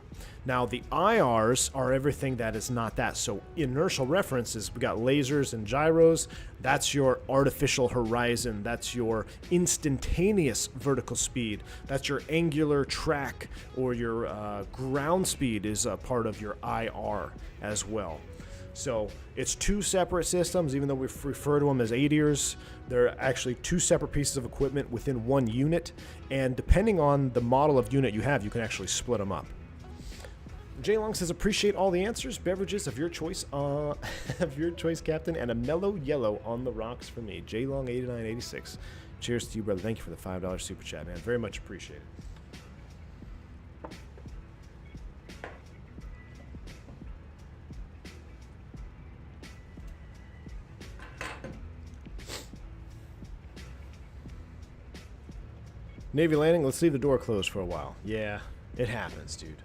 Now the IRs are everything that is not that. So inertial references, we got lasers and gyros. That's your artificial horizon. That's your instantaneous vertical speed. That's your angular track, or your ground speed is a part of your IR as well. So it's 2 separate systems, even though we refer to them as ADRs. They're actually 2 separate pieces of equipment within 1 unit, and depending on the model of unit you have, you can actually split them up. Jay Long says, appreciate all the answers. Beverages of your choice, Captain, and a mellow yellow on the rocks for me. Jay Long 8986. Cheers to you, brother. Thank you for the $5 super chat, man. Very much appreciated. Navy landing, let's leave the door closed for a while. Yeah, it happens, dude.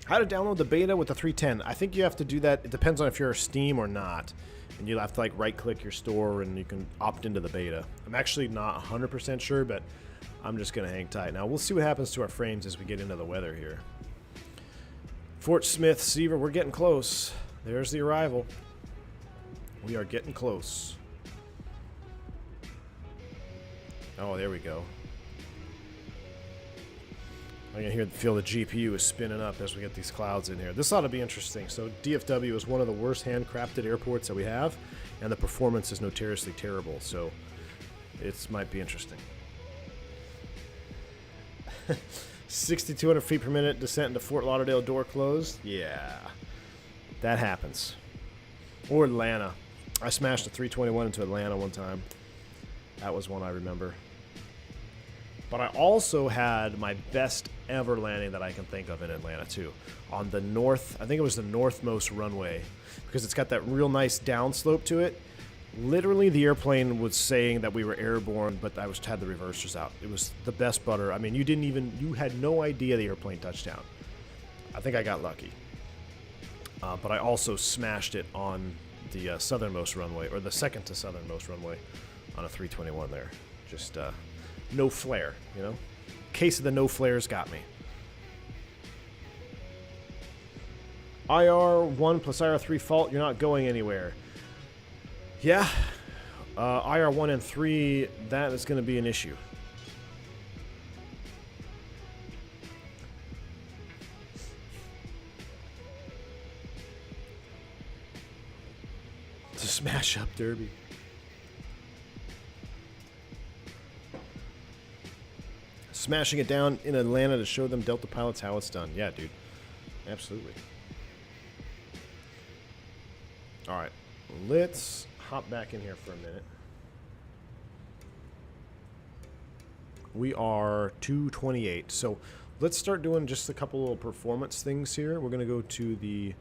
How to download the beta with the 310? I think you have to do that. It depends on if you're a Steam or not. And you'll have to like right-click your store and you can opt into the beta. I'm actually not 100% sure, but I'm just going to hang tight. Now, we'll see what happens to our frames as we get into the weather here. Fort Smith, Seaver, we're getting close. There's the arrival. We are getting close. Oh, there we go. I can feel the GPU is spinning up as we get these clouds in here. This ought to be interesting. So DFW is one of the worst handcrafted airports that we have, and the performance is notoriously terrible. So it might be interesting. 6,200 feet per minute descent into Fort Lauderdale, door closed. Yeah, that happens. Or Atlanta. I smashed a 321 into Atlanta one time. That was one I remember. But I also had my best ever landing that I can think of in Atlanta too, on the north, I think it was the northmost runway, because it's got that real nice downslope to it. Literally, the airplane was saying that we were airborne, but I had the reversers out. It was the best butter. I mean, you had no idea the airplane touched down. I think I got lucky. But I also smashed it on the southernmost runway, or the second to southernmost runway, on a 321 there. Just no flare, you know? Case of the no flares got me. IR1 plus IR3 fault, you're not going anywhere. Yeah, IR1 and 3, that is going to be an issue. To smash up Derby. Smashing it down in Atlanta to show them Delta pilots how it's done. Yeah, dude. Absolutely. All right. Let's hop back in here for a minute. We are 228. So let's start doing just a couple little performance things here. We're going to go to the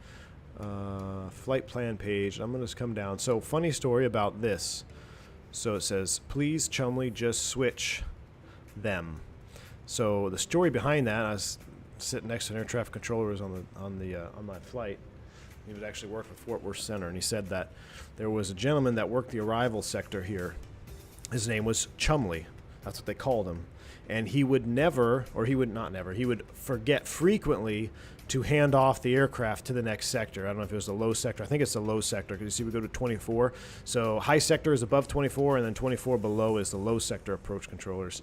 flight plan page. I'm going to come down. So funny story about this. So it says, please, Chumley, just switch them. So the story behind that, I was sitting next to an air traffic controller who was on my flight. He was actually working for Fort Worth Center, and he said that there was a gentleman that worked the arrival sector here. His name was Chumley. That's what they called him. And he would never, or he would not never, he would forget frequently to hand off the aircraft to the next sector. I don't know if it was the low sector. I think it's the low sector, because you see we go to 24. So high sector is above 24, and then 24 below is the low sector approach controllers.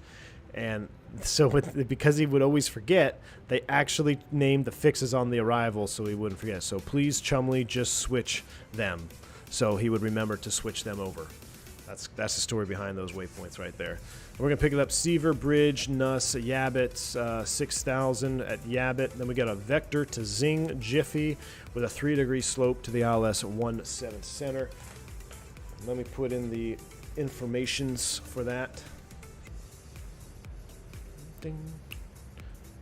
And so because he would always forget, they actually named the fixes on the arrival so he wouldn't forget. So please, Chumley, just switch them. So he would remember to switch them over. That's the story behind those waypoints right there. We're going to pick it up Seaver, Bridge, Nuss, Yabit, 6,000 at Yabit. Then we got a vector to Zing, Jiffy, with a 3-degree slope to the ILS 17 center. Let me put in the informations for that. Ding,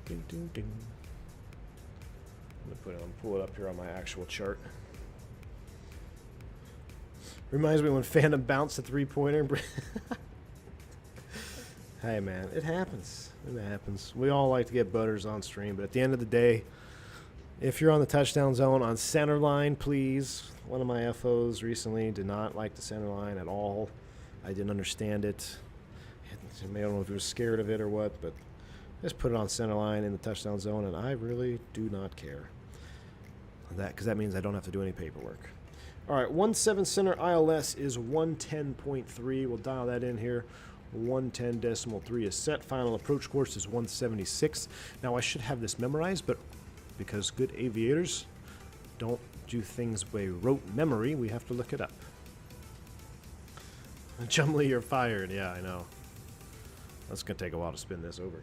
ding, ding, ding. I'm gonna pull it up here on my actual chart. Reminds me when Phantom bounced a 3-pointer. Hey man, it happens. It happens. We all like to get butters on stream, but at the end of the day, if you're on the touchdown zone on center line, please. One of my FOs recently did not like the center line at all. I didn't understand it. I don't know if he was scared of it or what, but just put it on center line in the touchdown zone, and I really do not care. Because that means I don't have to do any paperwork. All right, 17 center ILS is 110.3. We'll dial that in here. 110.3 is set. Final approach course is 176. Now, I should have this memorized, but because good aviators don't do things by rote memory, we have to look it up. Chumley, you're fired. Yeah, I know. That's going to take a while to spin this over.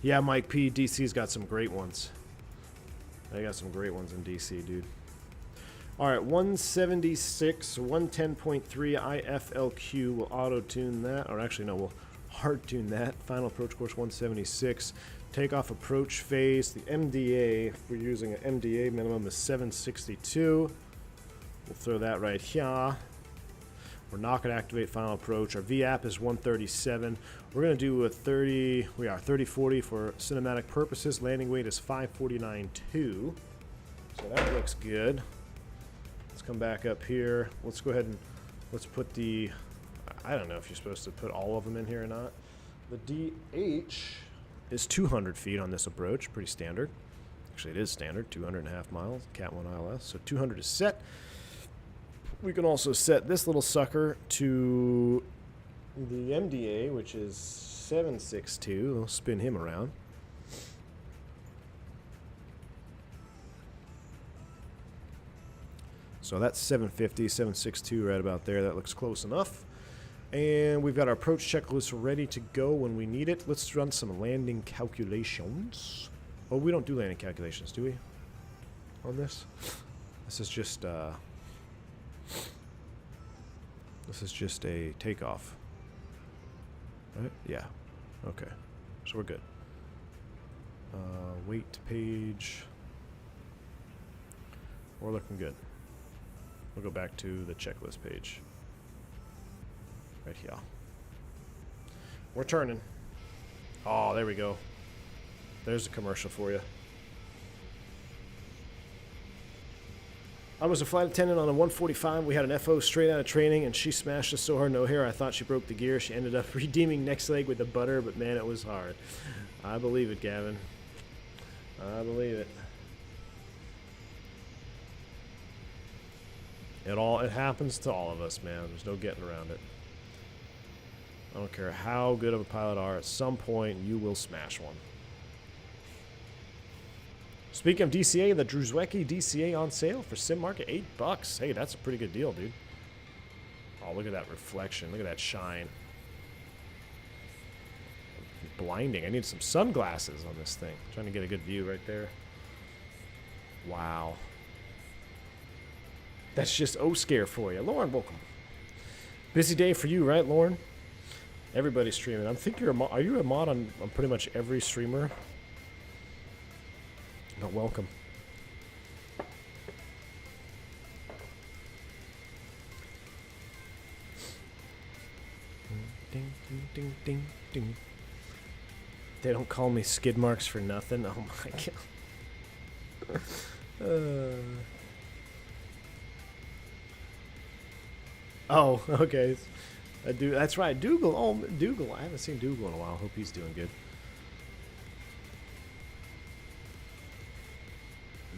Yeah, Mike P. DC's got some great ones. They got some great ones in DC, dude. All right, 176, 110.3 IFLQ. We'll auto-tune that. Or actually, no, we'll hard-tune that. Final approach course 176. Takeoff approach phase. The MDA, if we're using an MDA, minimum is 762. We'll throw that right here. We're not going to activate final approach. Our VAP is 137. We're going to do a 3040 for cinematic purposes. Landing weight is 549.2. So that looks good. Let's come back up here. Let's go ahead and let's put the, I don't know if you're supposed to put all of them in here or not. The DH is 200 feet on this approach. Pretty standard. Actually, it is standard. 200.5 miles. Cat 1 ILS. So 200 is set. We can also set this little sucker to the MDA, which is 762. We'll spin him around. So that's 750, 762 right about there. That looks close enough. And we've got our approach checklist ready to go when we need it. Let's run some landing calculations. Oh, we don't do landing calculations, do we? On this? This is just, This is just a takeoff. Right? Yeah. Okay. So we're good. Wait page. We're looking good. We'll go back to the checklist page. Right here. We're turning. Oh, there we go. There's a commercial for you. I was a flight attendant on a 145. We had an FO straight out of training, and she smashed us so hard, no hair, I thought she broke the gear. She ended up redeeming next leg with the butter, but man, it was hard. I believe it, Gavin. I believe it. It happens to all of us, man. There's no getting around it. I don't care how good of a pilot you are, at some point you will smash one. Speaking of DCA, the Druzwecki DCA on sale for Sim Market, $8. Hey, that's a pretty good deal, dude. Oh, look at that reflection. Look at that shine. Blinding. I need some sunglasses on this thing. Trying to get a good view right there. Wow. That's just O-scare for you. Lauren, welcome. Busy day for you, right, Lauren? Everybody's streaming. I think you're a mod. Are you a mod on pretty much every streamer? No, welcome. Ding, ding, ding, ding, ding. They don't call me skid marks for nothing. Oh my god. Oh, okay. I do. That's right. Dougal. Oh, Dougal. I haven't seen Dougal in a while. Hope he's doing good.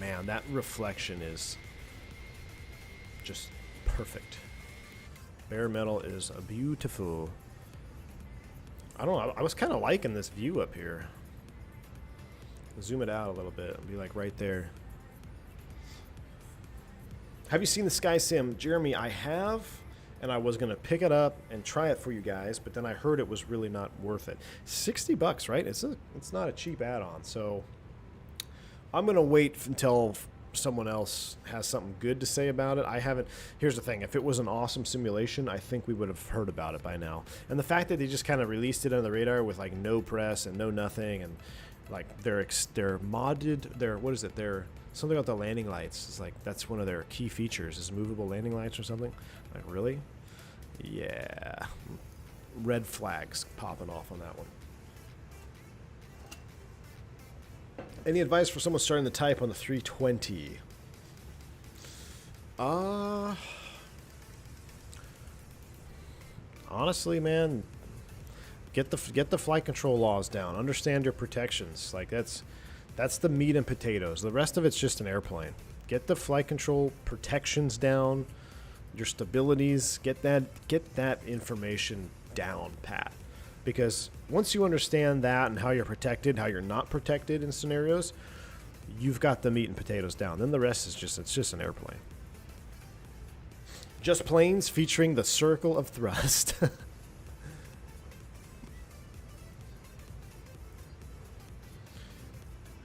Man, that reflection is just perfect. Bare metal is beautiful. I don't know. I was kind of liking this view up here. Zoom it out a little bit. It'll be like right there. Have you seen the Sky Sim? Jeremy, I have, and I was going to pick it up and try it for you guys, but then I heard it was really not worth it. $60, right? It's not a cheap add-on, so I'm going to wait until someone else has something good to say about it. I haven't. Here's the thing. If it was an awesome simulation, I think we would have heard about it by now. And the fact that they just kind of released it under the radar with like no press and no nothing, and like they're modded, what is it? They're something about the landing lights. It's like that's one of their key features is movable landing lights or something. Like really? Yeah. Red flags popping off on that one. Any advice for someone starting to type on the 320? Honestly, man, get the flight control laws down. Understand your protections. Like that's the meat and potatoes. The rest of it's just an airplane. Get the flight control protections down. Your stabilities. Get that information down, pat. Because once you understand that and how you're protected, how you're not protected in scenarios, you've got the meat and potatoes down. Then the rest is just an airplane. Just planes featuring the circle of thrust.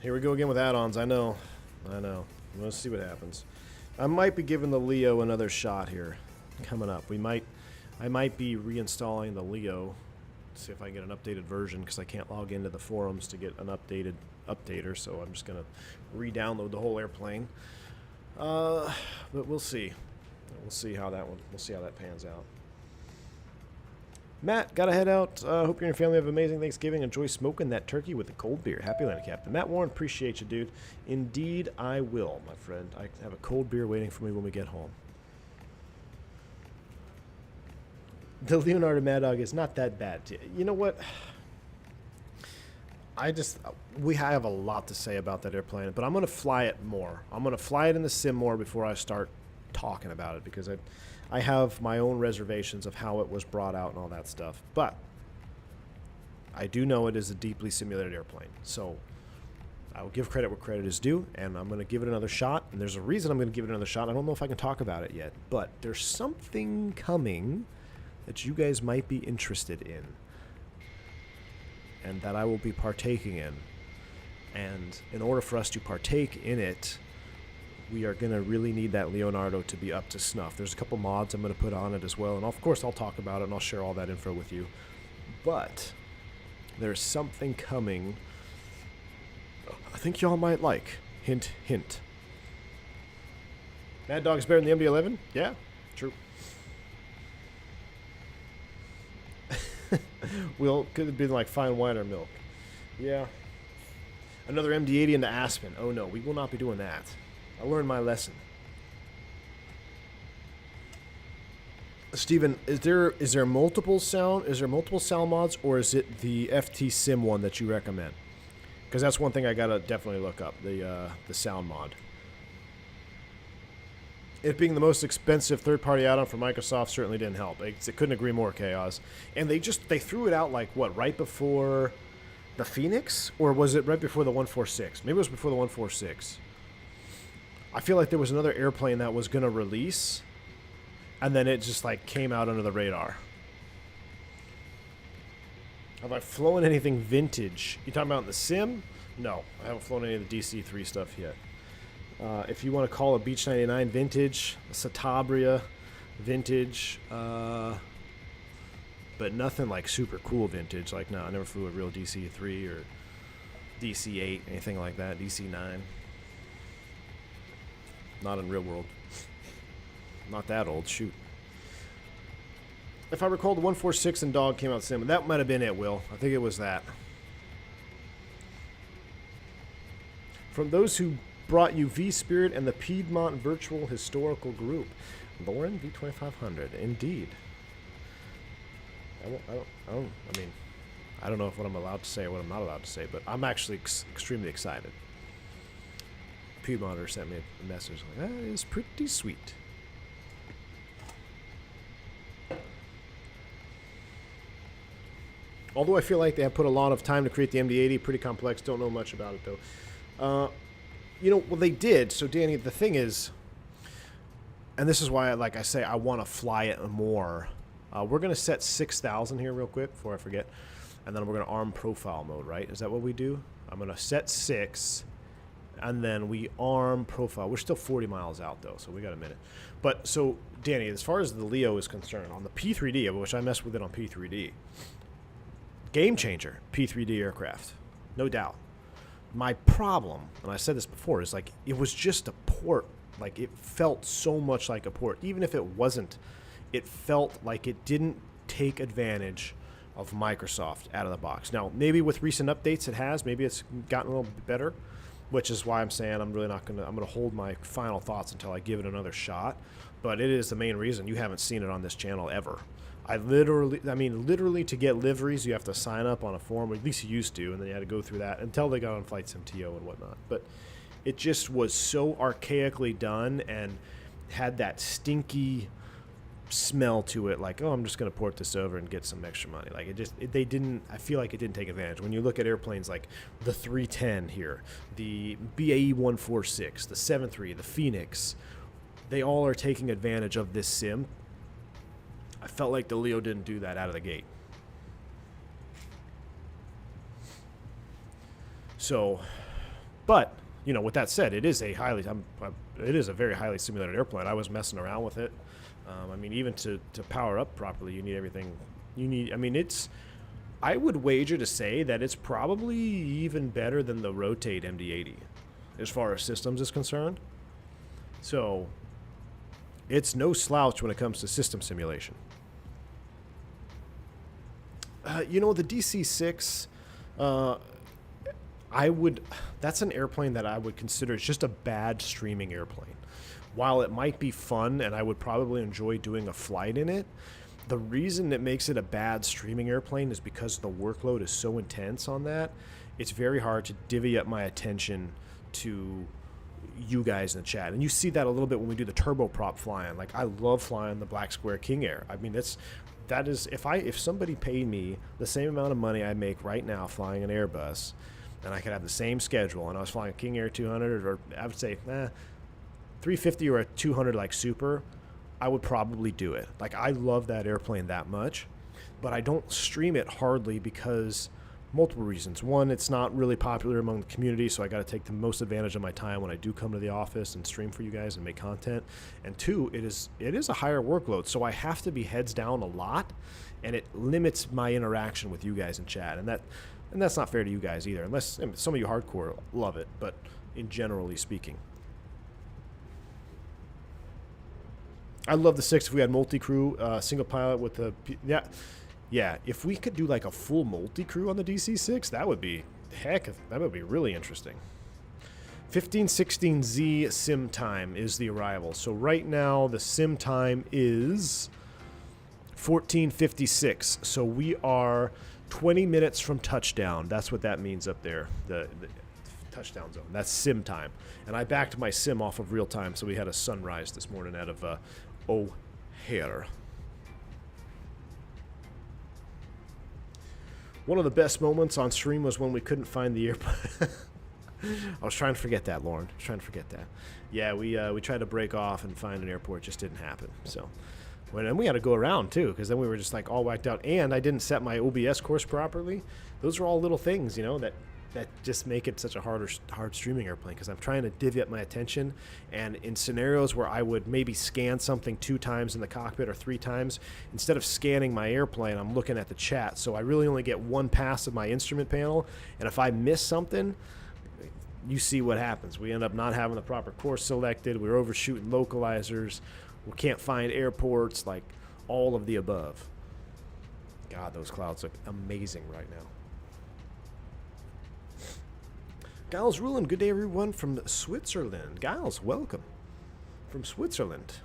Here we go again with add-ons. I know. Let's see what happens. I might be giving the Leo another shot here coming up. I might be reinstalling the Leo. See if I can get an updated version because I can't log into the forums to get an updated updater, so I'm just gonna re-download the whole airplane. But we'll see. We'll see how that pans out. Matt, gotta head out. Hope you and your family have an amazing Thanksgiving. Enjoy smoking that turkey with the cold beer. Happy Landing, Captain. Matt Warren, appreciate you, dude. Indeed, I will, my friend. I have a cold beer waiting for me when we get home. The Leonardo Mad Dog is not that bad. You know what? We have a lot to say about that airplane, but I'm going to fly it more. I'm going to fly it in the sim more before I start talking about it because I have my own reservations of how it was brought out and all that stuff. But I do know it is a deeply simulated airplane. So I will give credit where credit is due, and I'm going to give it another shot. And there's a reason I'm going to give it another shot. I don't know if I can talk about it yet, but there's something coming that you guys might be interested in and that I will be partaking in. And in order for us to partake in it, we are going to really need that Leonardo to be up to snuff. There's a couple mods I'm going to put on it as well, and of course I'll talk about it and I'll share all that info with you. But there's something coming I think y'all might like. Hint, hint. Mad Dog's better than the MD-11? Yeah, true. Well, could have been like fine wine or milk. Yeah. Another MD-80 into Aspen. Oh no, we will not be doing that. I learned my lesson. Steven, is there multiple sound mods, or is it the FT Sim one that you recommend? Because that's one thing I gotta definitely look up, the sound mod. It being the most expensive third-party add-on for Microsoft certainly didn't help. I couldn't agree more, Chaos. And they threw it out like what, right before the Phoenix, or was it right before the 146? Maybe it was before the 146. I feel like there was another airplane that was gonna release, and then it just like came out under the radar. Have I flown anything vintage? You talking about in the sim? No, I haven't flown any of the DC-3 stuff yet. If you want to call a Beach 99 vintage, a Satabria vintage, but nothing like super cool vintage. Like, no, I never flew a real DC-3 or DC-8, anything like that, DC-9. Not in real world. Not that old, shoot. If I recall, the 146 and Dog came out sim. That might have been it, Will. I think it was that. From those who brought you V-Spirit and the Piedmont Virtual Historical Group. Lauren, V2500. Indeed. I mean, I don't know what I'm allowed to say or what I'm not allowed to say, but I'm actually extremely excited. Piedmonter sent me a message like, that is pretty sweet. Although I feel like they have put a lot of time to create the MD-80, pretty complex, don't know much about it though. You know, well they did, so Danny, the thing is, and this is why, like I say, I want to fly it more. We're going to set 6,000 here real quick before I forget, and then we're going to arm profile mode, right? Is that what we do? I'm going to set 6, and then we arm profile. We're still 40 miles out though, so we got a minute. But, so, Danny, as far as the Leo is concerned, on the P3D, which I messed with it on P3D, game changer, P3D aircraft, no doubt. My problem, and I said this before, is like it was just a port. Like it felt so much like a port. Even if it wasn't, it felt like it didn't take advantage of Microsoft out of the box. Now, maybe with recent updates it has. Maybe it's gotten a little bit better, which is why I'm saying I'm really not going to, I'm going to hold my final thoughts until I give it another shot. But it is the main reason you haven't seen it on this channel ever. Literally to get liveries, you have to sign up on a form, or at least you used to, and then you had to go through that until they got on Flight Sim TO and whatnot. But it just was so archaically done and had that stinky smell to it, like, oh, I'm just going to port this over and get some extra money. Like, they didn't, I feel like it didn't take advantage. When you look at airplanes like the 310 here, the BAE 146, the 73, the Phoenix, they all are taking advantage of this sim. I felt like the Leo didn't do that out of the gate. So, but, you know, with that said, it is a very highly simulated airplane. I was messing around with it. I mean, even to power up properly, you need everything you need. I mean, I would wager to say that it's probably even better than the Rotate MD-80 as far as systems is concerned. So, it's no slouch when it comes to system simulation. You know, the DC-6, that's an airplane that I would consider it's just a bad streaming airplane. While it might be fun and I would probably enjoy doing a flight in it, the reason it makes it a bad streaming airplane is because the workload is so intense on that. It's very hard to divvy up my attention to you guys in the chat. And you see that a little bit when we do the turboprop flying. Like, I love flying the Black Square King Air. I mean, that is if somebody paid me the same amount of money I make right now flying an Airbus, and I could have the same schedule, and I was flying a King Air 200, or I would say 350 or a 200 like Super, I would probably do it. Like, I love that airplane that much, but I don't stream it hardly because Multiple reasons. One, it's not really popular among the community, so I got to take the most advantage of my time when I do come to the office and stream for you guys and make content. And two, it is a higher workload, so I have to be heads down a lot, and it limits my interaction with you guys in chat. And that's not fair to you guys either, unless some of you hardcore love it, but in generally speaking. I love the 6 if we had multi-crew, single pilot with the... Yeah, if we could do like a full multi-crew on the DC-6, that would be, heck, that would be really interesting. 1516Z sim time is the arrival. So right now the sim time is 14:56. So we are 20 minutes from touchdown. That's what that means up there, the touchdown zone. That's sim time. And I backed my sim off of real time, so we had a sunrise this morning out of O'Hare. One of the best moments on stream was when we couldn't find the airplane. I was trying to forget that, Lauren. I was trying to forget that. Yeah, we tried to break off and find an airport. It just didn't happen. So, and we had to go around, too, because then we were just, like, all whacked out. And I didn't set my OBS course properly. Those are all little things, you know, that just make it such a hard streaming airplane, because I'm trying to divvy up my attention, and in scenarios where I would maybe scan something 2 times in the cockpit or 3 times, instead of scanning my airplane, I'm looking at the chat. So I really only get 1 pass of my instrument panel, and if I miss something, you see what happens. We end up not having the proper course selected. We're overshooting localizers. We can't find airports, like all of the above. God, those clouds look amazing right now. Giles Rulin, good day everyone from Switzerland. Giles, welcome from Switzerland.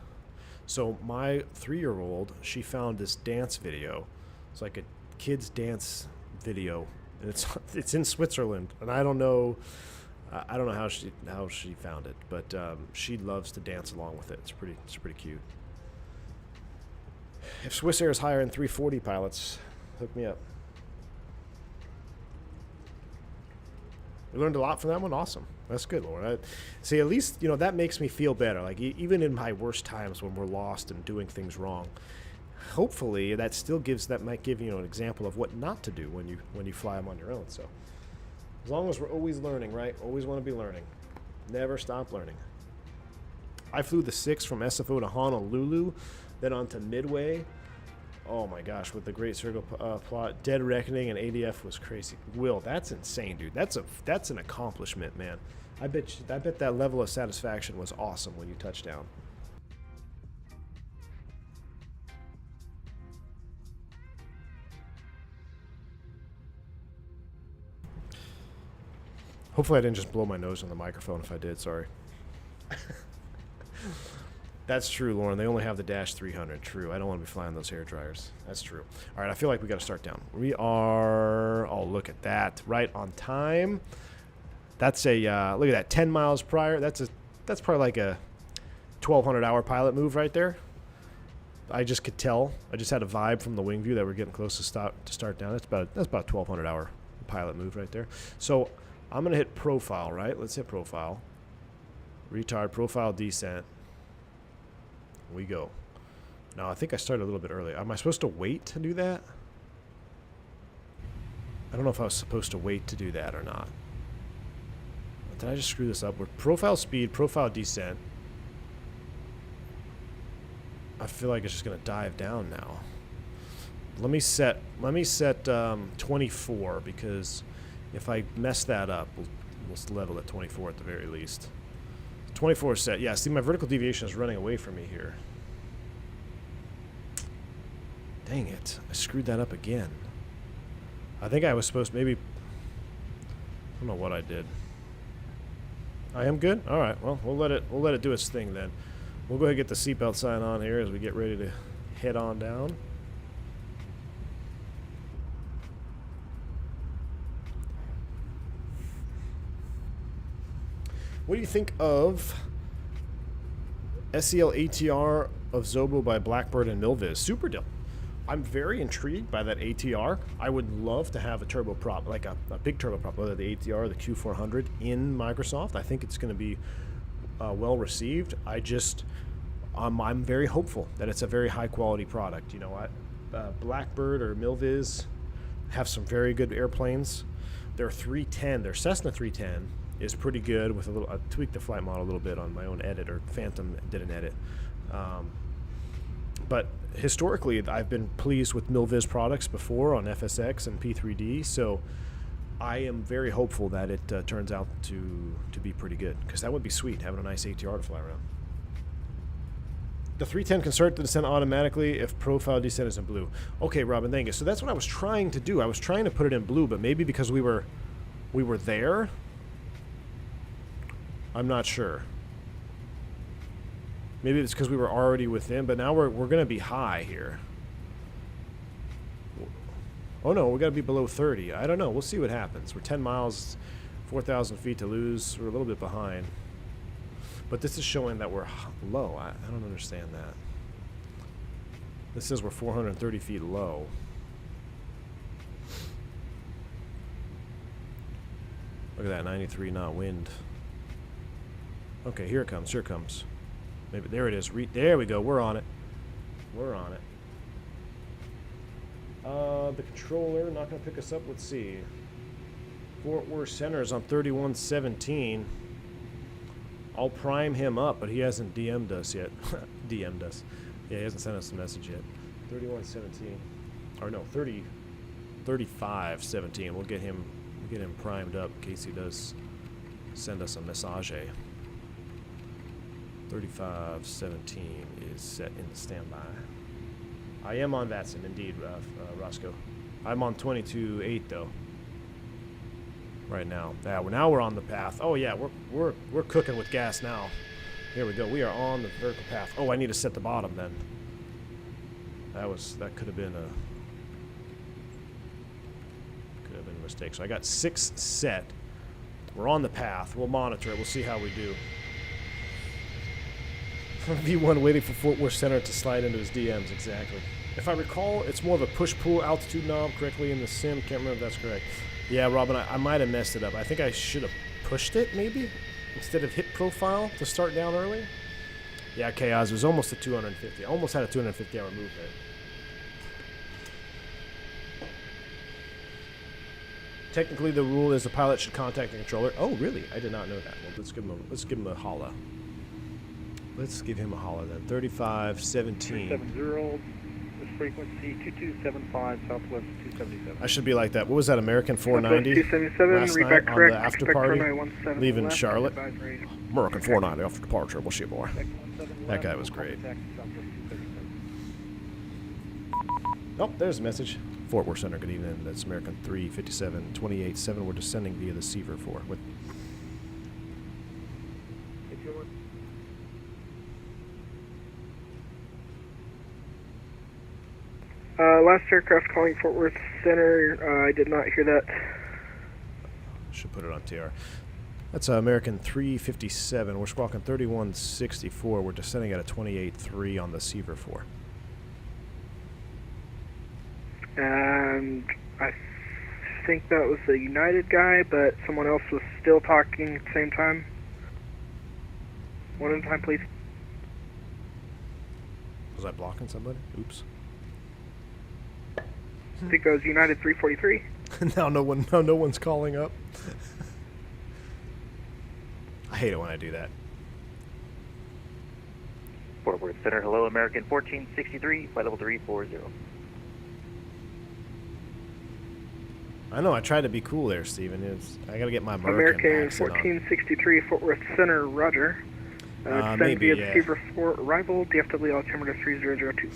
So my 3-year-old, she found this dance video. It's like a kid's dance video, and it's in Switzerland. And I don't know how she found it, but she loves to dance along with it. It's pretty cute. If Swiss Air is hiring 340 pilots, hook me up. We learned a lot from that one. Awesome. That's good, Lauren. See, at least, you know, that makes me feel better. Like, even in my worst times when we're lost and doing things wrong, hopefully that might give you an example of what not to do when you fly them on your own. So, as long as we're always learning, right? Always want to be learning. Never stop learning. I flew the 6 from SFO to Honolulu, then on to Midway. Oh my gosh, with the Great Circle plot, Dead Reckoning, and ADF was crazy. Will, that's insane, dude. That's an accomplishment, man. I bet that level of satisfaction was awesome when you touched down. Hopefully I didn't just blow my nose on the microphone. If I did, sorry. That's true, Lauren. They only have the Dash 300. True. I don't want to be flying those hair dryers. That's true. All right, I feel like we got to start down. We are... Oh, look at that. Right on time. That's a... look at that. 10 miles prior. That's probably like a 1,200-hour pilot move right there. I just could tell. I just had a vibe from the wing view that we're getting close to start down. That's about 1,200-hour pilot move right there. So I'm going to hit profile, right? Let's hit profile. Retard, profile, descent. We go. Now, I think I started a little bit early. Am I supposed to wait to do that? I don't know if I was supposed to wait to do that or not. Did I just screw this up? We're profile speed, profile descent. I feel like it's just going to dive down now. Let me set 24, because if I mess that up, we'll level at 24 at the very least. 24 set. Yeah, see, my vertical deviation is running away from me here. Dang it. I screwed that up again. I think I was supposed to maybe... I don't know what I did. I am good? All right. Well, we'll let it do its thing then. We'll go ahead and get the seatbelt sign on here as we get ready to head on down. What do you think of SEL ATR of Zobo by Blackbird and Milviz? Super deal. I'm very intrigued by that ATR. I would love to have a turboprop, like a big turboprop, whether the ATR or the Q400 in Microsoft. I think it's going to be well received. I'm very hopeful that it's a very high quality product. You know what? Blackbird or Milviz have some very good airplanes. Their 310, their Cessna 310 is pretty good with a little, I tweaked the flight model a little bit on my own edit, or Phantom did an edit. But historically, I've been pleased with MilVis products before on FSX and P3D, so I am very hopeful that it turns out to be pretty good, because that would be sweet, having a nice ATR to fly around. The 310 can start the descent automatically if profile descent is in blue. Okay, Robin, thank you. So that's what I was trying to do. I was trying to put it in blue, but maybe because we were there, I'm not sure. Maybe it's because we were already within, but now we're going to be high here. Oh no, we got to be below 30. I don't know. We'll see what happens. We're 10 miles, 4,000 feet to lose. We're a little bit behind. But this is showing that we're low. I don't understand that. This says we're 430 feet low. Look at that, 93 knot wind. Okay, here it comes. Here it comes. Maybe there it is. There we go. We're on it. We're on it. The controller not going to pick us up. Let's see. Fort Worth Center is on 3117. I'll prime him up, but he hasn't DM'd us yet. DM'd us. Yeah, he hasn't sent us a message yet. 3117. Or no, 3517. We'll get him primed up in case he does send us a message. 3517 is set in the standby. I am on VATSIM, indeed, Roscoe. I'm on 22.8 though. Right now. Now we're on the path. Oh yeah, we're cooking with gas now. Here we go. We are on the vertical path. Oh, I need to set the bottom then. That could have been a mistake. So I got 6 set. We're on the path. We'll monitor it. We'll see how we do. V1 waiting for Fort Worth Center to slide into his DMs, exactly. If I recall, it's more of a push-pull altitude knob correctly in the sim. Can't remember if that's correct. Yeah, Robin, I might have messed it up. I think I should have pushed it, maybe, instead of hit profile to start down early. Yeah, Chaos, it was almost a 250. I almost had a 250-hour move there. Technically, the rule is the pilot should contact the controller. Oh, really? I did not know that. Well, let's give him a holla. Let's give him a holler then. 3517. 370, this frequency 2275, Southwest 277. I should be like that. What was that, American 490? 277, last night read back on correct. the after Expect party, runway 17 leaving left, Charlotte. advisory. American 490 off departure. We'll see you more. That guy was great. Oh, there's a message. Fort Worth Center, good evening. That's American 357, 28-7. We're descending via the Seaver 4. With last aircraft calling Fort Worth Center. I did not hear that. Should put it on TR. That's American 357. We're squawking 3164. We're descending at a 28.3 on the Seaver 4. And I think that was the United guy, but someone else was still talking at the same time. One at a time, please. Was I blocking somebody? Oops. I think that was United 343. Now no one's calling up. I hate it when I do that. Fort Worth Center, hello, American 1463, flight level 340. I know, I tried to be cool there, Steven. I gotta get my American accent 1463, Fort Worth Center, roger. Descend maybe, via yeah. Receiver 4, arrival, DFW altimeter 3002.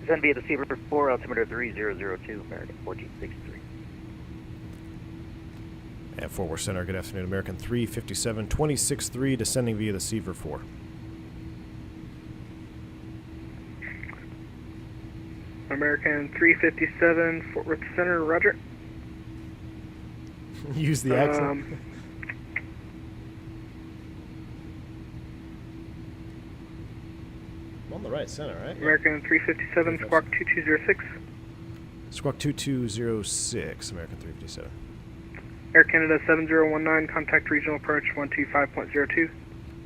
Descend via the Seaver 4, altimeter 3002, American 1463. At Fort Worth Center, good afternoon. American 357, 26-3, descending via the Seaver 4. American 357, Fort Worth Center, roger. Use the accent. I'm on the right center, right? American 357, squawk 2206. Squawk 2206, American 357. Air Canada 7019, contact regional approach 125.02.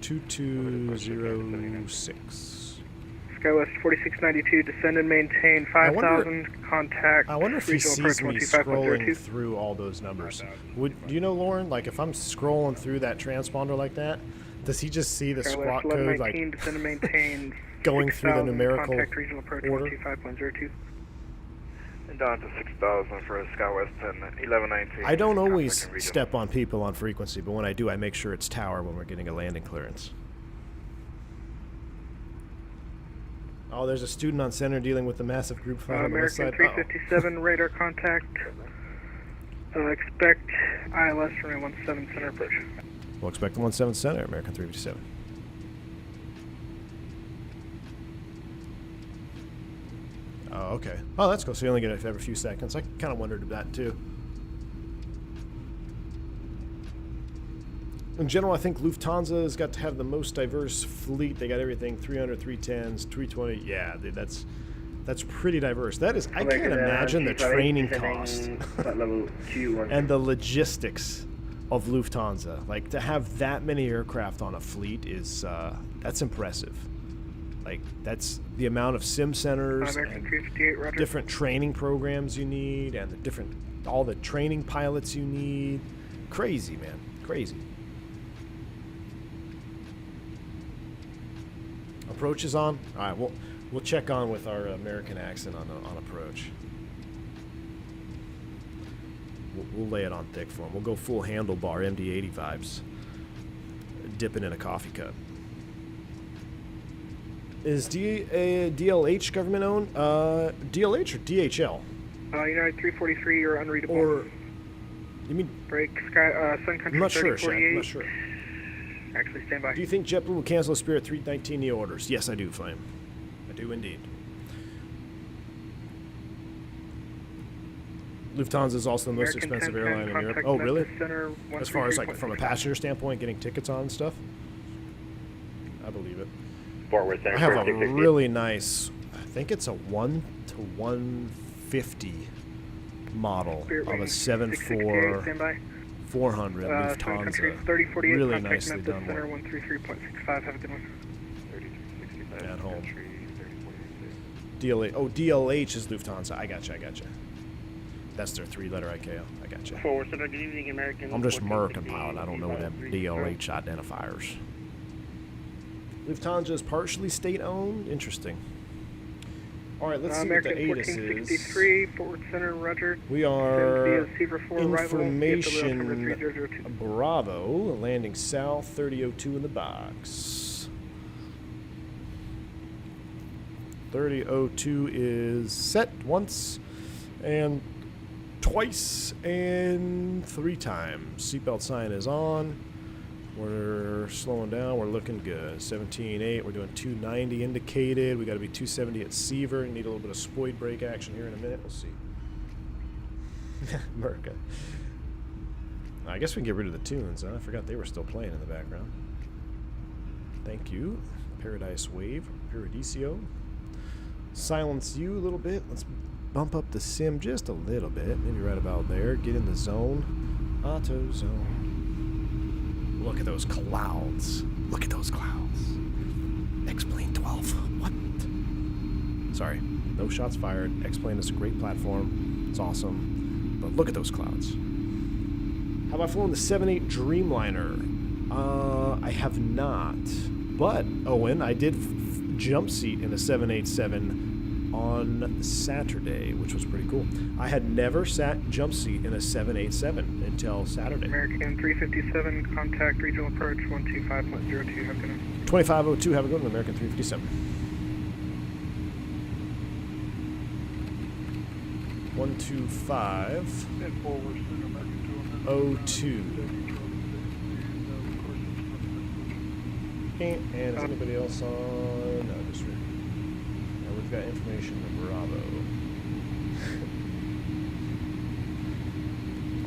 2206. SkyWest 4692, descend and maintain 5,000, contact I wonder if he regional sees approach me 125.02. scrolling through all those numbers. Do you know, Lauren, like if I'm scrolling through that transponder like that, does he just see the SkyWest squawk code 1119, like descend and maintain going through the 6,000, numerical contact regional approach order? 125.02. And down to 6,000 for SkyWest 1119. I don't always Contact regional. step on people on frequency, but when I do, I make sure it's tower when we're getting a landing clearance. Oh, there's a student on center dealing with the massive group fight on the west American side. 357, radar contact. Expect ILS from 17 center approach. We'll expect the 17 center, American 357. Oh, okay. Oh, that's cool. So you only get it every few seconds. I kind of wondered that too. In general, I think Lufthansa has got to have the most diverse fleet. They got everything 300, 310s, 320. Yeah, dude, that's pretty diverse. That is, I can't imagine the training cost level Q1. and the logistics of Lufthansa. Like to have that many aircraft on a fleet is that's impressive. Like that's the amount of sim centers, American and 358, roger. different training programs you need, and all the training pilots you need. Crazy, man, crazy. Approach is on. All right, we'll check on with our American accent on approach. We'll lay it on thick for him. We'll go full handlebar MD-80 vibes, dipping in a coffee cup. Is DLH government owned? DLH or DHL? United 343, you're unreadable. Or you mean? Break Sky, Sun Country I'm not sure, 3048. Shaq. I'm not sure. Actually, stand by. Do you think JetBlue will cancel Spirit 319 neo orders? Yes, I do, Flame. I do indeed. Lufthansa is also the most American expensive 1010, airline in Europe. contact Oh, really? Memphis Center, As far as like 133.6. from a passenger standpoint, getting tickets on and stuff. I believe it. Fort Worth Center. I have a 660. really nice, I think it's a 1 to 150 model Spirit of a wing 747 stand by. 400 Sun Country Lufthansa. 3048, Really contact nicely Memphis done Center, one. 133.65. Have a good one. 3365 At home. Country 3046. DLH, oh, DLH is Lufthansa. I gotcha. That's their 3-letter ICAO. I gotcha. Forward Center, good evening, American. I'm just American 1460, pilot. I don't know what them 530. DLH identifiers. Lufthansa is partially state-owned. Interesting. All right, let's see what the American ATIS is. 1463, Forward Center, roger. We are Send via Seaver 4 arrival. information Number 3002. Bravo, landing south, 3002 in the box. 3002 is set once and twice and 3 times. Seatbelt sign is on. We're slowing down. We're looking good. 17.8. We're doing 290 indicated. We got to be 270 at Seaver. Need a little bit of spoid brake action here in a minute. We'll see. America. I guess we can get rid of the tunes. Huh? I forgot they were still playing in the background. Thank you. Paradise Wave. Paradiso. Silence you a little bit. Let's bump up the sim just a little bit. Maybe right about there. Get in the zone. Auto zone. Look at those clouds. Look at those clouds. X-Plane 12. What? Sorry. No shots fired. X-Plane is a great platform. It's awesome. But look at those clouds. Have I flown the 7.8 Dreamliner? I have not. But, Owen, I did jump seat in a 787 on Saturday, which was pretty cool. I had never sat jump seat in a 787 until Saturday. American 357, contact regional approach 125.02. Have a good one. 2502, have a good one, American 357. 125.02. And is anybody else on? No, just right. Now we've got information to Bravo.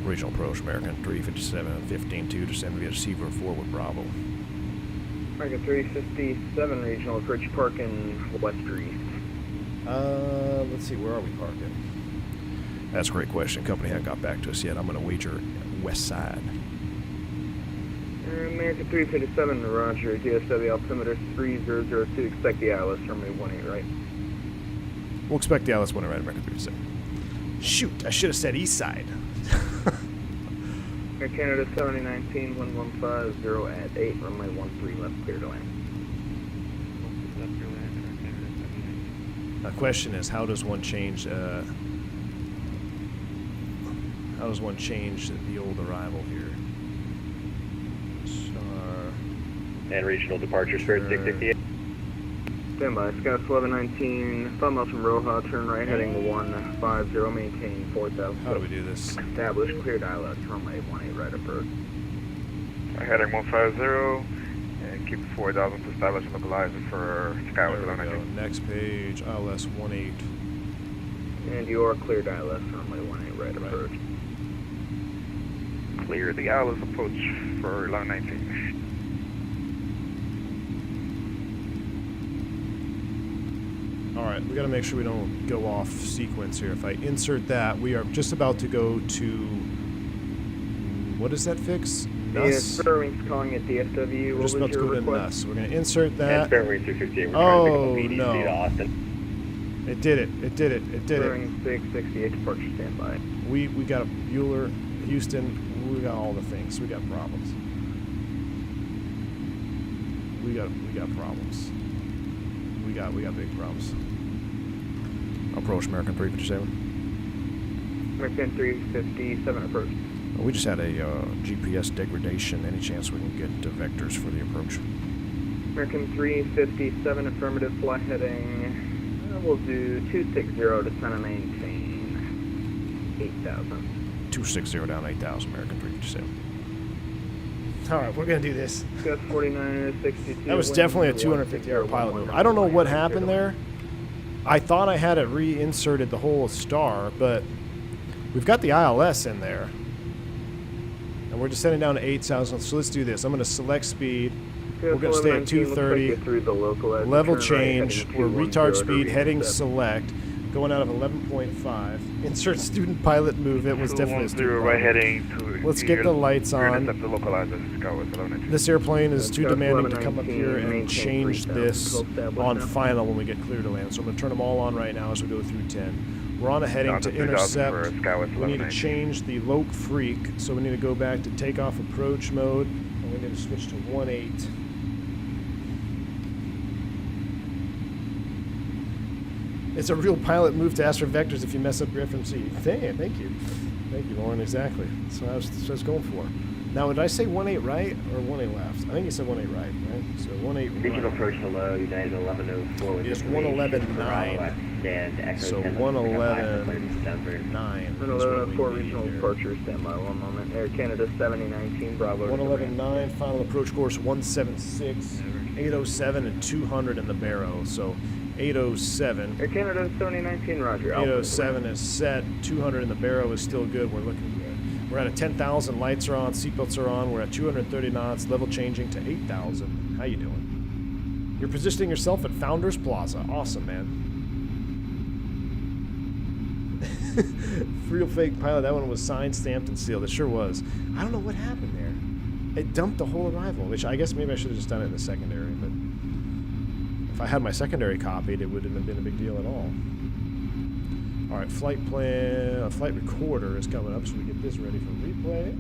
Regional approach, American 357, 15-2, descend via Seaver forward Bravo. American 357 regional approach parking west or east. Let's see, where are we parking? That's a great question. Company hasn't got back to us yet. I'm going to wager west side. American 357, roger. DSW altimeter 3002. Expect the ILS runway 18 right. We'll expect the ILS 1 right, American 37. Shoot, I should have said east side. Air Canada 7019, 1150 at 8, runway 13 left, clear to land. The question is, how does one change the old arrival here? Star. And regional departure, Spirit 668. Standby, Scout 1119, 5 miles from Roja, turn right heading 150, maintain 4000. How do we do this? Established, cleared ILS, runway 18 right approach. Heading 150, and keep 4000 to establish and localizer for Skyway There we go. 1119. Next page, ILS 18. And you are cleared ILS, runway 18 right approach. Clear the ILS approach for 1119. Alright, we gotta make sure we don't go off sequence here. If I insert that, we are just about to go to... What is that fix? Yes, Fairwing's calling it DFW. We're What just was about to your go to request? NUS. We're gonna insert And that. Fairway 358, we're Oh, trying to pick up no. ADC to Austin. It did it. It did it. It did it. Fairwing 668, departure standby. We got a Bueller, Houston. We got all the things. We got problems. We got problems. We got big problems. Approach American 357. American 357 approach. We just had a GPS degradation. Any chance we can get vectors for the approach? American 357 affirmative, flight heading. We'll do 260 to center maintain 8000. 260 down 8,000, American 357. Alright, we're going to do this. Gus 4962. That was definitely a 250-hour pilot move. I don't know what happened there. I thought I had it reinserted the whole star, but we've got the ILS in there. And we're just setting down to 8,000. So let's do this. I'm going to select speed. We're going to stay at 230. Level change. We're retard speed, heading select. Going out of 11.5. Insert student pilot move. It was definitely a student right pilot. heading to. Let's get the lights on. The localizer, Skyway 1119. This airplane is too demanding to come up here and maintain change 3000. this Established on now. final when we get clear to land. So I'm going to turn them all on right now as we go through 10. We're on a heading Down to 3000 intercept. for Skyway We need to 1119. change the Loke Freak, so we need to go back to takeoff approach mode, and we need to switch to 1.8. It's a real pilot move to ask for vectors if you mess up your FMC. Thank you. Thank you, Lauren, exactly. That's what I was going for. Now, did I say 1.8 right or 1.8 left? I think you said 1.8 right, right? So 1.8 Regional right. approach hello, United 1104. Yes, 111.9. Stand Echo So 10, 111.9. 111 regional departure, standby 1 moment. Air Canada 7019, Bravo. 111.9, final approach course 176, 807 and 200 in the barrow. So 807. Air Canada 7019, roger. Alpha. 807 is set, 200 in the barrow is still good. We're looking good. We're at a 10,000, lights are on, seatbelts are on. We're at 230 knots, level changing to 8,000. How you doing? You're positioning yourself at Founders Plaza. Awesome, man. Real fake pilot. That one was signed, stamped, and sealed. It sure was. I don't know what happened there. It dumped the whole arrival, which I guess maybe I should have just done it in the secondary, but if I had my secondary copied, it wouldn't have been a big deal at all. All right, flight plan, flight recorder is coming up, so we get this ready for replay.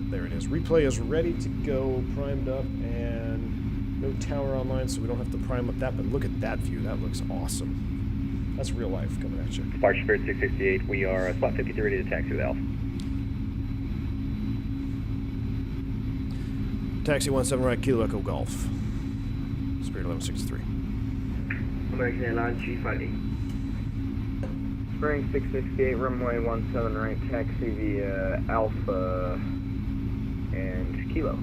There it is. Replay is ready to go, primed up, and no tower online, so we don't have to prime up that, but look at that view. That looks awesome. That's real life coming at you. Departure Spirit 668, we are spot 53 ready to taxi with Alpha. Taxi 17 right, Kilo Echo Golf. Spirit 1163. American Airlines G58. Spring 668, runway 17 right, taxi via Alpha and Kilo.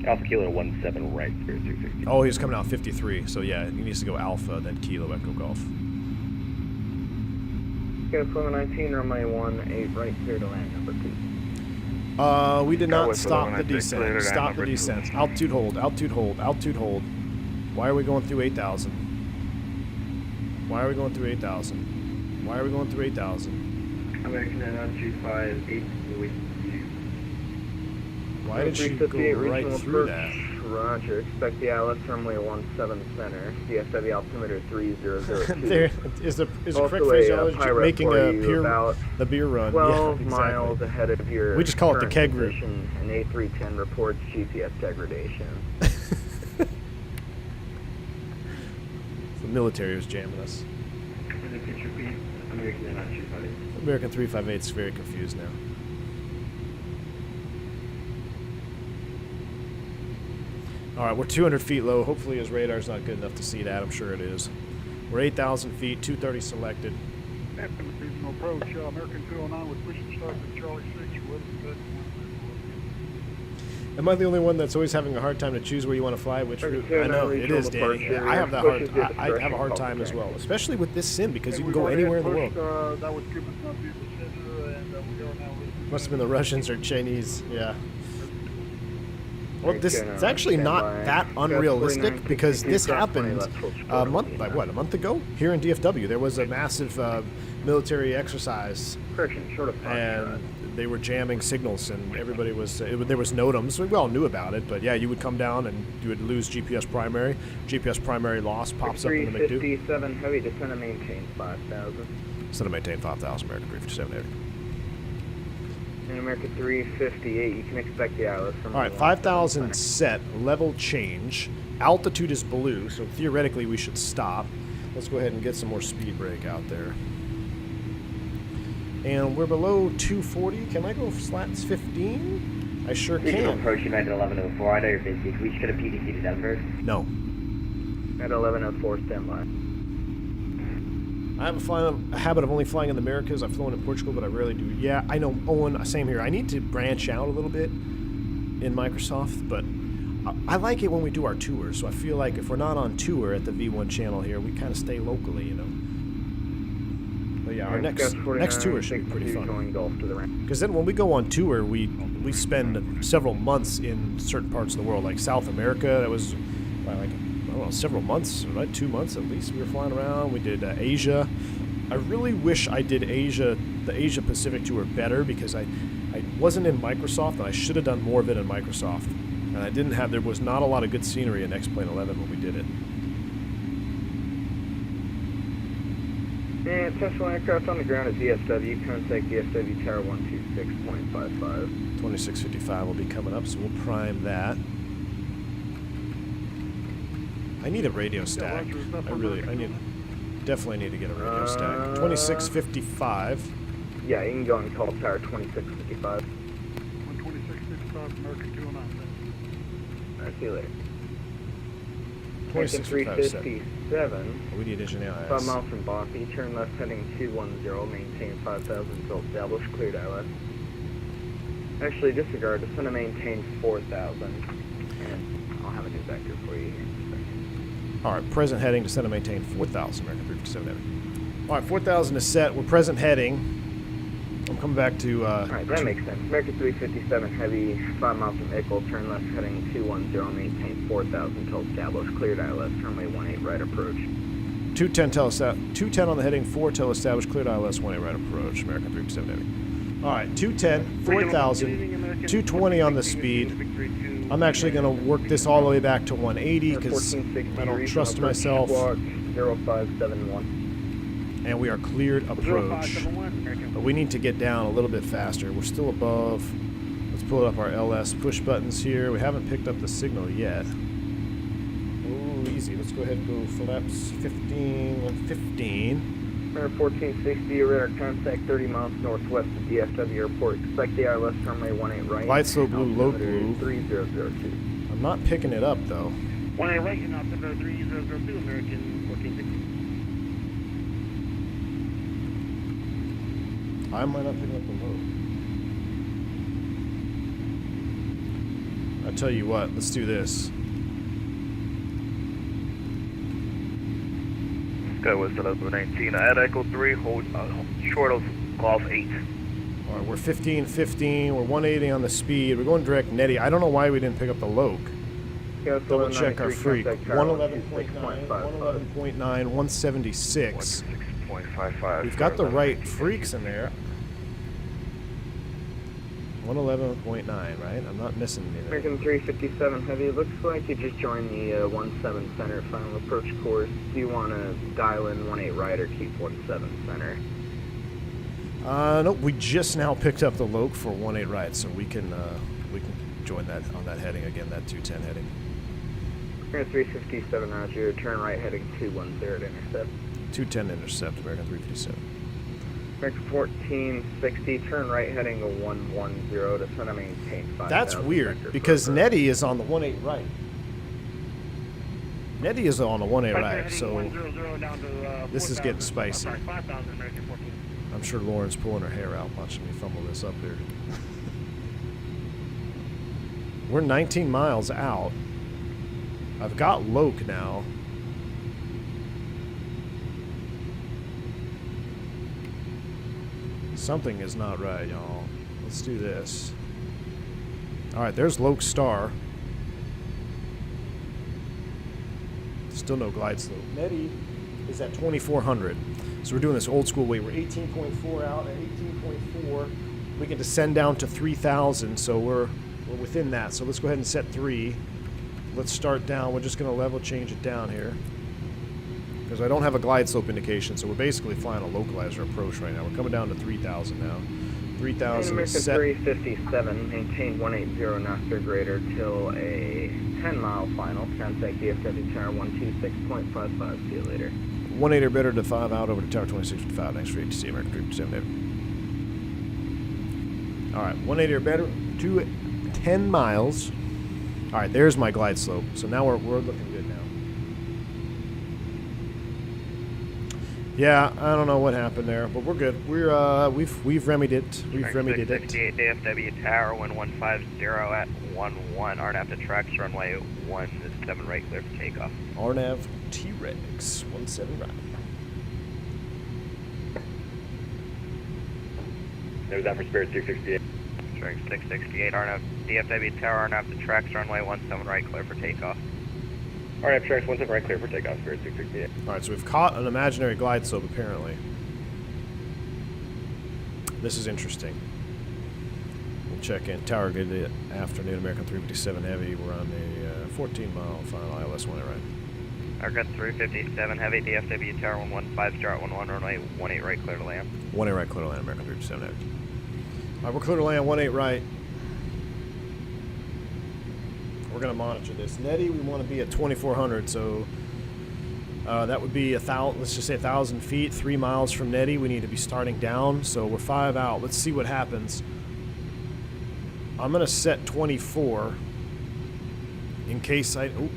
Alpha Kilo 17 right, Spirit 668. Oh, he's coming out 53, so yeah, he needs to go Alpha, then Kilo Echo Golf. Gas 1119, runway 18 right, clear to land, number 2. We did not Skyway stop the 1196, descent. clear to Stop land, the number descent. Altitude hold, altitude hold, altitude hold. Why are we going through 8,000? Why are we going through 8,000? Why are we going through 8,000? American Airlines 358 with you. Why did she go right through that? Roger. Expect the ILS runway 17 center. DFW altimeter 3002. There is the correct phraseology making the beer run. 12 yeah, exactly. miles ahead of your. We just call it the current keg route. position, An A310 reports GPS degradation. The military was jamming us. American Airlines 358. American 358 is very confused now. All right, we're 200 feet low. Hopefully his radar's not good enough to see that. I'm sure it is. We're 8,000 feet, 230 selected. Regional approach, American 209 with pushing start to Charlie 6. Am I the only one that's always having a hard time to choose where you want to fly? Which route? I know it is, Danny. I have that hard. I have a hard time as well, especially with this sim because you can go anywhere in the world. That would give us not be the center, and we are now. Must have been the Russians or Chinese. Yeah. Well, it's actually not that unrealistic because this happened a month ago here in DFW. There was a massive military exercise, and they were jamming signals, and everybody was. There was NOTAMs. We all knew about it, but yeah, you would come down and you would lose GPS primary. GPS primary loss pops up in the McDo. 357 heavy descent and maintain 5,000. Descent and maintain 5,000. American 357. In American 358, you can expect the ILS from. All right, 5,000 set, level change. Altitude is blue, so theoretically we should stop. Let's go ahead and get some more speed brake out there. And we're below 240. Can I go slats 15? I sure Regional can. approach United 1104. I know you're busy. Can we just get a PDC to Denver? No. At 1104, standby. I have a habit of only flying in the Americas. I've flown in Portugal, but I rarely do. Yeah, I know, Owen, same here. I need to branch out a little bit in Microsoft, but I like it when we do our tours. So I feel like if we're not on tour at the V1 channel here, we kind of stay locally, you know. But yeah, our next tour should be pretty fun. Because then when we go on tour, we spend several months in certain parts of the world, like South America. That was like, I don't know, several months, right? 2 months at least. We were flying around. We did Asia. I really wish I did Asia, the Asia Pacific tour better because I wasn't in Microsoft and I should have done more of it in Microsoft. And I didn't have, there was not a lot of good scenery in X-Plane 11 when we did it. And Tesla aircraft on the ground at DFW. Contact DFW Tower 126.55. 2655 will be coming up, so we'll prime that. I need a radio stack. Definitely need to get a radio stack. 2655. Yeah, you can go and call Tower 2655. 2655 American 209. Alright, see you later. 2657. We need engine 5 miles from Bossy. Turn left heading 210. Maintain 5,000 until established. Cleared ILS. Actually, disregard. Descend and maintain 4,000. And I'll have a new vector for you here. Alright, present heading, descend and maintain 4,000, American 357. Alright, 4,000 is set. We're present heading. I'm coming back to... Alright, that makes sense. American 357 heavy, 5 miles from Ickle, turn left heading 210, maintain 4,000 until established. Cleared ILS, runway 18 right approach. 210 on the heading, 4 till established, cleared ILS, 18 right approach, American 357. Alright, 210, 4,000, 220 on the speed. I'm actually going to work this all the way back to 180 because I don't trust myself. 0571. And we are cleared approach. But we need to get down a little bit faster. We're still above. Let's pull up our LS push buttons here. We haven't picked up the signal yet. Oh, easy. Let's go ahead and go flaps 15, 15. 1460, radar contact 30 miles northwest of DFW Airport. Expect the ILS runway 18 right. Light slow blue, low blue. 3002. I'm not picking it up though. 18 right and altimeter 3002, American 1460. I might not pick up the low. I'll tell you what, let's do this. Sky West 1119 at Echo 3, hold short of Golf 8. All right, we're 15, 15. We're 180 on the speed. We're going direct Netty. I don't know why we didn't pick up the Loke. Double check our freak. 111.9, 111.9, 176. 1.55. We've got the right freaks in there. 111.9, right? I'm not missing anything. American 357 Heavy, looks like you just joined the 17 center final approach course. Do you want to dial in 18 right or keep 17 center? Nope, we just now picked up the loc for 18 right, so we can join that on that heading again, that 210 heading. American 357 Roger, turn right heading 210 to intercept. 210 intercept, American 357. American 1460, turn right heading to 110 to send and maintain 5,000. That's weird, because Nettie is on the 18 right. Nettie is on the 18 right, so this is getting spicy. I'm sure Lauren's pulling her hair out watching me fumble this up here. We're 19 miles out. I've got loc now. Something is not right, y'all. Let's do this. Alright, there's loc star. Still no glide slope. Nettie is at 2400. So we're doing this old school way. We're 18.4 out. At 18.4, we can descend down to 3000. So we're within that. So let's go ahead and set 3. Let's start down. We're just going to level change it down here, because I don't have a glide slope indication. So we're basically flying a localizer approach right now. We're coming down to 3000 now. 3000 American set. 357, maintain 180 knots or greater till a 10-mile final. Contact DFW tower 126.55. See you later. 18 or better to 5 out over to tower 2655. Thanks for ATC, American 357. Alright, 18 or better to 10 miles. Alright, there's my glide slope. So now we're looking good now. Yeah, I don't know what happened there, but we're good. We've remedied it. We've remedied it. 68 DFW tower 1150 at 11. RNAV to tracks runway 17 right, clear for takeoff. RNAV T-Rex 17 right. There's that for Spirit 668. Spirit 668 RNAV DFW tower RNAV to tracks runway 17 right, clear for takeoff. RNAV tracks 17 right, clear for takeoff. Spirit 668. Alright, so we've caught an imaginary glide slope apparently. This is interesting. We'll check in. Tower good afternoon, American 357 Heavy. We're on a 14-mile final ILS 1 right. American 357 Heavy DFW tower 1150 at 11 runway 18 right, clear to land. 18 right, clear to land, American 357 Heavy. Alright, we're clear to land 18 right. We're going to monitor this. Nettie, we want to be at 2400, so that would be let's just say 1,000 feet, 3 miles from Nettie. We need to be starting down, so we're 5 out. Let's see what happens. I'm going to set 24 in case I... Ooh.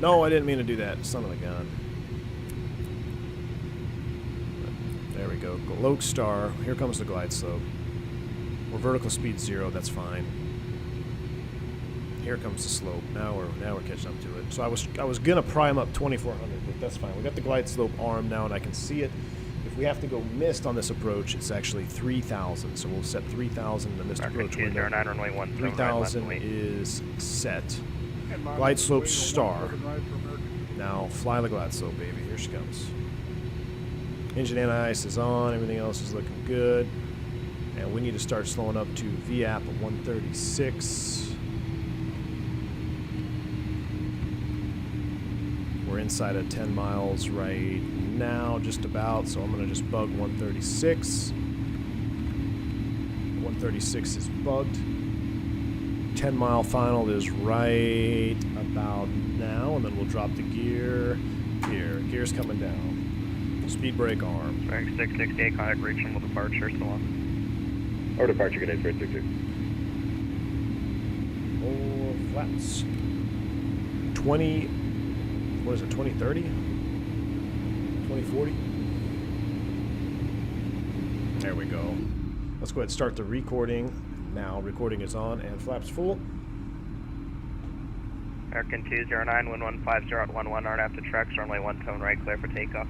No, I didn't mean to do that. Son of a gun. There we go. Loc star. Here comes the glide slope. We're vertical speed 0. That's fine. Here comes the slope. Now we're catching up to it. So I was gonna prime up 2400, but that's fine. We got the glide slope armed now, and I can see it. If we have to go missed on this approach, it's actually 3000. So we'll set 3000 in the missed approach window. 3000 is set. Glide slope star. Now fly the glide slope, baby. Here she comes. Engine anti-ice is on. Everything else is looking good. And we need to start slowing up to VAP at 136. We're inside of 10 miles right now, just about. So I'm going to just bug 136. 136 is bugged. 10-mile final is right about now, and then we'll drop the gear here. Gear's coming down. Speed brake arm. Bearing 668, contact reachable departure, so on. Or departure, good day, Spirit 66. Or flaps. 20, what is it, 2030? 2040? There we go. Let's go ahead and start the recording. Now recording is on and flaps full. American 209, 1150 at 11, RNAV to tracks, runway 17 right, clear for takeoff.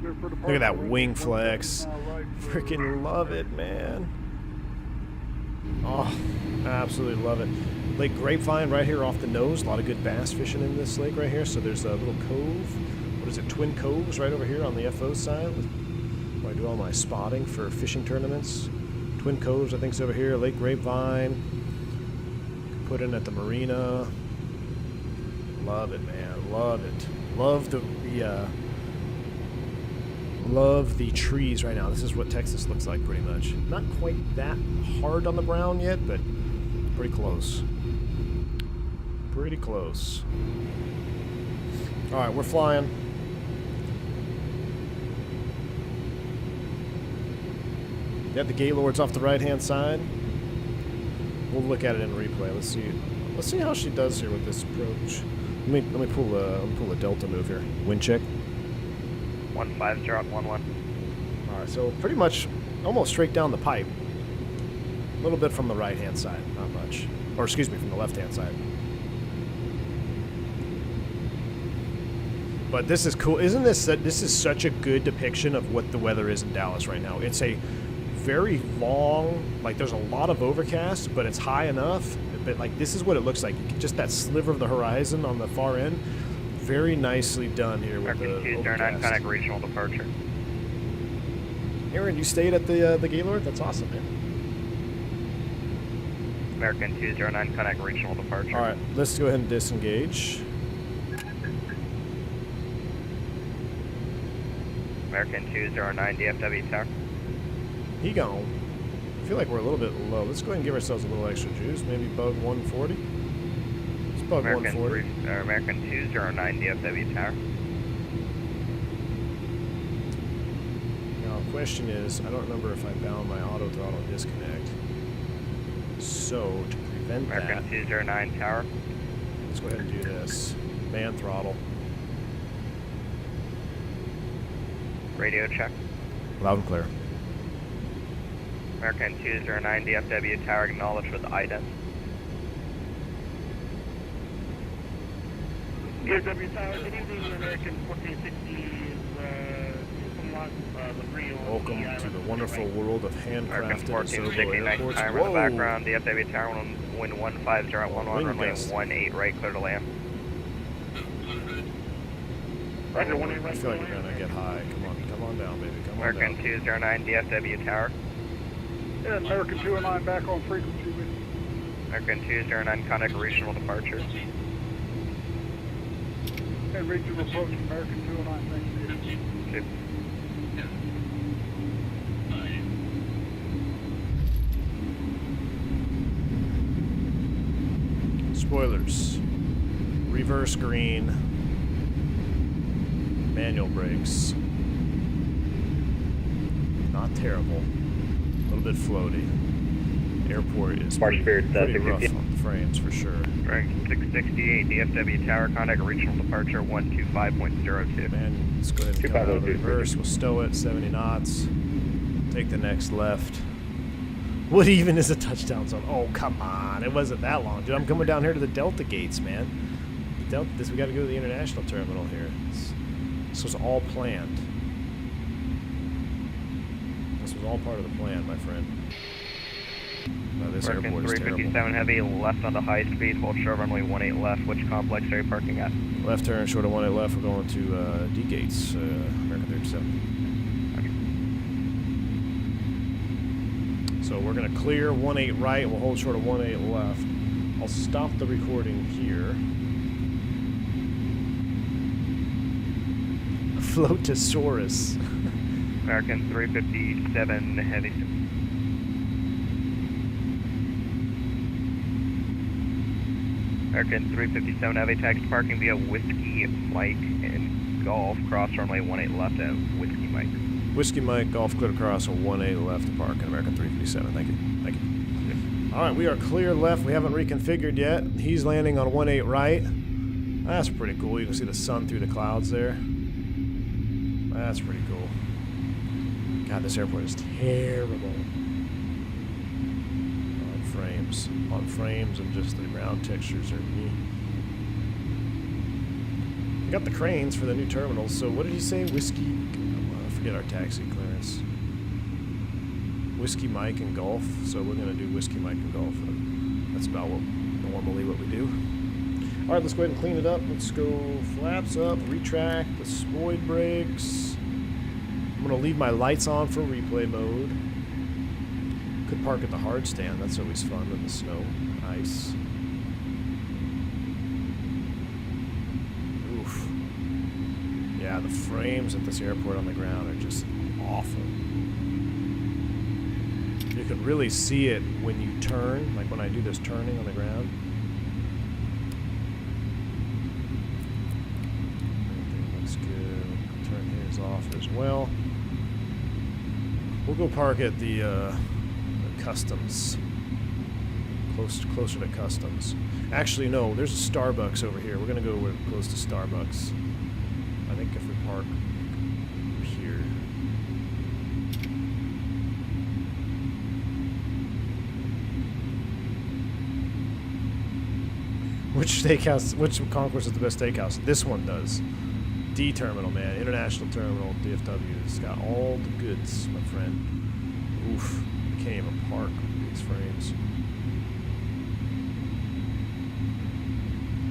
Look at that wing flex. Freaking love it, man. Oh, I absolutely love it. Lake Grapevine right here off the nose. A lot of good bass fishing in this lake right here. So there's a little cove what is it, Twin Coves right over here on the FO side, where I do all my spotting for fishing tournaments. Twin Coves, I think, is over here. Lake Grapevine. Put in at the marina. Love it, man. Love it. Love the trees right now. This is what Texas looks like, pretty much. Not quite that hard on the brown yet, but pretty close. Pretty close. All right, we're flying. Yeah, the Gaylord's off the right-hand side. We'll look at it in replay. Let's see how she does here with this approach. Let me pull a delta move here. Wind check. 150 at 11. All right, so pretty much almost straight down the pipe. A little bit from the right-hand side, not much. Or excuse me, from the left-hand side. But this is cool. Isn't this is such a good depiction of what the weather is in Dallas right now. It's a very long, like there's a lot of overcast, but it's high enough. But like this is what it looks like. Just that sliver of the horizon on the far end. Very nicely done here with the overcast. Connect regional departure. Aaron, you stayed at the Gaylord? That's awesome, man. American 209 connect regional departure. All right, let's go ahead and disengage. American 209 DFW tower. He gone. I feel like we're a little bit low. Let's go ahead and give ourselves a little extra juice. Maybe bug 140. Let's bug 140. American 209 DFW tower. Now, the question is, I don't remember if I bound my auto throttle disconnect. So, to prevent American 209 tower. Let's go ahead and do this. Man throttle. Radio check. Loud and clear. American 209 DFW tower acknowledged with IDES. DFW tower, good evening, American 1460 Welcome to the wonderful world of handcrafted Asobo airports. Timer in the background, DFW tower, wind 150 at 11, runway 18 right, clear to land. I feel like you're gonna get high. Come on down, baby. Come on down. American 209 DFW tower. Yeah, American 209 back on frequency with you. American 209 contact regional departure. And regional approach, American 209, thank you. Chip. Spoilers. Reverse green. Manual brakes. Not terrible. A little bit floaty. Airport is pretty rough on the frames for sure. Rank 668 DFW tower contact regional departure 125.02. Man, let's go ahead and come out of reverse. We'll stow it 70 knots. Take the next left. What even is a touchdown zone? Oh, come on. It wasn't that long, dude. I'm coming down here to the Delta gates, man. We got to go to the international terminal here. This was all planned. This was all part of the plan, my friend. This airport is terrible. 357 heavy, left on the high speed, hold short runway 18 left. Which complex are you parking at? Left turn, short of 18 left. We're going to D gates, American 37. So we're going to clear 18 right, and we'll hold short of 18 left. I'll stop the recording here. Floatosaurus. American 357 heavy. American 357 heavy, taxi parking via Whiskey Mike and Golf, cross runway 18 left at Whiskey Mike. Whiskey Mike, Golf, clear across, 18 left to park in American 357. Thank you. Thank you. All right, we are clear left. We haven't reconfigured yet. He's landing on 18 right. That's pretty cool. You can see the sun through the clouds there. That's pretty cool. God, this airport is terrible. On frames, and just the ground textures are neat. We got the cranes for the new terminals. So what did he say? Whiskey. I forget our taxi clearance. Whiskey Mike and Golf. So we're gonna do Whiskey Mike and Golf. That's about normally what we do. All right, let's go ahead and clean it up. Let's go flaps up, retract, the spoid brakes. I'm gonna leave my lights on for replay mode. Could park at the hard stand. That's always fun in the snow, ice. Oof. Yeah, the frames at this airport on the ground are just awful. You can really see it when you turn, like when I do this turning on the ground. Everything looks good. Turn his off as well. We'll go park at the customs. Closer to customs. Actually, no, there's a Starbucks over here. We're gonna go close to Starbucks. I think if we park here. Which steakhouse, which concourse is the best steakhouse? This one does. D terminal, man. International terminal, DFW. It's got all the goods, my friend. Oof. You can't even park with these frames.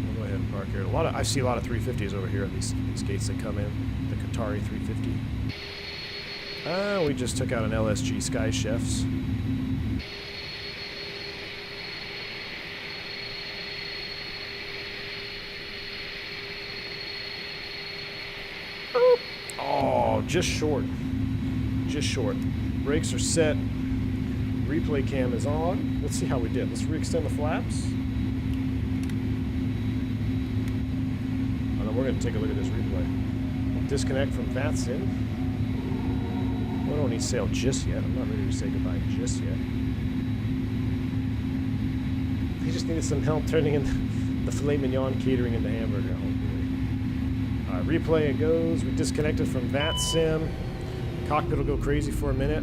We'll go ahead and park here. I see a lot of 350s over here on these gates that come in. The Qatari 350. We just took out an LSG Sky Chefs. Oh, just short. Just short. Brakes are set. Replay cam is on. Let's see how we did. Let's re-extend the flaps. And then we're going to take a look at this replay. We'll disconnect from VATS in. We don't need sail just yet. I'm not ready to say goodbye just yet. He just needed some help turning in the filet mignon catering into hamburger. Replay it goes. We disconnected from VATSIM. Cockpit will go crazy for a minute.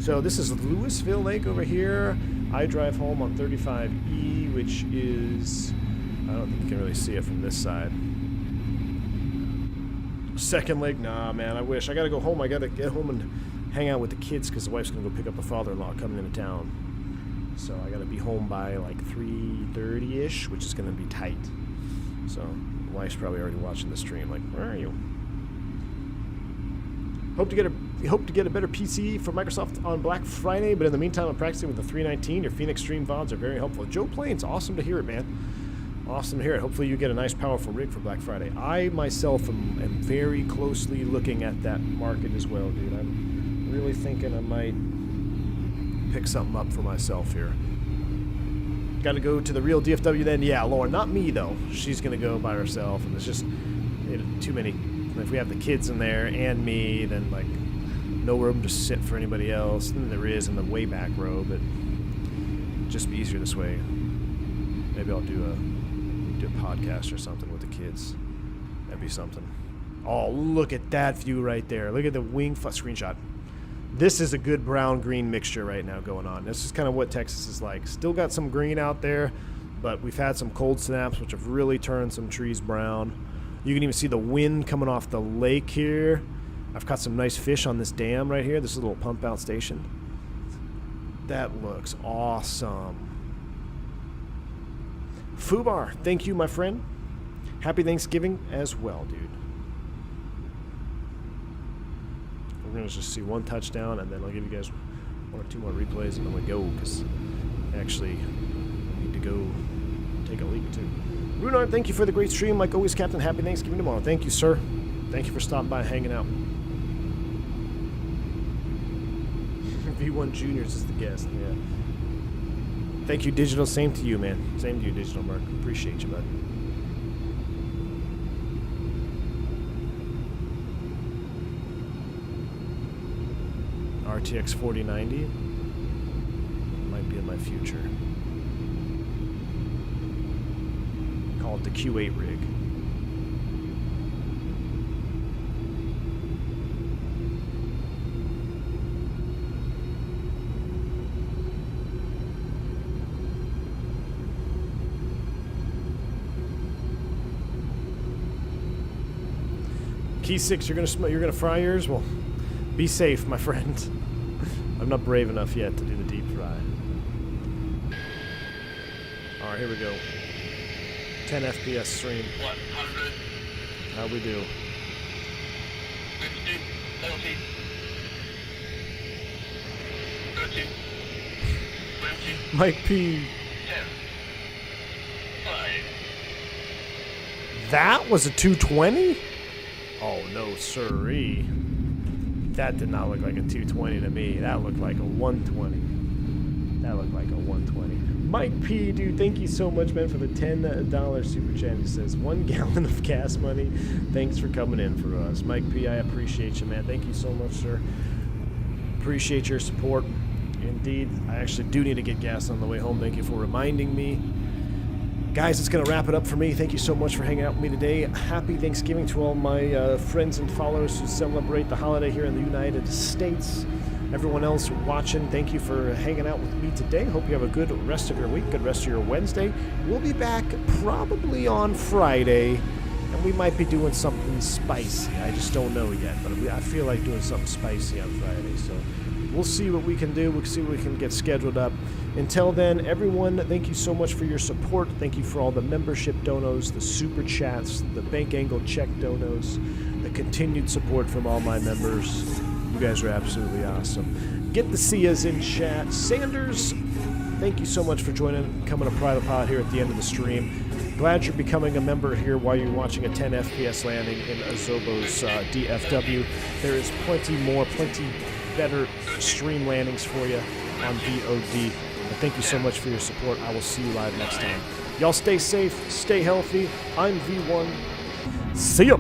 So this is Louisville Lake over here. I drive home on 35E, which is, I don't think you can really see it from this side. Second leg, nah, man, I wish. I gotta go home. I gotta get home and hang out with the kids because the wife's gonna go pick up the father-in-law coming into town. So I gotta be home by like 3:30-ish, which is gonna be tight. So the wife's probably already watching the stream. Like, where are you? Hope to get a better PC for Microsoft on Black Friday, but in the meantime, I'm practicing with the 319. Your Phoenix Stream VODs are very helpful. Joe Plains, awesome to hear it, man. Awesome to hear it. Hopefully you get a nice, powerful rig for Black Friday. I, myself, am very closely looking at that market as well, dude. I'm really thinking I might pick something up for myself here. Got to go to the real DFW then? Yeah, Lauren, not me, though. She's going to go by herself, and there's just too many. If we have the kids in there and me, then, like, no room to sit for anybody else. And there is in the way back row, but just be easier this way. Maybe I'll do a podcast or something with the kids. That'd be something. Oh, look at that view right there. Look at the wing screenshot. This is a good brown-green mixture right now going on. This is kind of what Texas is like. Still got some green out there, but we've had some cold snaps, which have really turned some trees brown. You can even see the wind coming off the lake here. I've caught some nice fish on this dam right here. This is a little pump-out station. That looks awesome. Fubar, thank you, my friend. Happy Thanksgiving as well, dude. We're going to just see one touchdown, and then I'll give you guys one or two more replays, and then we go, because I actually need to go take a leak, too. Runard, thank you for the great stream. Like always, Captain, happy Thanksgiving tomorrow. Thank you, sir. Thank you for stopping by and hanging out. V1 Juniors is the guest, yeah. Thank you, Digital. Same to you, man. Same to you, Digital Mark. Appreciate you, bud. RTX 4090 might be in my future. Call it the Q8 rig. Key 6, you're gonna fry yours? Well, be safe, my friend. I'm not brave enough yet to do the deep fry. Alright, here we go. 10 FPS stream. 100. How we do? 50. 40. 30. 20. Mike P. 10. 5. That was a 220? Oh, no, sirree. That did not look like a 220 to me. That looked like a 120. That looked like a 120. Mike P, dude, thank you so much, man, for the $10 super chat. He says, 1 gallon of gas money. Thanks for coming in for us. Mike P, I appreciate you, man. Thank you so much, sir. Appreciate your support. Indeed, I actually do need to get gas on the way home. Thank you for reminding me. Guys, it's going to wrap it up for me. Thank you so much for hanging out with me today. Happy Thanksgiving to all my friends and followers who celebrate the holiday here in the United States. Everyone else watching, thank you for hanging out with me today. Hope you have a good rest of your week, good rest of your Wednesday. We'll be back probably on Friday, and we might be doing something spicy. I just don't know yet, but I feel like doing something spicy on Friday, so we'll see what we can do. We'll see what we can get scheduled up. Until then, everyone, thank you so much for your support. Thank you for all the membership donos, the super chats, the bank angle check donos, the continued support from all my members. You guys are absolutely awesome. Get the Sias in chat. Sanders, thank you so much for coming to Private Pilot here at the end of the stream. Glad you're becoming a member here while you're watching a 10 FPS landing in Azobo's DFW. There is plenty better stream landings for you on VOD. And thank you so much for your support. I will see you live next time. Y'all stay safe, stay healthy. I'm V1. See ya!